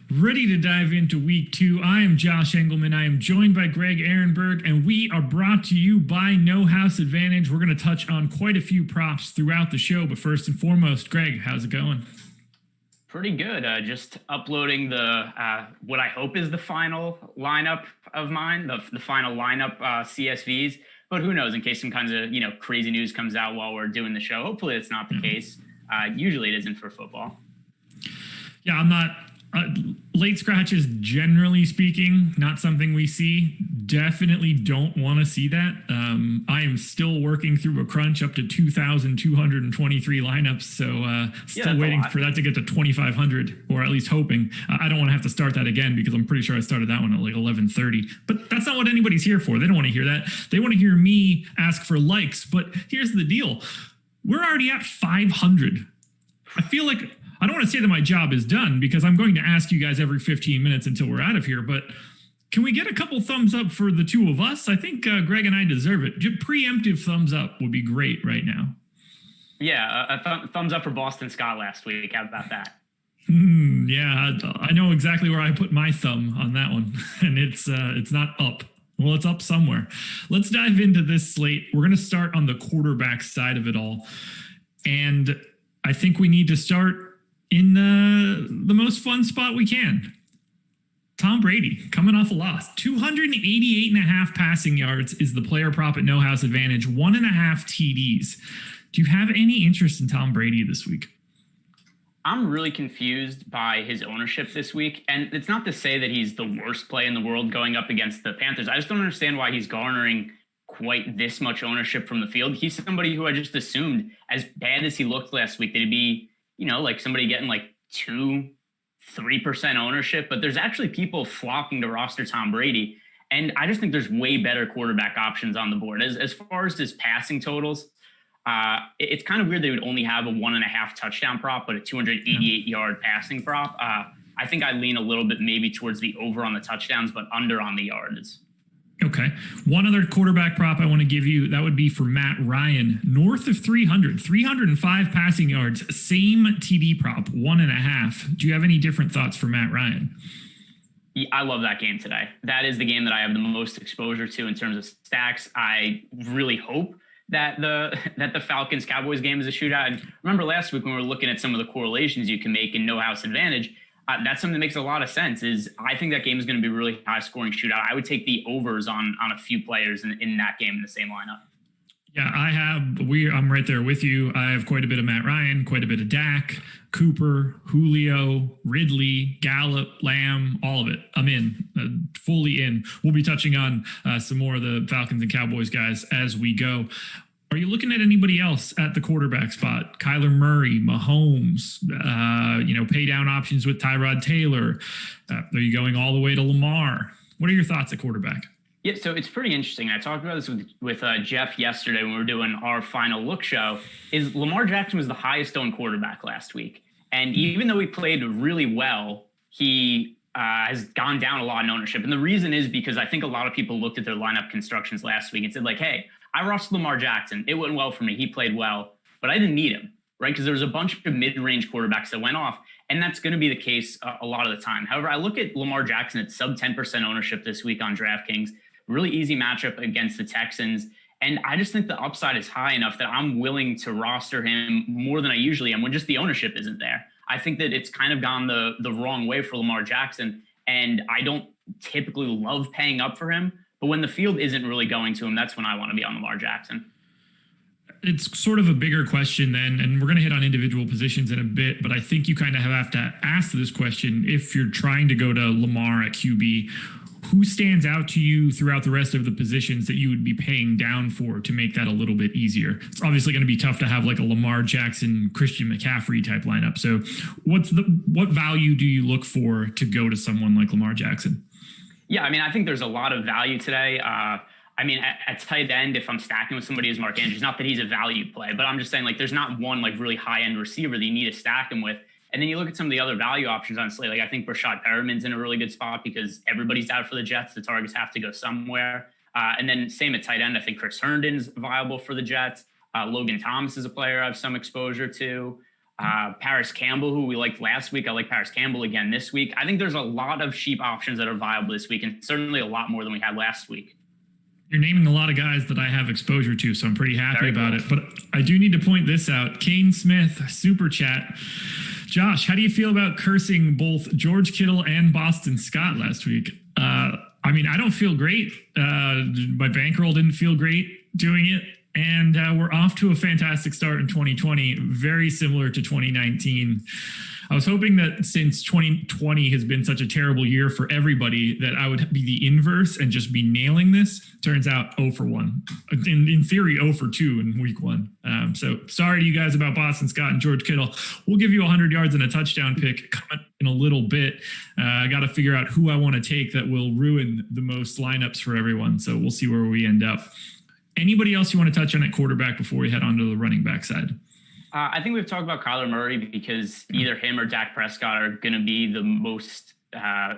Ready to dive into week 2. I am Josh Engleman. I am joined by Greg Ehrenberg, and we are brought to you by No House Advantage. We're going to touch on quite a few props throughout the show, but first and foremost, Greg, how's it going? Pretty good. Just uploading the what I hope is the final lineup of mine, the final lineup CSVs. But who knows? In case some kinds of crazy news comes out while we're doing the show. Hopefully, it's not the case. Usually, it isn't for football. Yeah, I'm not. Late scratches, generally speaking, not something we see. Definitely don't want to see that. I am still working through a crunch up to 2,223 lineups, so still waiting for that to get to 2,500, or at least hoping. I don't want to have to start that again because I'm pretty sure I started that one at like 11:30. But that's not what anybody's here for. They don't want to hear that. They want to hear me ask for likes. But here's the deal: we're already at 500. I feel like I don't want to say that my job is done because I'm going to ask you guys every 15 minutes until we're out of here, but can we get a couple thumbs up for the two of us? I think Greg and I deserve it. Preemptive thumbs up would be great right now. Yeah, a thumbs up for Boston Scott last week. How about that? Yeah, I know exactly where I put my thumb on that one, and it's not up. Well, it's up somewhere. Let's dive into this slate. We're going to start on the quarterback side of it all, and I think we need to start in the most fun spot we can. Tom Brady coming off a loss. 288.5 passing yards is the player prop at No House Advantage. 1.5 TDs. Do you have any interest in Tom Brady this week? I'm really confused by his ownership this week. And it's not to say that he's the worst play in the world going up against the Panthers. I just don't understand why he's garnering quite this much ownership from the field. He's somebody who I just assumed, as bad as he looked last week, that he'd be like somebody getting like 2-3% ownership, but there's actually people flocking to roster Tom Brady. And I just think there's way better quarterback options on the board. As far as his passing totals, it's kind of weird they would only have a 1.5 touchdown prop, but a 288-yard passing prop. I think I lean a little bit maybe towards the over on the touchdowns, but under on the yards. Okay. One other quarterback prop I want to give you, that would be for Matt Ryan. North of 305 passing yards, same TD prop, 1.5. Do you have any different thoughts for Matt Ryan? Yeah, I love that game today. That is the game that I have the most exposure to in terms of stacks. I really hope that the Falcons Cowboys game is a shootout. And remember last week when we were looking at some of the correlations you can make in No House Advantage, that's something that makes a lot of sense. Is I think that game is going to be a really high scoring shootout. I would take the overs on a few players in that game in the same lineup. Yeah, I'm right there with you. I have quite a bit of Matt Ryan, quite a bit of Dak, Cooper, Julio, Ridley, Gallup, Lamb, all of it. I'm in, fully in. We'll be touching on some more of the Falcons and Cowboys guys as we go. Are you looking at anybody else at the quarterback spot? Kyler Murray, Mahomes, pay down options with Tyrod Taylor. Are you going all the way to Lamar? What are your thoughts at quarterback? Yeah, so it's pretty interesting. I talked about this with Jeff yesterday when we were doing our final look show. Is Lamar Jackson was the highest owned quarterback last week. And even though he played really well, he has gone down a lot in ownership. And the reason is because I think a lot of people looked at their lineup constructions last week and said like, hey, I rostered Lamar Jackson. It went well for me. He played well, but I didn't need him, right? Because there was a bunch of mid-range quarterbacks that went off, and that's going to be the case a lot of the time. However, I look at Lamar Jackson at sub 10% ownership this week on DraftKings. Really easy matchup against the Texans. And I just think the upside is high enough that I'm willing to roster him more than I usually am when just the ownership isn't there. I think that it's kind of gone the wrong way for Lamar Jackson, and I don't typically love paying up for him. But when the field isn't really going to him, that's when I want to be on Lamar Jackson. It's sort of a bigger question then, and we're going to hit on individual positions in a bit, but I think you kind of have to ask this question. If you're trying to go to Lamar at QB, who stands out to you throughout the rest of the positions that you would be paying down for to make that a little bit easier? It's obviously going to be tough to have like a Lamar Jackson, Christian McCaffrey type lineup. So what value do you look for to go to someone like Lamar Jackson? Yeah, I mean, I think there's a lot of value today. At tight end, if I'm stacking with somebody as Mark Andrews, not that he's a value play, but I'm just saying like there's not one like really high end receiver that you need to stack him with. And then you look at some of the other value options on Slate. Like I think Brashad Perriman's in a really good spot because everybody's out for the Jets. The targets have to go somewhere. And then same at tight end. I think Chris Herndon's viable for the Jets. Logan Thomas is a player I have some exposure to. Paris Campbell, who we liked last week. I like Paris Campbell again this week. I think there's a lot of cheap options that are viable this week, and certainly a lot more than we had last week. You're naming a lot of guys that I have exposure to, so I'm pretty happy about it. But I do need to point this out. Kane Smith, Super Chat. Josh, how do you feel about cursing both George Kittle and Boston Scott last week? I mean, I don't feel great. My bankroll didn't feel great doing it. And we're off to a fantastic start in 2020, very similar to 2019. I was hoping that since 2020 has been such a terrible year for everybody, that I would be the inverse and just be nailing this. Turns out 0 for 1. In theory, 0 for 2 in week 1. So sorry to you guys about Boston Scott and George Kittle. We'll give you 100 yards and a touchdown pick coming in a little bit. I got to figure out who I want to take that will ruin the most lineups for everyone. So we'll see where we end up. Anybody else you want to touch on at quarterback before we head on to the running back side? I think we've talked about Kyler Murray because either him or Dak Prescott are going to be the most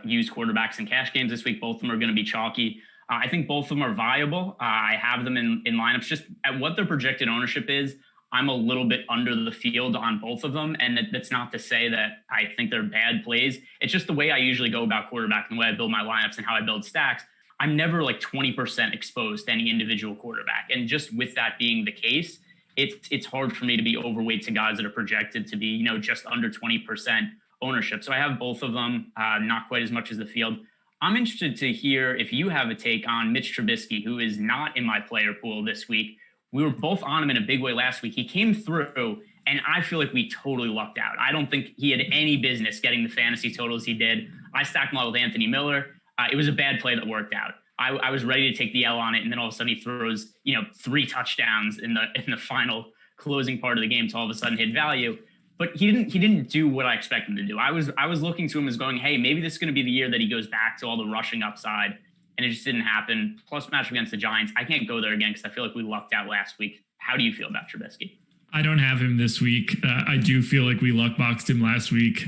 used quarterbacks in cash games this week. Both of them are going to be chalky. I think both of them are viable. I have them in lineups. Just at what their projected ownership is, I'm a little bit under the field on both of them. And that's not to say that I think they're bad plays. It's just the way I usually go about quarterback and the way I build my lineups and how I build stacks. I'm never like 20% exposed to any individual quarterback. And just with that being the case, it's hard for me to be overweight to guys that are projected to be, just under 20% ownership. So I have both of them, not quite as much as the field. I'm interested to hear if you have a take on Mitch Trubisky, who is not in my player pool this week. We were both on him in a big way last week. He came through, and I feel like we totally lucked out. I don't think he had any business getting the fantasy totals he did. I stacked him out with Anthony Miller. It was a bad play that worked out. I was ready to take the L on it, and then all of a sudden he throws, 3 touchdowns in the final closing part of the game to all of a sudden hit value. But he didn't do what I expected him to do. I was looking to him as going, hey, maybe this is going to be the year that he goes back to all the rushing upside, and it just didn't happen. Plus matchup against the Giants, I can't go there again because I feel like we lucked out last week. How do you feel about Trubisky? I don't have him this week. I do feel like we luck boxed him last week.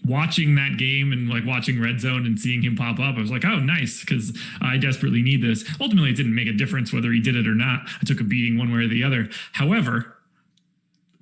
Watching that game and like watching Red Zone and seeing him pop up, I was like, oh, nice, because I desperately need this. Ultimately, it didn't make a difference whether he did it or not. I took a beating one way or the other. However,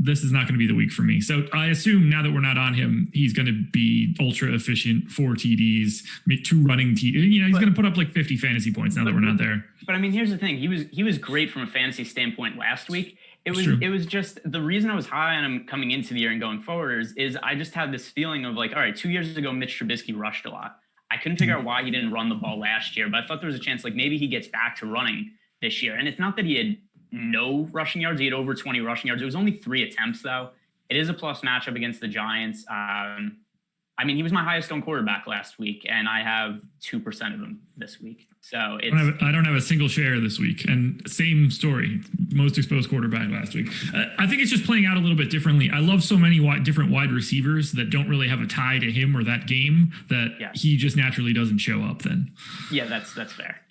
this is not going to be the week for me. So I assume now that we're not on him, he's going to be ultra efficient, 4 TDs, make 2 running TDs. He's going to put up like 50 fantasy points now that we're not there. But I mean, here's the thing. He was great from a fantasy standpoint last week. It was just the reason I was high on him coming into the year and going forward is I just had this feeling of like, all right, 2 years ago, Mitch Trubisky rushed a lot. I couldn't figure out why he didn't run the ball last year, but I thought there was a chance like maybe he gets back to running this year. And it's not that he had no rushing yards. He had over 20 rushing yards. It was only 3 attempts, though. It is a plus matchup against the Giants. He was my highest owned quarterback last week, and I have 2% of him this week. So I don't have a single share this week, and same story, most exposed quarterback last week. I think it's just playing out a little bit differently. I love so many different wide receivers that don't really have a tie to him or that game that he just naturally doesn't show up then. Yeah, that's fair.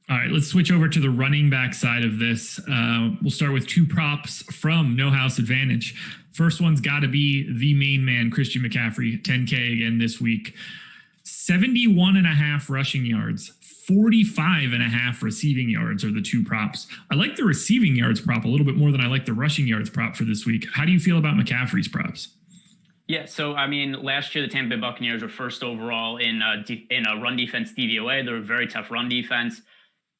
All right, let's switch over to the running back side of this. We'll start with 2 props from No House Advantage. First one's got to be the main man, Christian McCaffrey, 10K again this week. 71.5 rushing yards, 45.5 receiving yards are the 2 props. I like the receiving yards prop a little bit more than I like the rushing yards prop for this week. How do you feel about McCaffrey's props? Yeah, so last year the Tampa Bay Buccaneers were first overall in a run defense DVOA. They're a very tough run defense.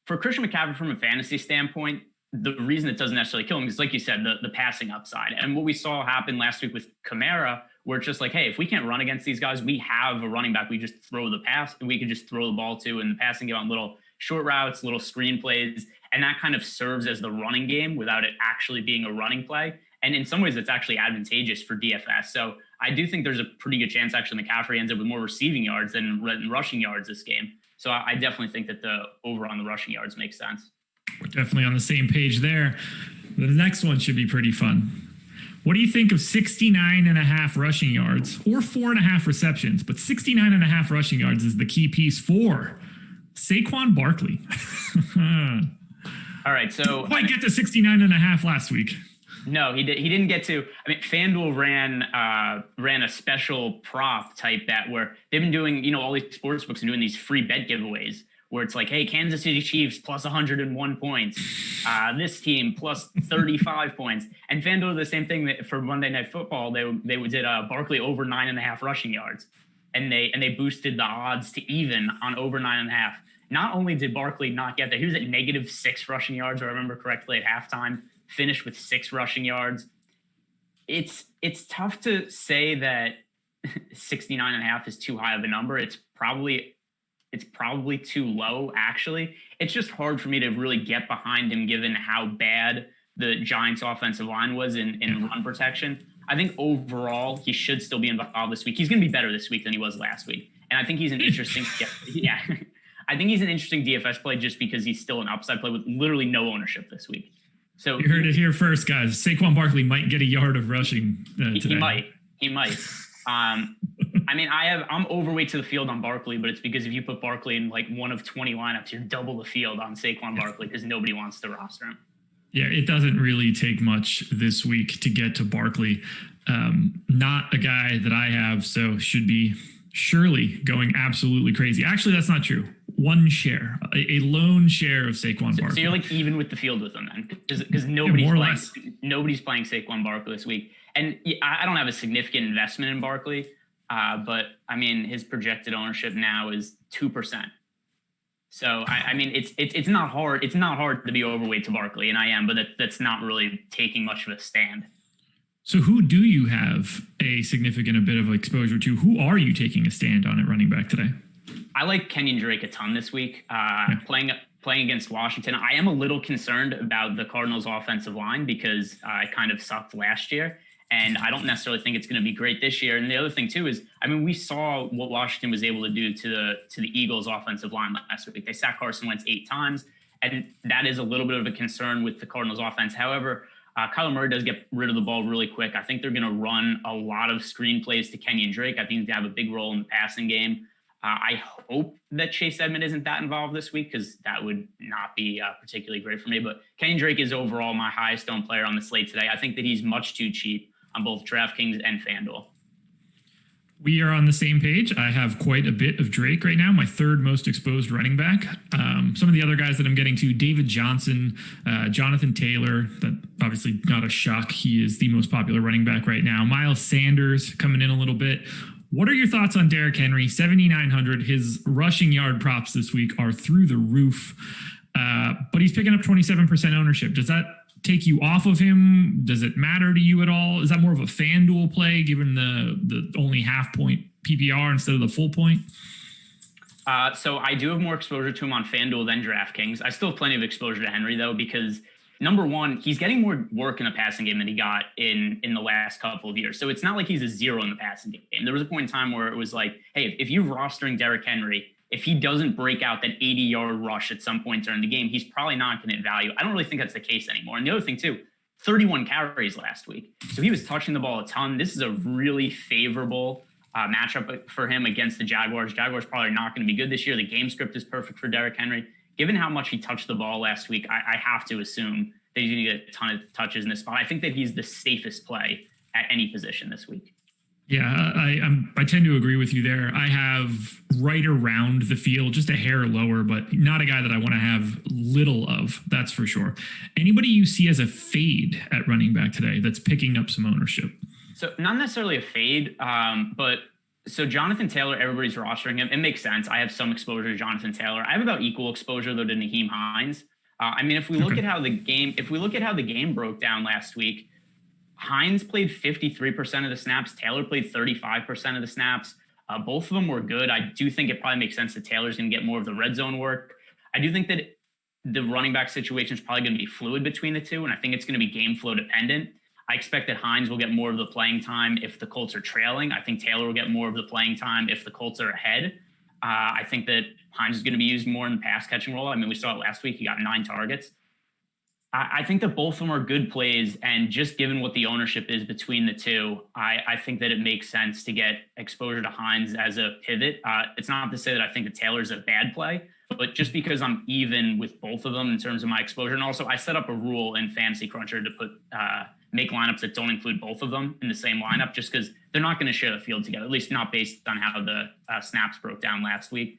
For Christian McCaffrey, from a fantasy standpoint, the reason it doesn't necessarily kill him is, like you said, the passing upside. And what we saw happen last week with Kamara, where it's just like, hey, if we can't run against these guys, we have a running back we just throw the pass, we could just throw the ball to, and the passing game on little short routes, little screen plays, and that kind of serves as the running game without it actually being a running play. And in some ways, it's actually advantageous for DFS. So I do think there's a pretty good chance actually McCaffrey ends up with more receiving yards than rushing yards this game. So I definitely think that the over on the rushing yards makes sense. We're definitely on the same page there. The next one should be pretty fun. What do you think of 69.5 rushing yards or 4.5 receptions? But 69.5 rushing yards is the key piece for Saquon Barkley. All right, so didn't quite get to 69.5 last week. No, he didn't get to. FanDuel ran a special prop type bet where they've been doing, all these sports books and doing these free bet giveaways where it's like, hey, Kansas City Chiefs plus 101 points, this team plus 35 points. And FanDuel did the same thing for Monday Night Football. They did Barkley over 9.5 rushing yards, and they boosted the odds to even on over 9.5. Not only did Barkley not get there, he was at -6 rushing yards, or I remember correctly, at halftime, finished with 6 rushing yards. It's tough to say that 69.5 is too high of a number. It's probably too low, actually. It's just hard for me to really get behind him given how bad the Giants offensive line was in run protection. I think overall he should still be involved this week. He's going to be better this week than he was last week. And I think he's an interesting I think he's an interesting DFS play just because he's still an upside play with literally no ownership this week. So you heard it here first, guys. Saquon Barkley might get a yard of rushing today. He might. I mean, I'm overweight to the field on Barkley, but it's because if you put Barkley in like one of 20 lineups, you're double the field on Saquon Barkley because nobody wants to roster him. Yeah, it doesn't really take much this week to get to Barkley. Not a guy that I have, so should be surely going absolutely crazy. Actually, that's not true. One share, a lone share of Saquon Barkley. So you're like even with the field with them then, because nobody's playing Saquon Barkley this week. And I don't have a significant investment in Barkley, but I mean his projected ownership now is 2%. So I mean it's not hard. It's not hard to be overweight to Barkley, and I am, but that's not really taking much of a stand. So who do you have a significant bit of exposure to? Who are you taking a stand on at running back today? I like Kenyon Drake a ton this week. Playing against Washington, I am a little concerned about the Cardinals' offensive line because it kind of sucked last year, and I don't necessarily think it's going to be great this year. And the other thing too is, I mean, we saw what Washington was able to do to the Eagles' offensive line last week. They sacked Carson Wentz 8 times, and that is a little bit of a concern with the Cardinals' offense. However, Kyler Murray does get rid of the ball really quick. I think they're going to run a lot of screen plays to Kenyon Drake. I think they have a big role in the passing game. I hope that Chase Edmond isn't that involved this week because that would not be particularly great for me. But Kenyon Drake is overall my highest owned player on the slate today. I think that he's much too cheap on both DraftKings and FanDuel. We are on the same page. I have quite a bit of Drake right now, my third most exposed running back. Some of the other guys that I'm getting to, David Johnson, Jonathan Taylor, that obviously not a shock. He is the most popular running back right now. Miles Sanders coming in a little bit. What are your thoughts on Derrick Henry? 7,900. His rushing yard props this week are through the roof, but he's picking up 27% ownership. Does that take you off of him? Does it matter to you at all? Is that more of a FanDuel play given the only half point PPR instead of the full point? So I do have more exposure to him on FanDuel than DraftKings. I still have plenty of exposure to Henry though, because number one, he's getting more work in the passing game than he got in the last couple of years. So it's not like he's a zero in the passing game. There was a point in time where it was like, hey, if you're rostering Derrick Henry, if he doesn't break out that 80-yard rush at some point during the game, he's probably not going to get value. I don't really think that's the case anymore. And the other thing too, 31 carries last week. So he was touching the ball a ton. This is a really favorable matchup for him against the Jaguars. Jaguars probably not going to be good this year. The game script is perfect for Derrick Henry. Given how much he touched the ball last week, I have to assume that he's going to get a ton of touches in this spot. I think that he's the safest play at any position this week. Yeah, I tend to agree with you there. I have right around the field, just a hair lower, but not a guy that I want to have little of, that's for sure. Anybody you see as a fade at running back today that's picking up some ownership? So not necessarily a fade, but so Jonathan Taylor, everybody's rostering him. It makes sense. I have some exposure to Jonathan Taylor. I have about equal exposure though to Naheem Hines. I mean, if we look at how the game broke down last week, Hines played 53% of the snaps. Taylor played 35% of the snaps. Both of them were good. I do think it probably makes sense that Taylor's going to get more of the red zone work. I do think that the running back situation is probably going to be fluid between the two, and I think it's going to be game flow dependent. I expect that Hines will get more of the playing time if the Colts are trailing. I think Taylor will get more of the playing time if the Colts are ahead. I think that Hines is going to be used more in the pass catching role. I mean, we saw it last week. He got 9 targets. I think that both of them are good plays, and just given what the ownership is between the two, I think that it makes sense to get exposure to Hines as a pivot. It's not to say that I think that Taylor's a bad play, but just because I'm even with both of them in terms of my exposure, and also I set up a rule in Fantasy Cruncher to put make lineups that don't include both of them in the same lineup, just because they're not going to share the field together, at least not based on how the snaps broke down last week.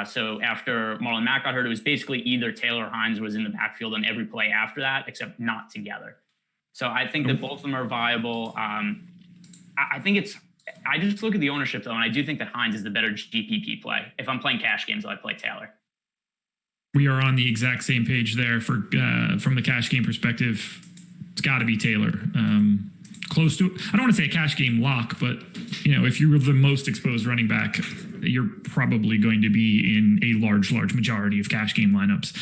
So after Marlon Mack got hurt, it was basically either Taylor or Hines was in the backfield on every play after that, except not together. So I think that both of them are viable. I just look at the ownership though, and I do think that Hines is the better GPP play. If I'm playing cash games, I play Taylor. We are on the exact same page there for from the cash game perspective. It's got to be Taylor. Close to, I don't want to say a cash game lock, but if you were the most exposed running back, you're probably going to be in a large majority of cash game lineups.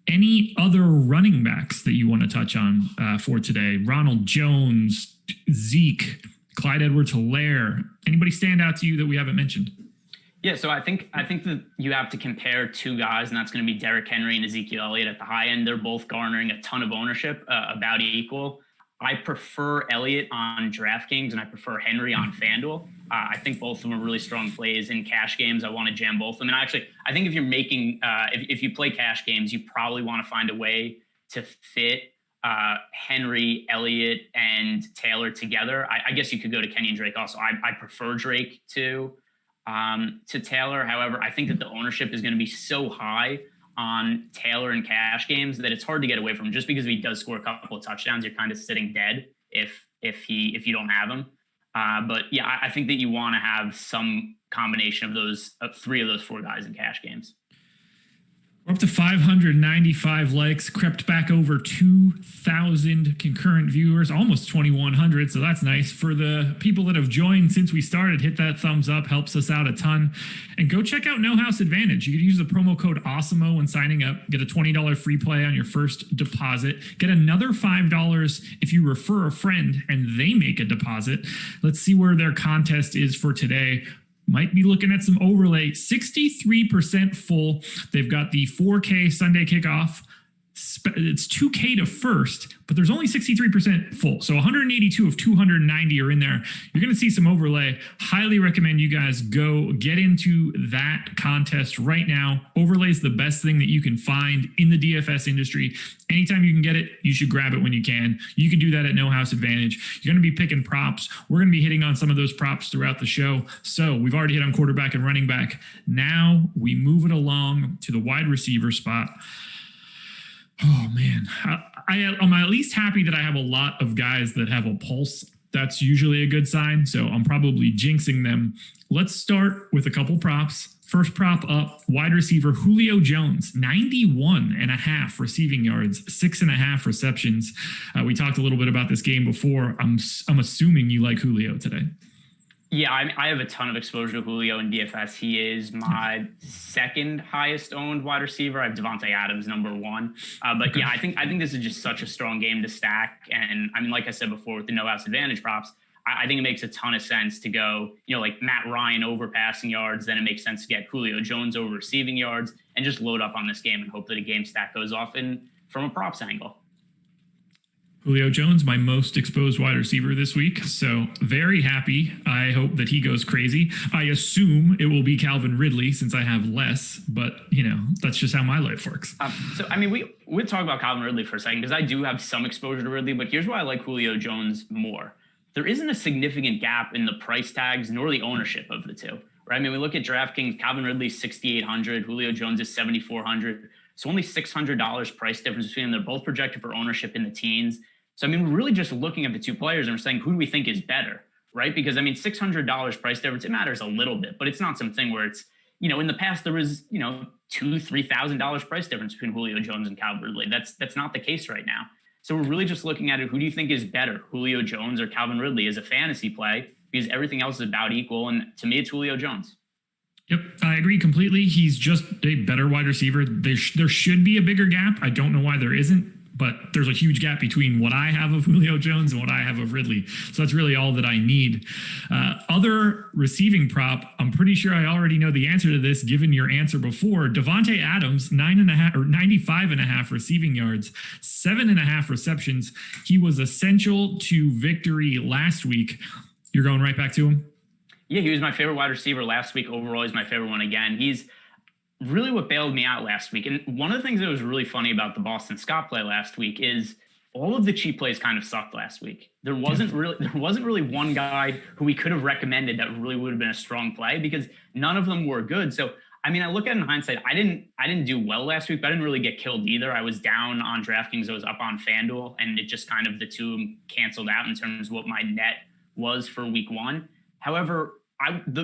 Any other running backs that you want to touch on for today? Ronald Jones, Zeke, Clyde Edwards-Helaire. Anybody stand out to you that we haven't mentioned? Yeah, so I think that you have to compare two guys, and that's going to be Derrick Henry and Ezekiel Elliott at the high end. They're both garnering a ton of ownership, about equal. I prefer Elliott on DraftKings, and I prefer Henry on FanDuel. I think both of them are really strong plays in cash games. I want to jam both of them. And actually, I think if you're making, if you play cash games, you probably want to find a way to fit Henry, Elliott, and Taylor together. I guess you could go to Kenyon Drake also. I prefer Drake to Taylor. However, I think that the ownership is going to be so high on Taylor in cash games that it's hard to get away from him. Just because if he does score a couple of touchdowns, you're kind of sitting dead if you don't have him. But yeah, I think that you want to have some combination of those three of those four guys in cash games. We're up to 595 likes, crept back over 2,000 concurrent viewers, almost 2,100. So that's nice. For the people that have joined since we started, hit that thumbs up, helps us out a ton. And go check out No House Advantage. You can use the promo code Awesemo when signing up, get a $20 free play on your first deposit, get another $5 if you refer a friend and they make a deposit. Let's see where their contest is for today. Might be looking at some overlay. 63% full. They've got the 4K Sunday kickoff. It's 2K to first, but there's only 63% full. So 182 of 290 are in there. You're going to see some overlay. Highly recommend you guys go get into that contest right now. Overlay is the best thing that you can find in the DFS industry. Anytime you can get it, you should grab it when you can. You can do that at No House Advantage. You're going to be picking props. We're going to be hitting on some of those props throughout the show. So we've already hit on quarterback and running back. Now we move it along to the wide receiver spot. Oh, man. I'm at least happy that I have a lot of guys that have a pulse. That's usually a good sign, so I'm probably jinxing them. Let's start with a couple props. First prop up, wide receiver Julio Jones, 91.5 receiving yards, 6.5 receptions. We talked a little bit about this game before. I'm assuming you like Julio today. Yeah, I have a ton of exposure to Julio in DFS. He is my second highest owned wide receiver. I have Devontae Adams number one. But yeah, I think this is just such a strong game to stack. And I mean, like I said before, with the No House Advantage props, I think it makes a ton of sense to go, like Matt Ryan over passing yards. Then it makes sense to get Julio Jones over receiving yards and just load up on this game and hope that a game stack goes off from a props angle. Julio Jones, my most exposed wide receiver this week. So very happy. I hope that he goes crazy. I assume it will be Calvin Ridley since I have less, but that's just how my life works. So, I mean, we'll talk about Calvin Ridley for a second because I do have some exposure to Ridley, but here's why I like Julio Jones more. There isn't a significant gap in the price tags nor the ownership of the two, right? I mean, we look at DraftKings, Calvin Ridley's 6,800, Julio Jones is 7,400. So only $600 price difference between them. They're both projected for ownership in the teens. So, I mean, we're really just looking at the two players and we're saying, who do we think is better, right? Because, I mean, $600 price difference, it matters a little bit, but it's not something where it's, in the past there was, $2,000, $3,000 price difference between Julio Jones and Calvin Ridley. That's not the case right now. So we're really just looking at it. Who do you think is better, Julio Jones or Calvin Ridley as a fantasy play? Because everything else is about equal. And to me, it's Julio Jones. Yep, I agree completely. He's just a better wide receiver. There should be a bigger gap. I don't know why there isn't. But there's a huge gap between what I have of Julio Jones and what I have of Ridley. So that's really all that I need. Other receiving prop, I'm pretty sure I already know the answer to this, given your answer before. Devontae Adams, 95.5 receiving yards, 7.5 receptions. He was essential to victory last week. You're going right back to him? Yeah, he was my favorite wide receiver last week. Overall, he's my favorite one again. He's really what bailed me out last week. And one of the things that was really funny about the Boston Scott play last week is all of the cheap plays kind of sucked last week. There wasn't really one guy who we could have recommended that really would have been a strong play because none of them were good. So I mean, I look at it in hindsight. I didn't do well last week, but I didn't really get killed either. I was down on DraftKings. I was up on FanDuel, and it just kind of the two canceled out in terms of what my net was for week one. However,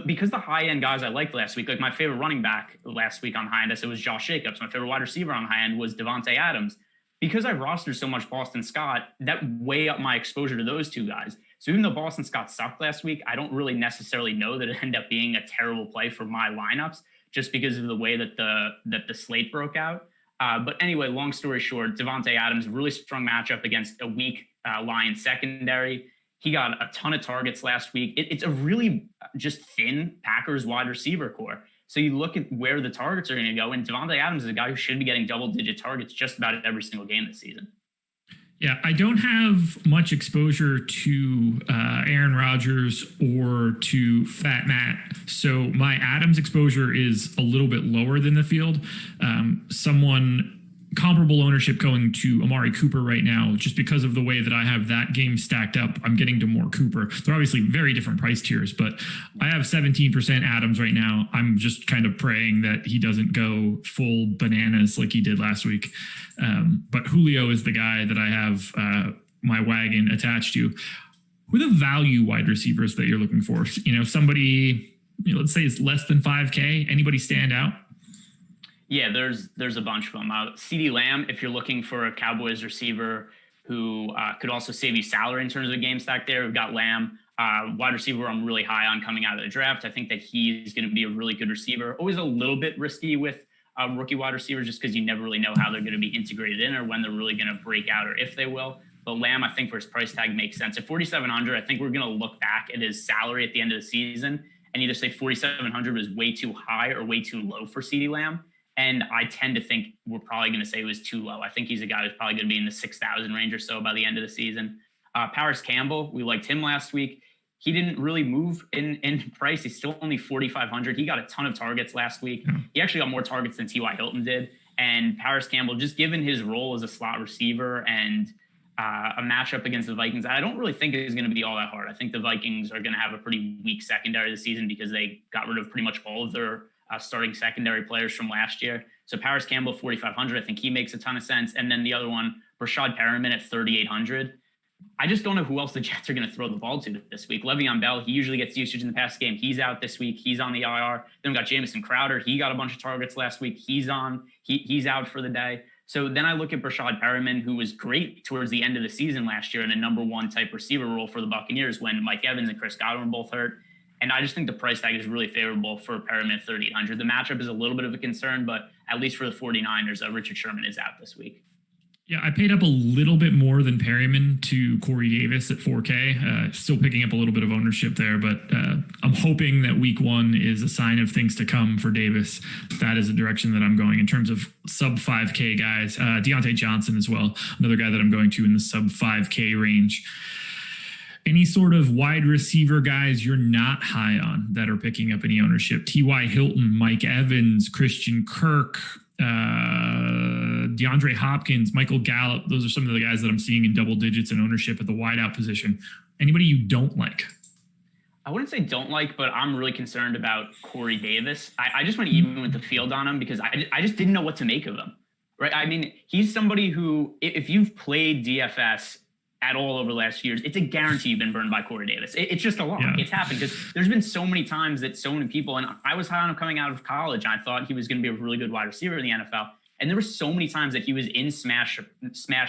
because the high end guys I liked last week, like my favorite running back last week on high end, I said was Josh Jacobs. My favorite wide receiver on high end was Devontae Adams. Because I rostered so much Boston Scott, that way up my exposure to those two guys. So even though Boston Scott sucked last week, I don't really necessarily know that it ended up being a terrible play for my lineups, just because of the way that the slate broke out. But anyway, long story short, Devontae Adams, really strong matchup against a weak Lions secondary. He got a ton of targets last week. It's a really just thin Packers wide receiver core. So you look at where the targets are going to go, and Devontae Adams is a guy who should be getting double-digit targets just about every single game this season. Yeah, I don't have much exposure to Aaron Rodgers or to Fat Matt, so my Adams exposure is a little bit lower than the field. Someone comparable ownership going to Amari Cooper right now, just because of the way that I have that game stacked up. I'm getting to more Cooper. They're obviously very different price tiers, but I have 17% Adams right now. I'm just kind of praying that he doesn't go full bananas like he did last week. But Julio is the guy that I have my wagon attached to. Who are the value wide receivers that you're looking for? Somebody, let's say it's less than 5K. Anybody stand out? Yeah, there's a bunch of them. CeeDee Lamb, if you're looking for a Cowboys receiver who could also save you salary in terms of the game stack there, we've got Lamb, wide receiver I'm really high on coming out of the draft. I think that he's going to be a really good receiver. Always a little bit risky with rookie wide receivers just because you never really know how they're going to be integrated in or when they're really going to break out or if they will. But Lamb, I think for his price tag makes sense. At 4,700, I think we're going to look back at his salary at the end of the season and either say 4,700 was way too high or way too low for CeeDee Lamb. And I tend to think we're probably going to say it was too low. I think he's a guy who's probably going to be in the 6,000 range or so by the end of the season. Paris Campbell, we liked him last week. He didn't really move in price. He's still only 4,500. He got a ton of targets last week. He actually got more targets than T.Y. Hilton did. And Paris Campbell, just given his role as a slot receiver and a matchup against the Vikings, I don't really think it's going to be all that hard. I think the Vikings are going to have a pretty weak secondary this season because they got rid of pretty much all of their starting secondary players from last year. So Paris Campbell, 4,500, I think he makes a ton of sense. And then the other one, Rashad Perriman at 3,800. I just don't know who else the Jets are going to throw the ball to this week. Le'Veon Bell, he usually gets usage in the past game. He's out this week. He's on the IR. Then we got Jamison Crowder. He got a bunch of targets last week. He's out for the day. So then I look at Rashad Perriman, who was great towards the end of the season last year in a number one type receiver role for the Buccaneers when Mike Evans and Chris Godwin both hurt. And I just think the price tag is really favorable for Perriman at 3,800. The matchup is a little bit of a concern, but at least for the 49ers, Richard Sherman is out this week. Yeah, I paid up a little bit more than Perriman to Corey Davis at 4K. Still picking up a little bit of ownership there, but I'm hoping that week one is a sign of things to come for Davis. That is a direction that I'm going in terms of sub 5K guys. Deontay Johnson as well, another guy that I'm going to in the sub 5K range. Any sort of wide receiver guys you're not high on that are picking up any ownership? T.Y. Hilton, Mike Evans, Christian Kirk, DeAndre Hopkins, Michael Gallup. Those are some of the guys that I'm seeing in double digits in ownership at the wideout position. Anybody you don't like? I wouldn't say don't like, but I'm really concerned about Corey Davis. I just went even with the field on him because I just didn't know what to make of him. Right? I mean, he's somebody who, if you've played DFS at all over the last few years, it's a guarantee you've been burned by Corey Davis. It's just a lot. Yeah. It's happened because there's been so many times that so many people, and I was high on him coming out of college. I thought he was going to be a really good wide receiver in the NFL. And there were so many times that he was in smash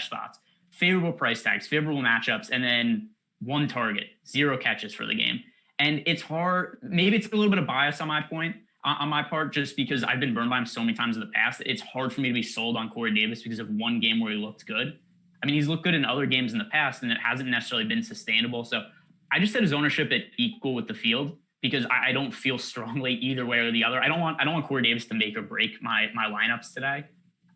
spots, favorable price tags, favorable matchups, and then one target, 0 catches for the game. And it's hard. Maybe it's a little bit of bias on my part, just because I've been burned by him so many times in the past. It's hard for me to be sold on Corey Davis because of one game where he looked good. I mean, he's looked good in other games in the past, and it hasn't necessarily been sustainable. So I just set his ownership at equal with the field because I don't feel strongly either way or the other. I don't want Corey Davis to make or break my lineups today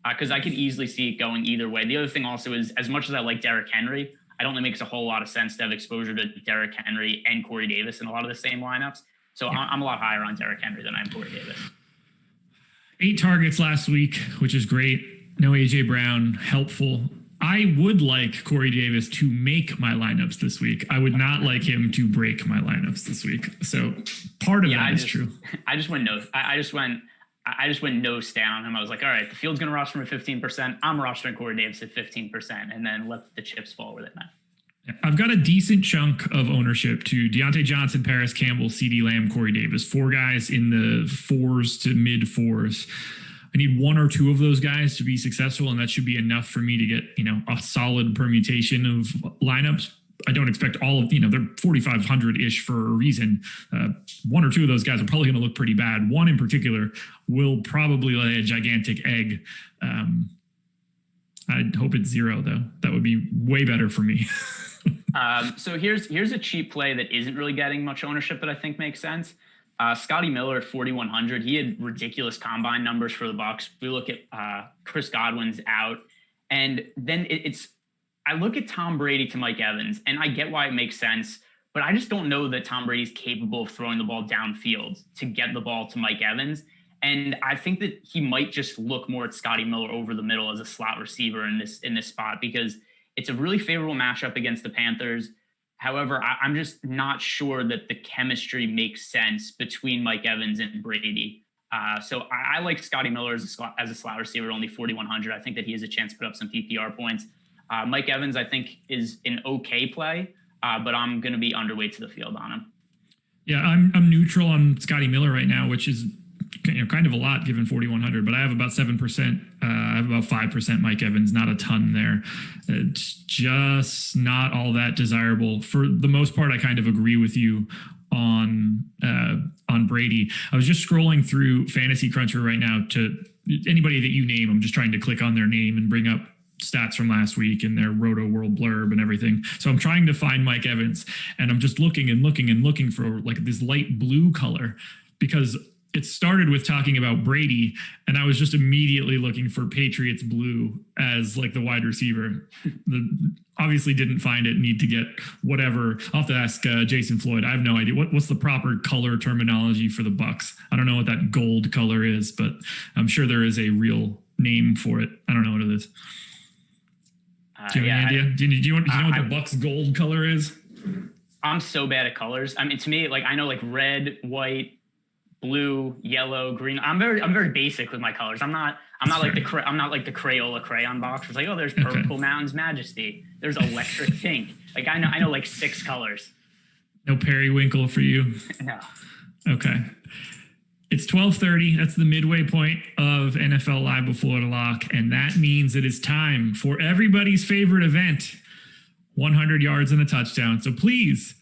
because I could easily see it going either way. The other thing also is, as much as I like Derrick Henry, I don't think it makes a whole lot of sense to have exposure to Derrick Henry and Corey Davis in a lot of the same lineups. So yeah. I'm a lot higher on Derrick Henry than I am Corey Davis. 8 targets last week, which is great. No A.J. Brown, helpful. I would like Corey Davis to make my lineups this week. I would not like him to break my lineups this week. So part of that is true. I just went no. I I just went no stand on him. I was like, all right, the field's going to roster him at 15%. I'm rostering Corey Davis at 15%, and then let the chips fall where they may. I've got a decent chunk of ownership to Deontay Johnson, Paris Campbell, CeeDee Lamb, Corey Davis, 4 guys in the 4s to mid 4s. I need 1 or 2 of those guys to be successful, and that should be enough for me to get, a solid permutation of lineups. I don't expect all of, they're 4,500-ish for a reason. 1 or 2 of those guys are probably going to look pretty bad. One in particular will probably lay a gigantic egg. I hope it's 0, though. That would be way better for me. So here's a cheap play that isn't really getting much ownership that I think makes sense. Scotty Miller at 4,100. He had ridiculous combine numbers for the Bucs. We look at Chris Godwin's out, and then I look at Tom Brady to Mike Evans, and I get why it makes sense, but I just don't know that Tom Brady's capable of throwing the ball downfield to get the ball to Mike Evans. And I think that he might just look more at Scotty Miller over the middle as a slot receiver in this spot, because it's a really favorable matchup against the Panthers. However, I'm just not sure that the chemistry makes sense between Mike Evans and Brady. So I like Scotty Miller as a slot receiver, only 4,100. I think that he has a chance to put up some PPR points. Mike Evans, I think, is an okay play, but I'm going to be underweight to the field on him. Yeah, I'm neutral on Scotty Miller right now, which is kind of a lot given 4,100, but I have about 7%. I have about 5% Mike Evans, not a ton there. It's just not all that desirable. For the most part, I kind of agree with you on Brady. I was just scrolling through Fantasy Cruncher right now to anybody that you name. I'm just trying to click on their name and bring up stats from last week and their Roto World blurb and everything. So I'm trying to find Mike Evans, and I'm just looking for like this light blue color, because it started with talking about Brady, and I was just immediately looking for Patriots blue as like the wide receiver. Obviously didn't find it. Need to get whatever. I'll have to ask Jason Floyd. I have no idea what's the proper color terminology for the Bucks. I don't know what that gold color is, but I'm sure there is a real name for it. I don't know what it is. Do you have any idea? Do you know what the Bucks gold color is? I'm so bad at colors. I mean, to me, like I know like red, white, blue, yellow, green. I'm very basic with my colors. I'm not like the Crayola crayon box. It's like, oh, there's purple, Mountain's Majesty. There's electric pink. Like I know like 6 colors. No periwinkle for you. No. Okay. It's 12:30. That's the midway point of NFL Live Before the Lock, and that means it is time for everybody's favorite event: 100 yards and a touchdown. So please.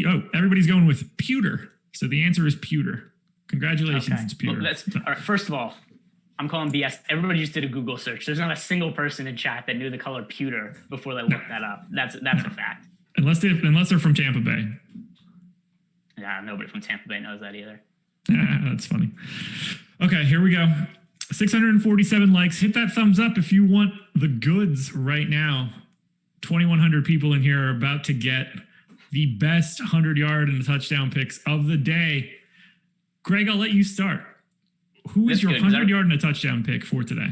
Oh, everybody's going with pewter. So the answer is pewter. Congratulations, okay. It's pewter. Well, all right. First of all, I'm calling BS. Everybody just did a Google search. There's not a single person in chat that knew the color pewter before they looked that up. That's a fact. Unless they're from Tampa Bay. Yeah, nobody from Tampa Bay knows that either. That's funny. Okay, here we go. 647 likes. Hit that thumbs up if you want the goods right now. 2,100 people in here are about to get the best 100-yard and touchdown picks of the day. Greg, I'll let you start. Who is your 100-yard and a touchdown pick for today?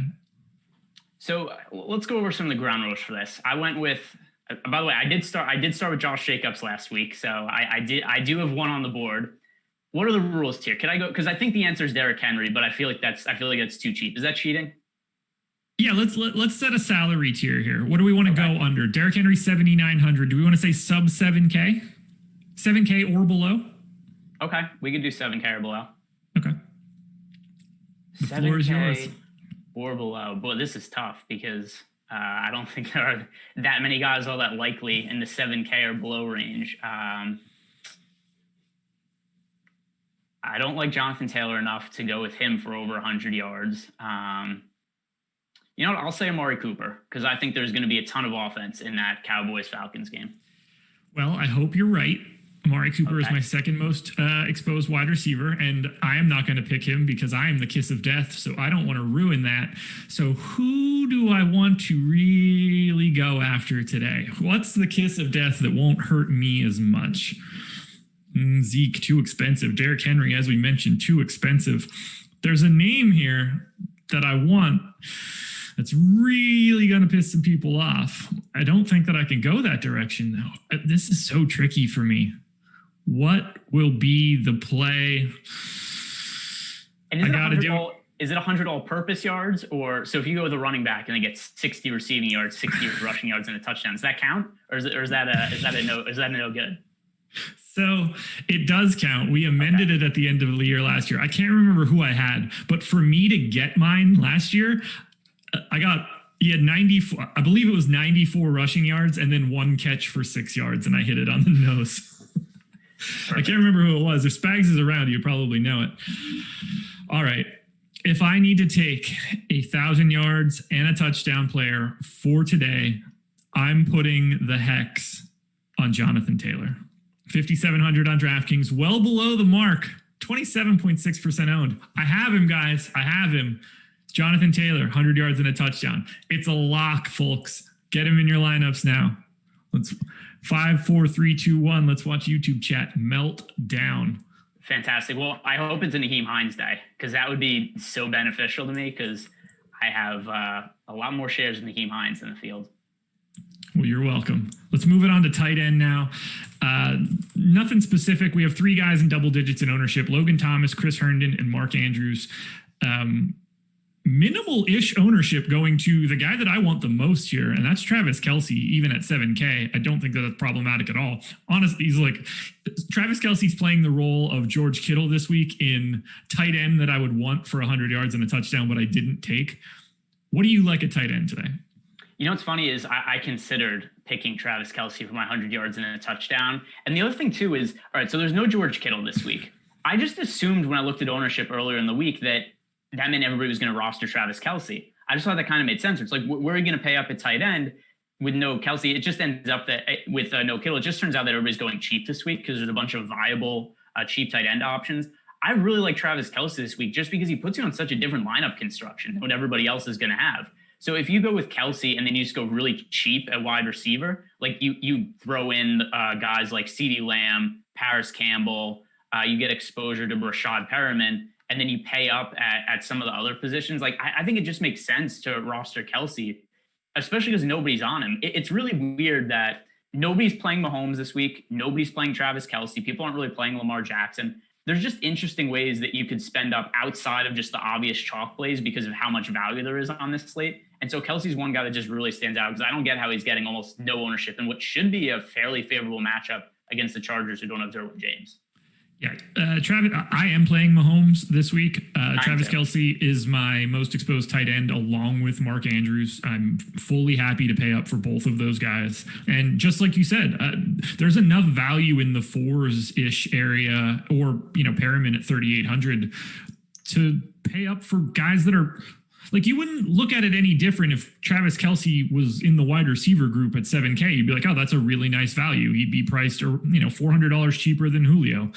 So let's go over some of the ground rules for this. I went with. By the way, I did start with Josh Jacobs last week, so I do have one on the board. What are the rules here? Can I go? Because I think the answer is Derrick Henry, but I feel like that's too cheap. Is that cheating? Yeah, let's set a salary tier here. What do we want to go under? Derrick Henry 7,900. Do we want to say sub 7K? 7K or below? Okay, we could do 7K or below. Okay. The floor is yours. Or below. Boy, this is tough because I don't think there are that many guys all that likely in the 7K or below range. I don't like Jonathan Taylor enough to go with him for over 100 yards. You know what? I'll say Amari Cooper because I think there's going to be a ton of offense in that Cowboys-Falcons game. Well, I hope you're right. Amari Cooper is my second most exposed wide receiver, and I am not going to pick him because I am the kiss of death, so I don't want to ruin that. So who do I want to really go after today? What's the kiss of death that won't hurt me as much? Zeke, too expensive. Derrick Henry, as we mentioned, too expensive. There's a name here that I want that's really going to piss some people off. I don't think that I can go that direction, though. This is so tricky for me. What will be the play? And is it 100 all-purpose yards, or so if you go with a running back and they get 60 receiving yards, 60 rushing yards, and a touchdown, does that count, or is that a no good? So it does count. We amended it at the end of the year last year. I can't remember who I had, but for me to get mine last year, he had 94. I believe it was 94 rushing yards and then 1 catch for 6 yards, and I hit it on the nose. I can't remember who it was. If Spags is around, you probably know it. All right. If I need to take 1,000 yards and a touchdown player for today, I'm putting the hex on Jonathan Taylor. 5,700 on DraftKings, well below the mark, 27.6% owned. I have him, guys. I have him. It's Jonathan Taylor, 100 yards and a touchdown. It's a lock, folks. Get him in your lineups now. Let's 5, 4, 3, 2, 1. Let's watch YouTube chat melt down. Fantastic. Well, I hope it's a Nyheim Hines day, because that would be so beneficial to me, because I have a lot more shares of Nyheim Hines in the field. Well, you're welcome. Let's move it on to tight end now. Nothing specific. We have 3 guys in double digits in ownership: Logan Thomas, Chris Herndon, and Mark Andrews. Minimal-ish ownership going to the guy that I want the most here, and that's Travis Kelce, even at 7K. I don't think that that's problematic at all. Honestly, Travis Kelce's playing the role of George Kittle this week in tight end that I would want for 100 yards and a touchdown, but I didn't take. What do you like at tight end today? You know what's funny is I considered picking Travis Kelce for my 100 yards and a touchdown. And the other thing, too, is, all right, so there's no George Kittle this week. I just assumed when I looked at ownership earlier in the week that meant everybody was going to roster Travis Kelce. I just thought that kind of made sense. It's like, where are you going to pay up at tight end with no Kelce? It just ends up that with no Kittle, it just turns out that everybody's going cheap this week because there's a bunch of viable cheap tight end options. I really like Travis Kelce this week just because he puts you on such a different lineup construction than what everybody else is going to have. So if you go with Kelce and then you just go really cheap at wide receiver, like you throw in guys like CeeDee Lamb, Paris Campbell, you get exposure to Rashad Perriman, and then you pay up at some of the other positions. Like, I think it just makes sense to roster Kelce, especially because nobody's on him. It's really weird that nobody's playing Mahomes this week. Nobody's playing Travis Kelce. People aren't really playing Lamar Jackson. There's just interesting ways that you could spend up outside of just the obvious chalk plays because of how much value there is on this slate. And so Kelce's one guy that just really stands out because I don't get how he's getting almost no ownership in what should be a fairly favorable matchup against the Chargers who don't have Derwin James. Yeah, Travis, I am playing Mahomes this week. Travis Kelce is my most exposed tight end along with Mark Andrews. I'm fully happy to pay up for both of those guys. And just like you said, there's enough value in the 4s-ish area or, Perriman at 3,800 to pay up for guys that are like, you wouldn't look at it any different if Travis Kelce was in the wide receiver group at 7K. You'd be like, oh, that's a really nice value. He'd be priced, $400 cheaper than Julio.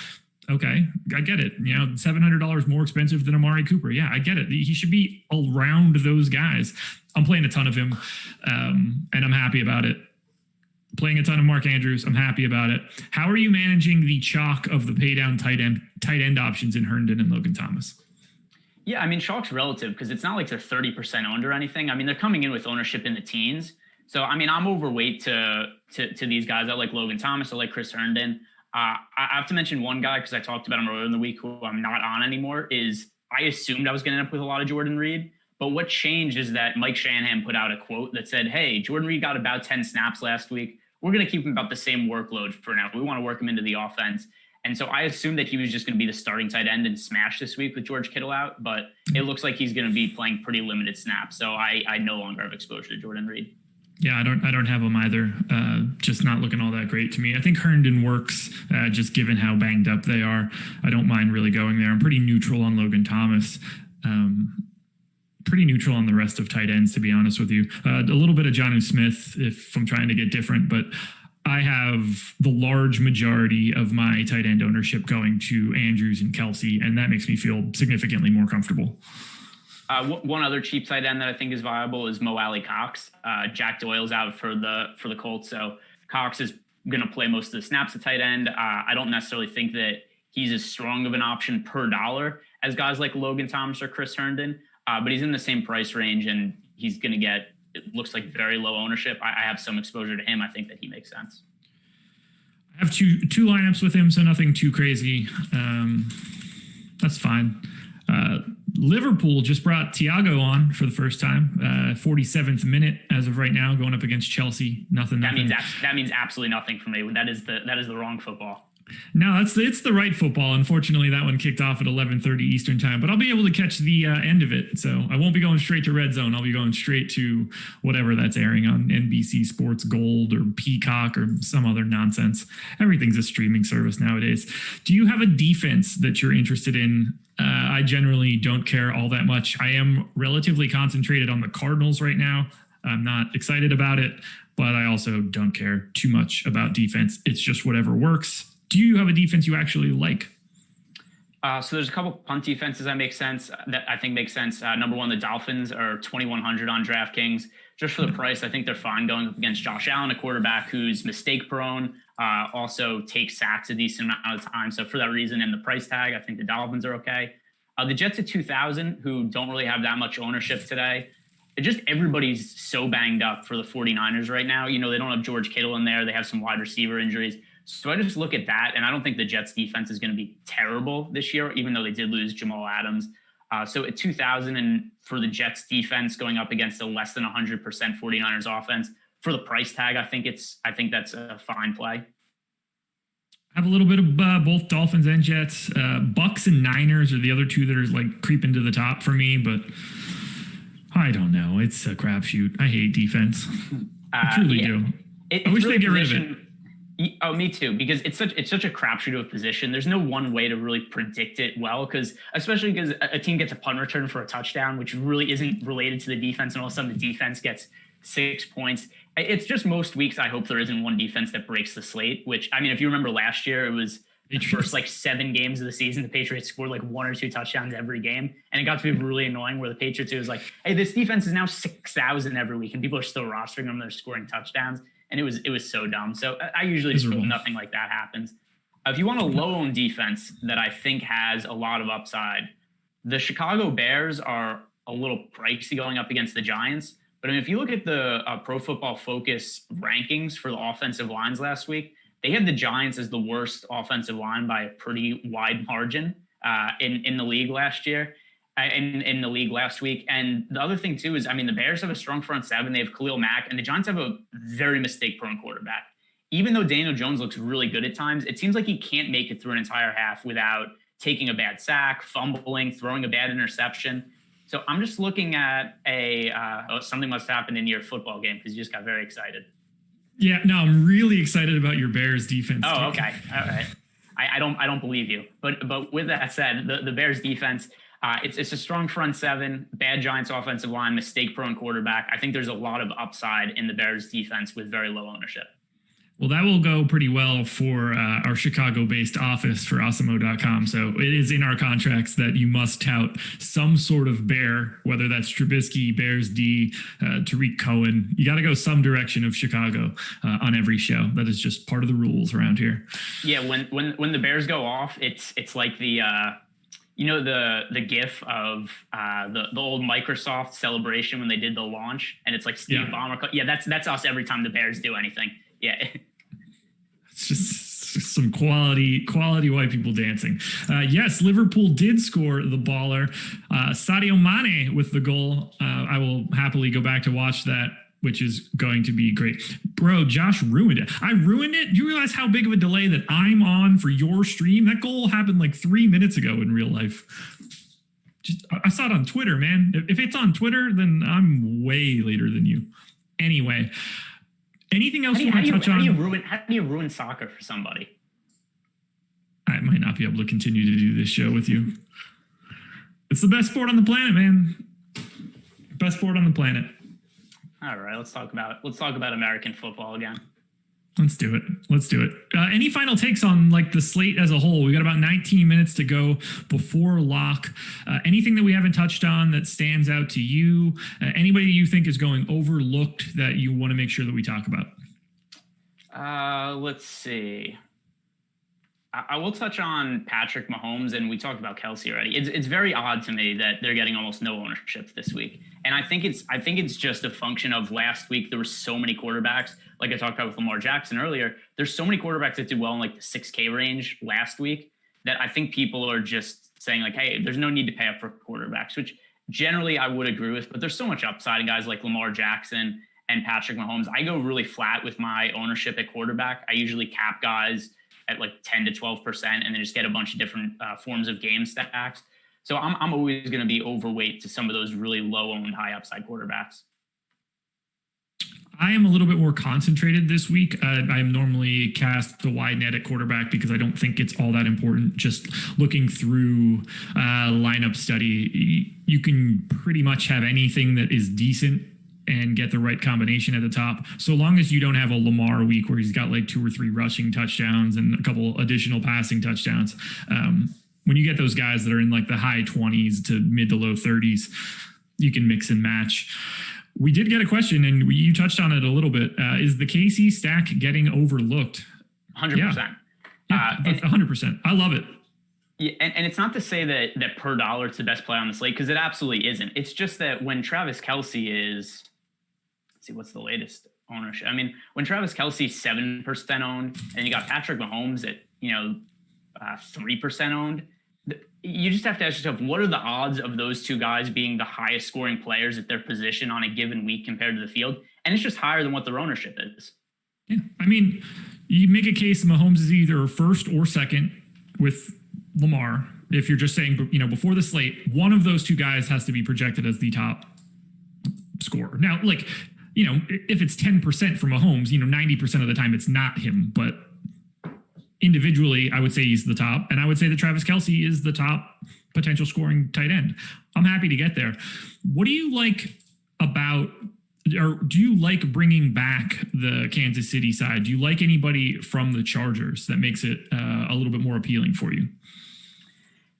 Okay, I get it. $700 more expensive than Amari Cooper. Yeah, I get it. He should be around those guys. I'm playing a ton of him, and I'm happy about it. Playing a ton of Mark Andrews. I'm happy about it. How are you managing the chalk of the pay down tight end options in Herndon and Logan Thomas? Yeah, I mean, chalk's relative because it's not like they're 30% owned or anything. I mean, they're coming in with ownership in the teens. So, I mean, I'm overweight to these guys. I like Logan Thomas. I like Chris Herndon. I have to mention one guy because I talked about him earlier in the week who I'm not on anymore is I assumed I was going to end up with a lot of Jordan Reed. But what changed is that Mike Shanahan put out a quote that said, hey, Jordan Reed got about 10 snaps last week. We're going to keep him about the same workload for now. We want to work him into the offense. And so I assumed that he was just going to be the starting tight end and smash this week with George Kittle out. But it looks like he's going to be playing pretty limited snaps. So I no longer have exposure to Jordan Reed. Yeah, I don't have him either. Just not looking all that great to me. I think Herndon works, just given how banged up they are. I don't mind really going there. I'm pretty neutral on Logan Thomas. Pretty neutral on the rest of tight ends, to be honest with you. A little bit of Jonnu Smith if I'm trying to get different, but I have the large majority of my tight end ownership going to Andrews and Kelce, and that makes me feel significantly more comfortable. One other cheap tight end that I think is viable is Mo Alley Cox. Jack Doyle's out for the Colts, so Cox is going to play most of the snaps at tight end. I don't necessarily think that he's as strong of an option per dollar as guys like Logan Thomas or Chris Herndon, but he's in the same price range, and he's going to get, it looks like, very low ownership. I have some exposure to him. I think that he makes sense. I have two lineups with him, so nothing too crazy. That's fine. Liverpool just brought Thiago on for the first time, 47th minute as of right now, going up against Chelsea. Nothing. That means absolutely nothing for me. That is the wrong football. No, it's the right football. Unfortunately, that one kicked off at 11:30 Eastern time, but I'll be able to catch the end of it. So I won't be going straight to Red Zone. I'll be going straight to whatever that's airing on NBC Sports Gold or Peacock or some other nonsense. Everything's a streaming service nowadays. Do you have a defense that you're interested in? I generally don't care all that much. I am relatively concentrated on the Cardinals right now. I'm not excited about it, but I also don't care too much about defense. It's just whatever works. Do you have a defense you actually like? So there's a couple punt defenses that I think make sense. Number one, the Dolphins are 2,100 on DraftKings. Just for the price, I think they're fine going up against Josh Allen, a quarterback who's mistake prone, also takes sacks a decent amount of time. So for that reason and the price tag, I think the Dolphins are okay. The Jets at 2,000, who don't really have that much ownership today. Everybody's so banged up for the 49ers right now. They don't have George Kittle in there. They have some wide receiver injuries. So I just look at that, and I don't think the Jets defense is going to be terrible this year, even though they did lose Jamal Adams. So at 2,000, and for the Jets defense going up against a less than 100% 49ers offense, for the price tag, I think that's a fine play. I have a little bit of both Dolphins and Jets. Bucks and Niners are the other two that are like creeping to the top for me, but I don't know. It's a crapshoot. I hate defense. I truly do. I wish they'd get rid of it. Oh, me too, because it's such a crapshoot of a position. There's no one way to really predict it well, especially because a team gets a punt return for a touchdown, which really isn't related to the defense, and all of a sudden the defense gets 6 points. It's just most weeks I hope there isn't one defense that breaks the slate, which, I mean, if you remember last year, it was the first 7 games of the season, the Patriots scored 1 or 2 touchdowns every game, and it got to be really annoying where the Patriots, it was like, hey, this defense is now 6,000 every week, and people are still rostering them, they're scoring touchdowns. And it was so dumb. So I usually just hope nothing like that happens. If you want a low-owned defense that I think has a lot of upside, the Chicago Bears are a little pricey going up against the Giants. But I mean, if you look at the Pro Football Focus rankings for the offensive lines last week, they had the Giants as the worst offensive line by a pretty wide margin in the league last year. In the league last week. And the other thing too is, I mean, the Bears have a strong front seven. They have Khalil Mack, and the Giants have a very mistake-prone quarterback. Even though Daniel Jones looks really good at times, it seems like he can't make it through an entire half without taking a bad sack, fumbling, throwing a bad interception. So I'm just looking at something must happen in your football game because you just got very excited. Yeah, no, I'm really excited about your Bears defense. Oh, okay. All right. I don't believe you. But with that said, the Bears defense, it's a strong front seven, bad Giants offensive line, mistake-prone quarterback. I think there's a lot of upside in the Bears defense with very low ownership. Well, that will go pretty well for our Chicago-based office for Awesemo.com. So it is in our contracts that you must tout some sort of Bear, whether that's Trubisky, Bears D, Tariq Cohen. You got to go some direction of Chicago on every show. That is just part of the rules around here. Yeah, when the Bears go off, it's like the the GIF of the old Microsoft celebration when they did the launch, and it's like Steve Ballmer. Yeah, that's us every time the Bears do anything. Yeah. It's just some quality white people dancing. Yes, Liverpool did score the baller. Sadio Mane with the goal. I will happily go back to watch that, which is going to be great. Bro, Josh ruined it. I ruined it? Do you realize how big of a delay that I'm on for your stream? That goal happened 3 minutes ago in real life. I saw it on Twitter, man. If it's on Twitter, then I'm way later than you. Anyway, anything else you want to touch on? How do you ruin soccer for somebody? I might not be able to continue to do this show with you. It's the best sport on the planet, man. Best sport on the planet. All right, let's talk about American football again. Let's do it. Any final takes on the slate as a whole? We got about 19 minutes to go before lock. Anything that we haven't touched on that stands out to you? Anybody you think is going overlooked that you want to make sure that we talk about? Let's see. I will touch on Patrick Mahomes, and we talked about Kelsey already. It's very odd to me that they're getting almost no ownership this week, and I think it's just a function of last week. There were so many quarterbacks, like I talked about with Lamar Jackson earlier. There's so many quarterbacks that did well in the 6K range last week that I think people are just saying like, hey, there's no need to pay up for quarterbacks, which generally I would agree with, but there's so much upside in guys like Lamar Jackson and Patrick Mahomes. I go really flat with my ownership at quarterback. I usually cap guys at like 10 to 12%, and then just get a bunch of different forms of game stacks. So I'm always going to be overweight to some of those really low owned, high upside quarterbacks. I am a little bit more concentrated this week. I am normally cast the wide net at quarterback because I don't think it's all that important. Just looking through lineup study, you can pretty much have anything that is decent and get the right combination at the top. So long as you don't have a Lamar week where he's got like 2 or 3 rushing touchdowns and a couple additional passing touchdowns. When you get those guys that are in like the high 20s to mid to low 30s, you can mix and match. We did get a question, and you touched on it a little bit. Is the KC stack getting overlooked? 100%. Yeah, 100%. I love it. Yeah, and it's not to say that per dollar it's the best play on the slate, because it absolutely isn't. It's just that when Travis Kelce is, let's see, what's the latest ownership? I mean, when Travis Kelce's 7% owned, and you got Patrick Mahomes at 3% owned, you just have to ask yourself, what are the odds of those two guys being the highest scoring players at their position on a given week compared to the field? And it's just higher than what their ownership is. Yeah, I mean, you make a case Mahomes is either first or second with Lamar. If you're just saying, before the slate, one of those two guys has to be projected as the top scorer. Now, if it's 10% for Mahomes, 90% of the time it's not him, but individually, I would say he's the top, and I would say that Travis Kelce is the top potential scoring tight end. I'm happy to get there. What do you like about, or do you like bringing back the Kansas City side? Do you like anybody from the Chargers that makes it a little bit more appealing for you?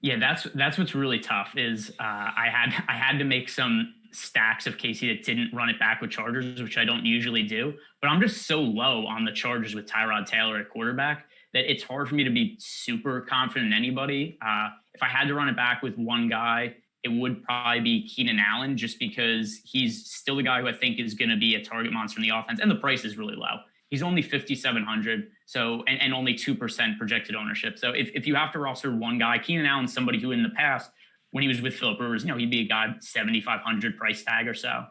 Yeah, that's what's really tough is I had to make some stacks of KC that didn't run it back with Chargers, which I don't usually do, but I'm just so low on the Chargers with Tyrod Taylor at quarterback that it's hard for me to be super confident in anybody. If I had to run it back with one guy, it would probably be Keenan Allen, just because he's still the guy who I think is going to be a target monster in the offense, and the price is really low. He's only 5,700, so and only 2% projected ownership. So if you have to roster one guy, Keenan Allen's somebody who in the past, when he was with Philip Rivers, he'd be a guy 7,500 price tag or so.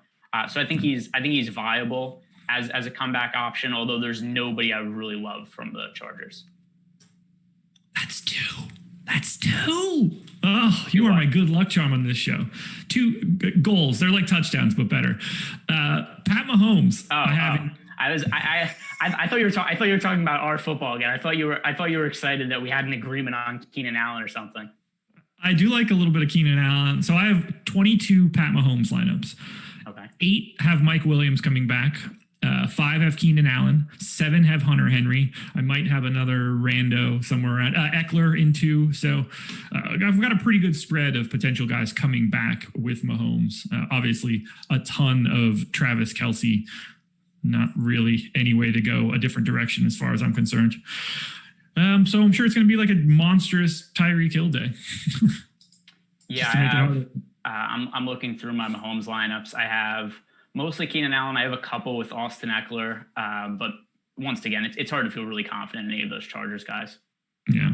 So I think he's viable as a comeback option, although there's nobody I really love from the Chargers. That's two. Oh, you are my good luck charm on this show. 2 goals. They're like touchdowns, but better. Pat Mahomes. I thought you were talking about our football again. I thought you were excited that we had an agreement on Keenan Allen or something. I do like a little bit of Keenan Allen. So I have 22 Pat Mahomes lineups. Okay. 8 have Mike Williams coming back. 5 have Keenan Allen. 7 have Hunter Henry. I might have another rando somewhere around Eckler in 2. So I've got a pretty good spread of potential guys coming back with Mahomes. Obviously, a ton of Travis Kelce. Not really any way to go a different direction as far as I'm concerned. So I'm sure it's going to be like a monstrous Tyreek Hill day. Yeah, I'm looking through my Mahomes lineups. I have mostly Keenan Allen. I have a couple with Austin Eckler, but once again, it's hard to feel really confident in any of those Chargers guys. Yeah.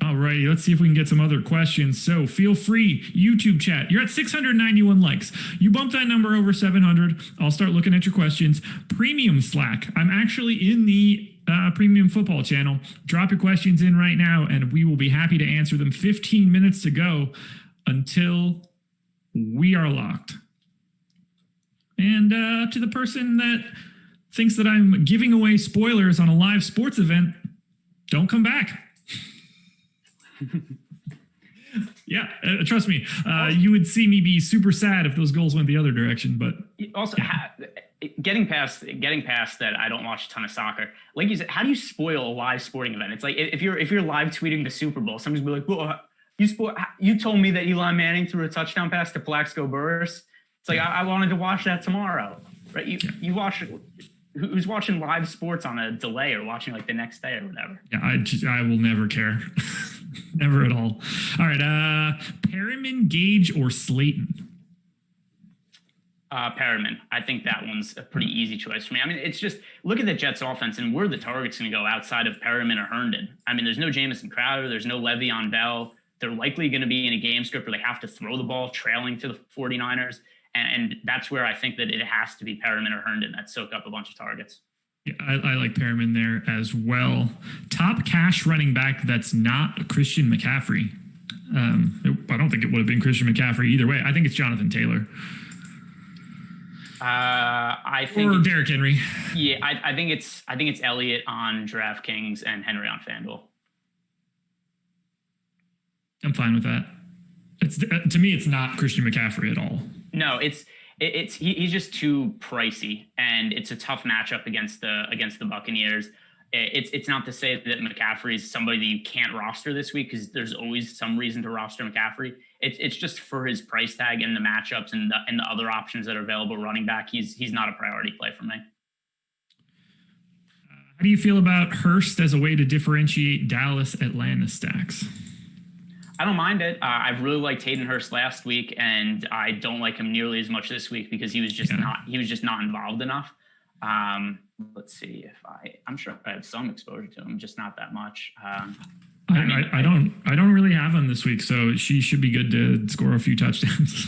All righty, let's see if we can get some other questions. So feel free, YouTube chat. You're at 691 likes. You bump that number over 700. I'll start looking at your questions. Premium Slack. I'm actually in the Premium Football channel. Drop your questions in right now, and we will be happy to answer them. 15 minutes to go until we are locked. And to the person that thinks that I'm giving away spoilers on a live sports event, don't come back. Yeah, trust me. You would see me be super sad if those goals went the other direction. But also, getting past that, I don't watch a ton of soccer. Like you said, how do you spoil a live sporting event? It's like if you're live tweeting the Super Bowl, somebody's be like, "Well, you told me that Eli Manning threw a touchdown pass to Plaxico Burress." It's like I wanted to watch that tomorrow, right? You watch it. Who's watching live sports on a delay or watching like the next day or whatever? Yeah, I will never care. Never at all. All right. Perriman, Gage, or Slayton? Perriman. I think that one's a pretty easy choice for me. I mean, it's just look at the Jets offense and where the target's going to go outside of Perriman or Herndon. I mean, there's no Jamison Crowder. There's no Le'Veon Bell. they're likely going to be in a game script where they have to throw the ball trailing to the 49ers. And that's where I think that it has to be Perriman or Herndon that soak up a bunch of targets. Yeah, I like Perriman there as well. Top cash running back that's not Christian McCaffrey. I don't think it would have been Christian McCaffrey either way. I think it's Jonathan Taylor. I think or Derrick Henry. Yeah, I think it's Elliott on DraftKings and Henry on FanDuel. I'm fine with that. It's to me, it's not Christian McCaffrey at all. No, he's just too pricey, and it's a tough matchup against the Buccaneers. It's not to say that McCaffrey is somebody that you can't roster this week, because there's always some reason to roster McCaffrey. It's just for his price tag and the matchups and the other options that are available running back. He's not a priority play for me. How do you feel about Hurst as a way to differentiate Dallas-Atlanta stacks? I don't mind it. I've really liked Hayden Hurst last week, and I don't like him nearly as much this week because he was just not involved enough. Let's see if I'm sure I have some exposure to him, just not that much. I don't really have him this week, so she should be good to score a few touchdowns.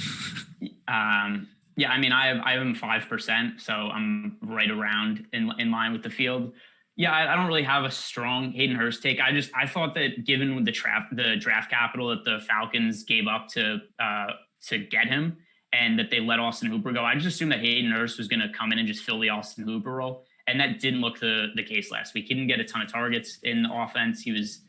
Yeah, I mean, I have him 5%, so I'm right around in line with the field. Yeah, I don't really have a strong Hayden Hurst take. I thought that given the draft capital that the Falcons gave up to get him, and that they let Austin Hooper go, I just assumed that Hayden Hurst was going to come in and just fill the Austin Hooper role, and that didn't look the case last week. He didn't get a ton of targets in the offense. He was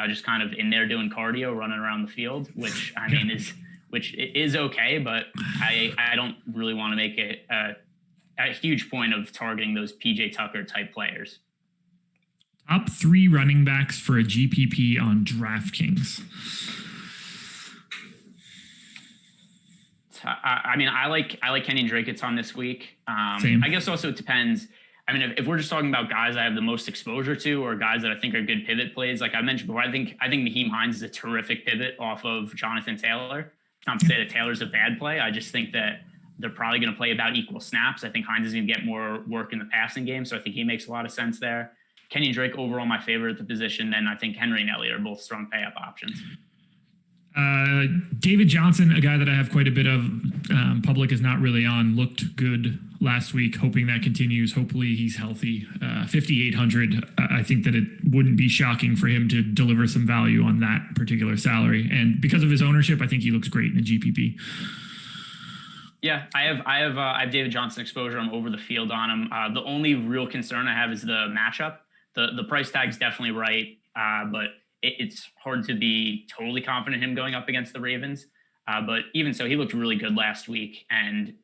just kind of in there doing cardio, running around the field, which I mean is okay, but I don't really want to make it a huge point of targeting those PJ Tucker type players. Top 3 running backs for a GPP on DraftKings. I mean, I like Kenyon Drake a ton this week. Same. I guess also it depends. I mean, if we're just talking about guys I have the most exposure to, or guys that I think are good pivot plays, like I mentioned before, I think Naheem Hines is a terrific pivot off of Jonathan Taylor. Not to say that Taylor's a bad play. I just think that they're probably going to play about equal snaps. I think Hines is going to get more work in the passing game, so I think he makes a lot of sense there. Kenyon Drake overall my favorite at the position. Then I think Henry and Elliott are both strong pay up options. David Johnson, a guy that I have quite a bit of, public is not really on, looked good last week, hoping that continues. Hopefully he's healthy. 5,800. I think that it wouldn't be shocking for him to deliver some value on that particular salary. And because of his ownership, I think he looks great in the GPP. Yeah, I have David Johnson exposure. I'm over the field on him. The only real concern I have is the matchup. The price tag's definitely right, but it's hard to be totally confident in him going up against the Ravens. But even so, he looked really good last week. And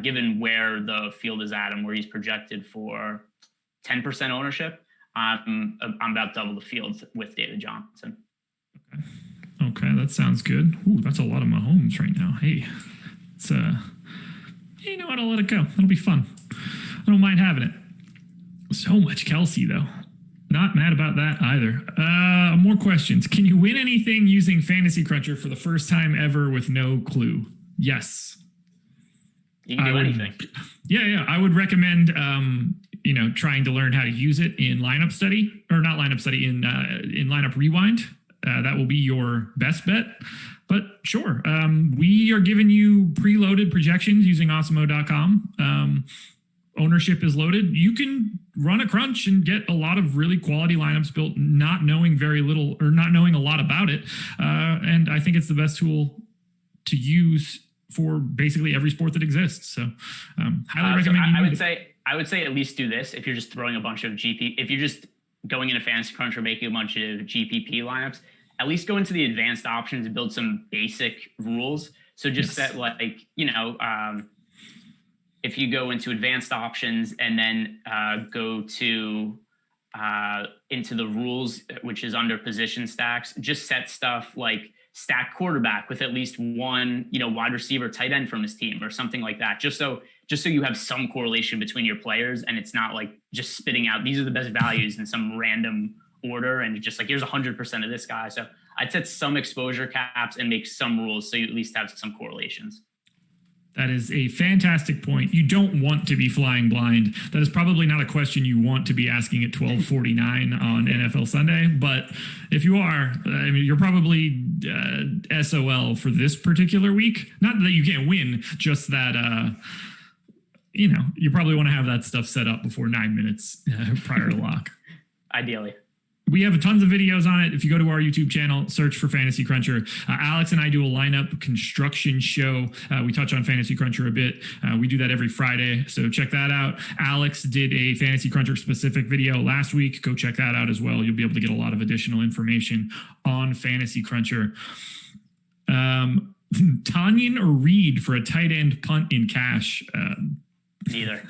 given where the field is at and where he's projected for 10% ownership, I'm about double the field with David Johnson. Okay, that sounds good. Ooh, that's a lot of Mahomes right now. Hey, it's you know what? I'll let it go. It'll be fun. I don't mind having it. So much Kelsey, though. Not mad about that either. More questions. Can you win anything using Fantasy Cruncher for the first time ever with no clue? Yes. You can do anything. Yeah. I would recommend, trying to learn how to use it in lineup study, or not lineup study, in lineup rewind. That will be your best bet. But sure, we are giving you preloaded projections using Awesemo.com. Ownership is loaded. You can run a crunch and get a lot of really quality lineups built, not knowing very little or not knowing a lot about it. And I think it's the best tool to use for basically every sport that exists. So highly recommend. I would say at least do this if you're just throwing a bunch of if you're just going into Fantasy Crunch or making a bunch of GPP lineups, at least go into the advanced options and build some basic rules. So just set if you go into advanced options and then go to into the rules, which is under position stacks, just set stuff like stack quarterback with at least one, wide receiver, tight end from his team or something like that. Just so you have some correlation between your players, and it's not like just spitting out, these are the best values in some random order. And just like, here's 100% of this guy. So I'd set some exposure caps and make some rules so you at least have some correlations. That is a fantastic point. You don't want to be flying blind. That is probably not a question you want to be asking at 12:49 on NFL Sunday. But if you are, I mean, you're probably SOL for this particular week. Not that you can't win, just that, you probably want to have that stuff set up before 9 minutes prior to lock. Ideally. We have tons of videos on it. If you go to our YouTube channel, search for Fantasy Cruncher. Alex and I do a lineup construction show. We touch on Fantasy Cruncher a bit. We do that every Friday, so check that out. Alex did a Fantasy Cruncher specific video last week. Go check that out as well. You'll be able to get a lot of additional information on Fantasy Cruncher. Tanyan or Reed for a tight end punt in cash? Neither.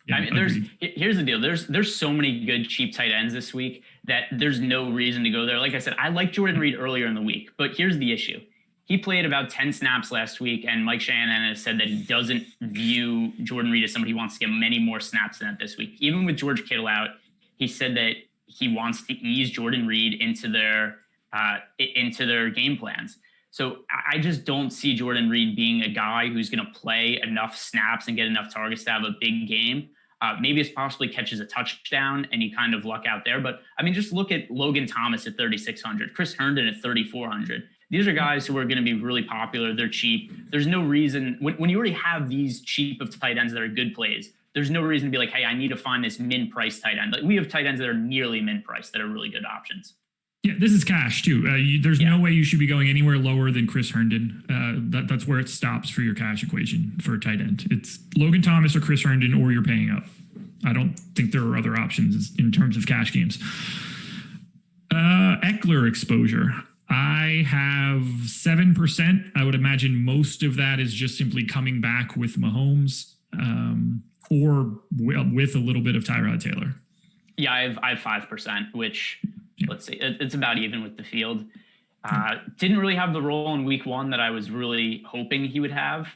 Yeah, I mean, here's the deal. There's so many good cheap tight ends this week that there's no reason to go there. Like I said, I liked Jordan Reed earlier in the week, but here's the issue. He played about 10 snaps last week, and Mike Shanahan has said that he doesn't view Jordan Reed as somebody who wants to get many more snaps than that this week. Even with George Kittle out, he said that he wants to ease Jordan Reed into their game plans. So I just don't see Jordan Reed being a guy who's going to play enough snaps and get enough targets to have a big game. Maybe it's possibly catches a touchdown and you kind of luck out there. But I mean, just look at Logan Thomas at 3,600, Chris Herndon at 3,400. These are guys who are going to be really popular. They're cheap. There's no reason when you already have these cheap of tight ends that are good plays, there's no reason to be like, hey, I need to find this min price tight end. Like we have tight ends that are nearly min price that are really good options. Yeah, this is cash too. There's no way you should be going anywhere lower than Chris Herndon. That's where it stops for your cash equation for a tight end. It's Logan Thomas or Chris Herndon, or you're paying up. I don't think there are other options in terms of cash games. Eckler exposure. I have 7%. I would imagine most of that is just simply coming back with Mahomes or with a little bit of Tyrod Taylor. Yeah, I have 5%, which let's see, it's about even with the field. Didn't really have the role in week one that I was really hoping he would have.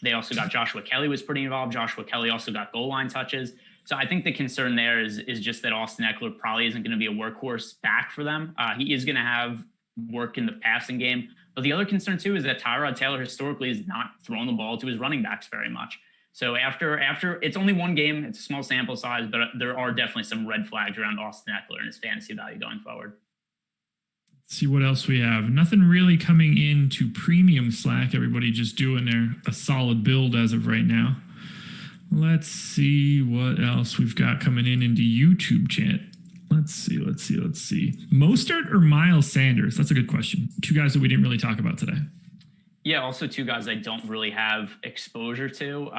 They also got Joshua Kelly was pretty involved. Joshua Kelly also got goal line touches. So I think the concern there is just that Austin Eckler probably isn't going to be a workhorse back for them. He is going to have work in the passing game. But the other concern too is that Tyrod Taylor historically has not thrown the ball to his running backs very much. So after it's only one game, it's a small sample size, but there are definitely some red flags around Austin Eckler and his fantasy value going forward. Let's see what else we have. Nothing really coming into premium Slack. Everybody just doing a solid build as of right now. Let's see what else we've got coming into YouTube chat. Let's see. Mostert or Miles Sanders? That's a good question. Two guys that we didn't really talk about today. Yeah, also two guys I don't really have exposure to.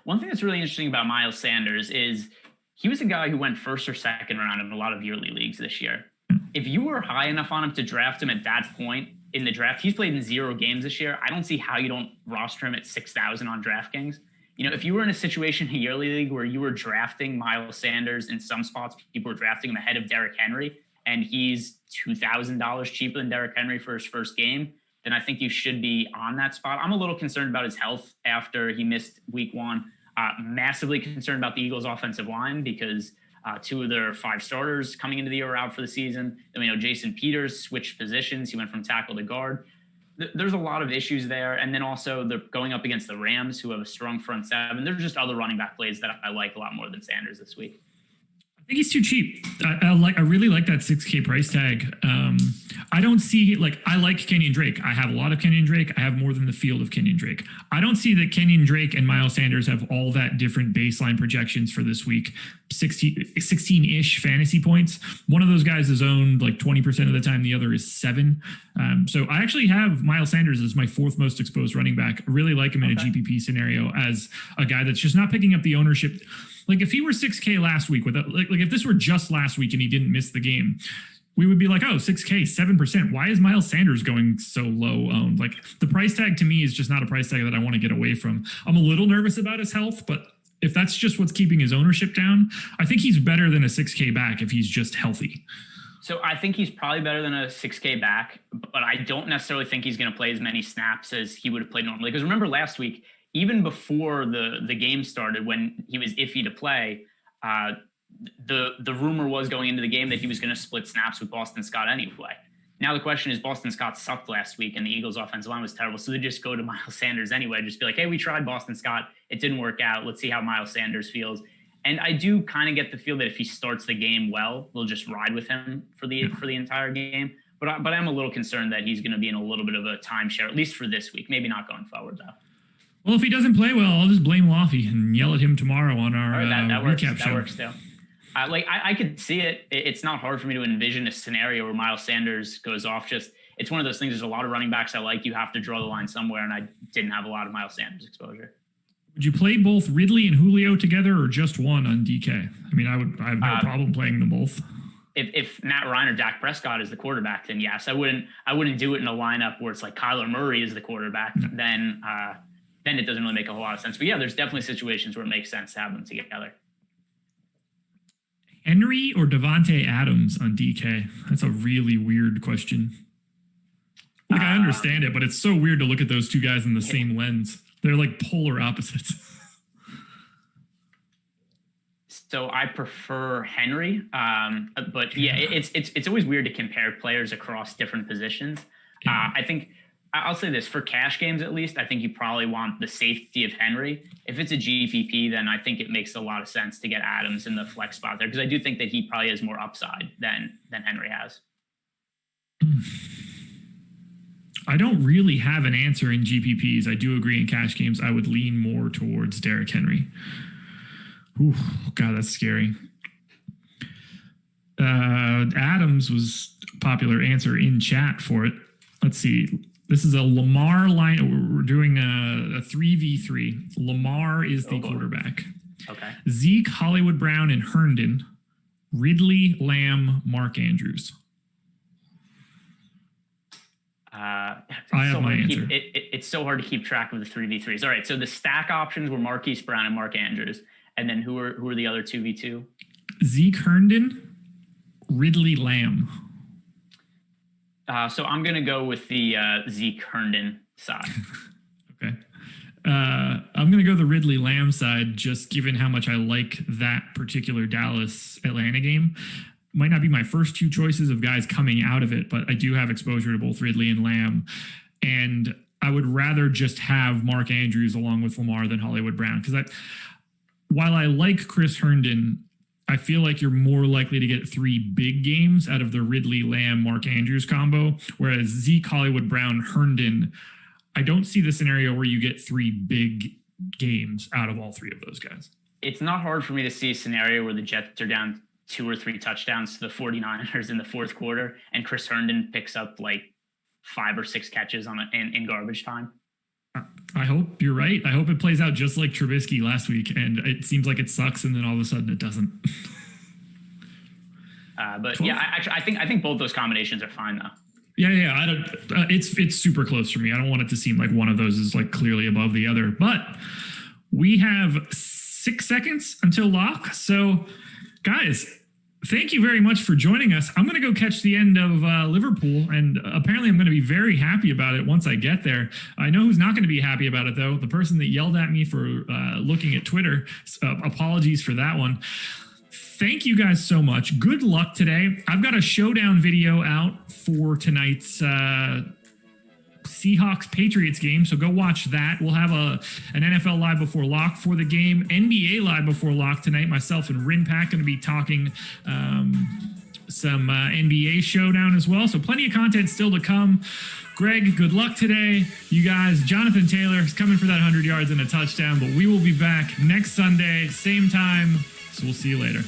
One thing that's really interesting about Miles Sanders is he was a guy who went first or second round in a lot of yearly leagues this year. If you were high enough on him to draft him at that point in the draft, he's played in 0 games this year. I don't see how you don't roster him at 6,000 on DraftKings. You know, if you were in a situation in a yearly league where you were drafting Miles Sanders in some spots, people were drafting him ahead of Derrick Henry, and he's $2,000 cheaper than Derrick Henry for his first game, then I think you should be on that spot. I'm a little concerned about his health after he missed week one. Massively concerned about the Eagles' offensive line because 2 of their 5 starters coming into the year are out for the season. Then we know Jason Peters switched positions. He went from tackle to guard. There's a lot of issues there. And then also they're going up against the Rams, who have a strong front seven. There's just other running back plays that I like a lot more than Sanders this week. I think he's too cheap. I really like that 6K price tag. I don't see I like Kenyon Drake. I have a lot of Kenyon Drake. I have more than the field of Kenyon Drake. I don't see that Kenyon Drake and Miles Sanders have all that different baseline projections for this week. 16-ish fantasy points. One of those guys is owned like 20% of the time. The other is 7. So I actually have Miles Sanders as my 4th most exposed running back. I really like him in a GPP scenario as a guy that's just not picking up the ownership. Like if he were 6K last week, like if this were just last week and he didn't miss the game, we would be like, oh, 6K, 7%. Why is Miles Sanders going so low owned? Like the price tag to me is just not a price tag that I want to get away from. I'm a little nervous about his health, but if that's just what's keeping his ownership down, I think he's better than a 6K back if he's just healthy. So I think he's probably better than a 6K back, but I don't necessarily think he's going to play as many snaps as he would have played normally. Because remember last week, even before the game started, when he was iffy to play, the rumor was going into the game that he was going to split snaps with Boston Scott anyway. Now the question is, Boston Scott sucked last week and the Eagles offensive line was terrible. So they just go to Miles Sanders anyway. Just be like, hey, we tried Boston Scott. It didn't work out. Let's see how Miles Sanders feels. And I do kind of get the feel that if he starts the game well, we'll just ride with him for the entire game. But I'm a little concerned that he's going to be in a little bit of a timeshare, at least for this week. Maybe not going forward, though. Well, if he doesn't play well, I'll just blame Laffy and yell at him tomorrow on our recap show. That works too. I could see it. It's not hard for me to envision a scenario where Miles Sanders goes off. It's one of those things. There's a lot of running backs I like. You have to draw the line somewhere, and I didn't have a lot of Miles Sanders exposure. Would you play both Ridley and Julio together, or just one on DK? I mean, I have no problem playing them both. If Matt Ryan or Dak Prescott is the quarterback, then yes, I wouldn't do it in a lineup where it's like Kyler Murray is the quarterback. No. Then it doesn't really make a whole lot of sense. But yeah, there's definitely situations where it makes sense to have them together. Henry or Devontae Adams on DK? That's a really weird question. Like, I understand it, but it's so weird to look at those two guys in the same lens. They're like polar opposites. So I prefer Henry, but yeah, it's always weird to compare players across different positions. Yeah. I think I'll say this, for cash games at least, I think you probably want the safety of Henry. If it's a GPP, then I think it makes a lot of sense to get Adams in the flex spot there, because I do think that he probably has more upside than Henry has. I don't really have an answer in GPPs. I do agree in cash games, I would lean more towards Derrick Henry. Ooh, God, that's scary. Adams was a popular answer in chat for it. Let's see. This is a Lamar line. We're doing a 3v3. Lamar is the quarterback. Okay. Zeke, Hollywood Brown, and Herndon. Ridley, Lamb, Mark Andrews. I have my answer. It's so hard to keep track of the 3v3s. All right, so the stack options were Marquise Brown and Mark Andrews. And then who are the other 2v2? Zeke, Herndon, Ridley, Lamb. So I'm going to go with the Zeke Herndon side. Okay. I'm going to go the Ridley Lamb side, just given how much I like that particular Dallas-Atlanta game. Might not be my first two choices of guys coming out of it, but I do have exposure to both Ridley and Lamb. And I would rather just have Mark Andrews along with Lamar than Hollywood Brown. Because while I like Chris Herndon, I feel like you're more likely to get three big games out of the Ridley, Lamb, Mark Andrews combo, whereas Zeke, Hollywood Brown, Herndon, I don't see the scenario where you get three big games out of all three of those guys. It's not hard for me to see a scenario where the Jets are down 2 or 3 touchdowns to the 49ers in the fourth quarter, and Chris Herndon picks up like 5 or 6 catches in garbage time. I hope you're right. I hope it plays out just like Trubisky last week, and it seems like it sucks, and then all of a sudden it doesn't. But 12? Yeah, I think both those combinations are fine though. Yeah. I don't. It's super close for me. I don't want it to seem like one of those is like clearly above the other. But we have 6 seconds until lock. So, guys, thank you very much for joining us. I'm going to go catch the end of Liverpool, and apparently I'm going to be very happy about it once I get there. I know who's not going to be happy about it, though. The person that yelled at me for looking at Twitter. Apologies for that one. Thank you guys so much. Good luck today. I've got a showdown video out for tonight's Seahawks-Patriots game, so go watch that. We'll have an NFL Live Before Lock for the game, NBA Live Before Lock tonight. Myself and Rinpack going to be talking some NBA showdown as well, so plenty of content still to come. Greg, good luck today. You guys, Jonathan Taylor is coming for that 100 yards and a touchdown, but we will be back next Sunday, same time, so we'll see you later.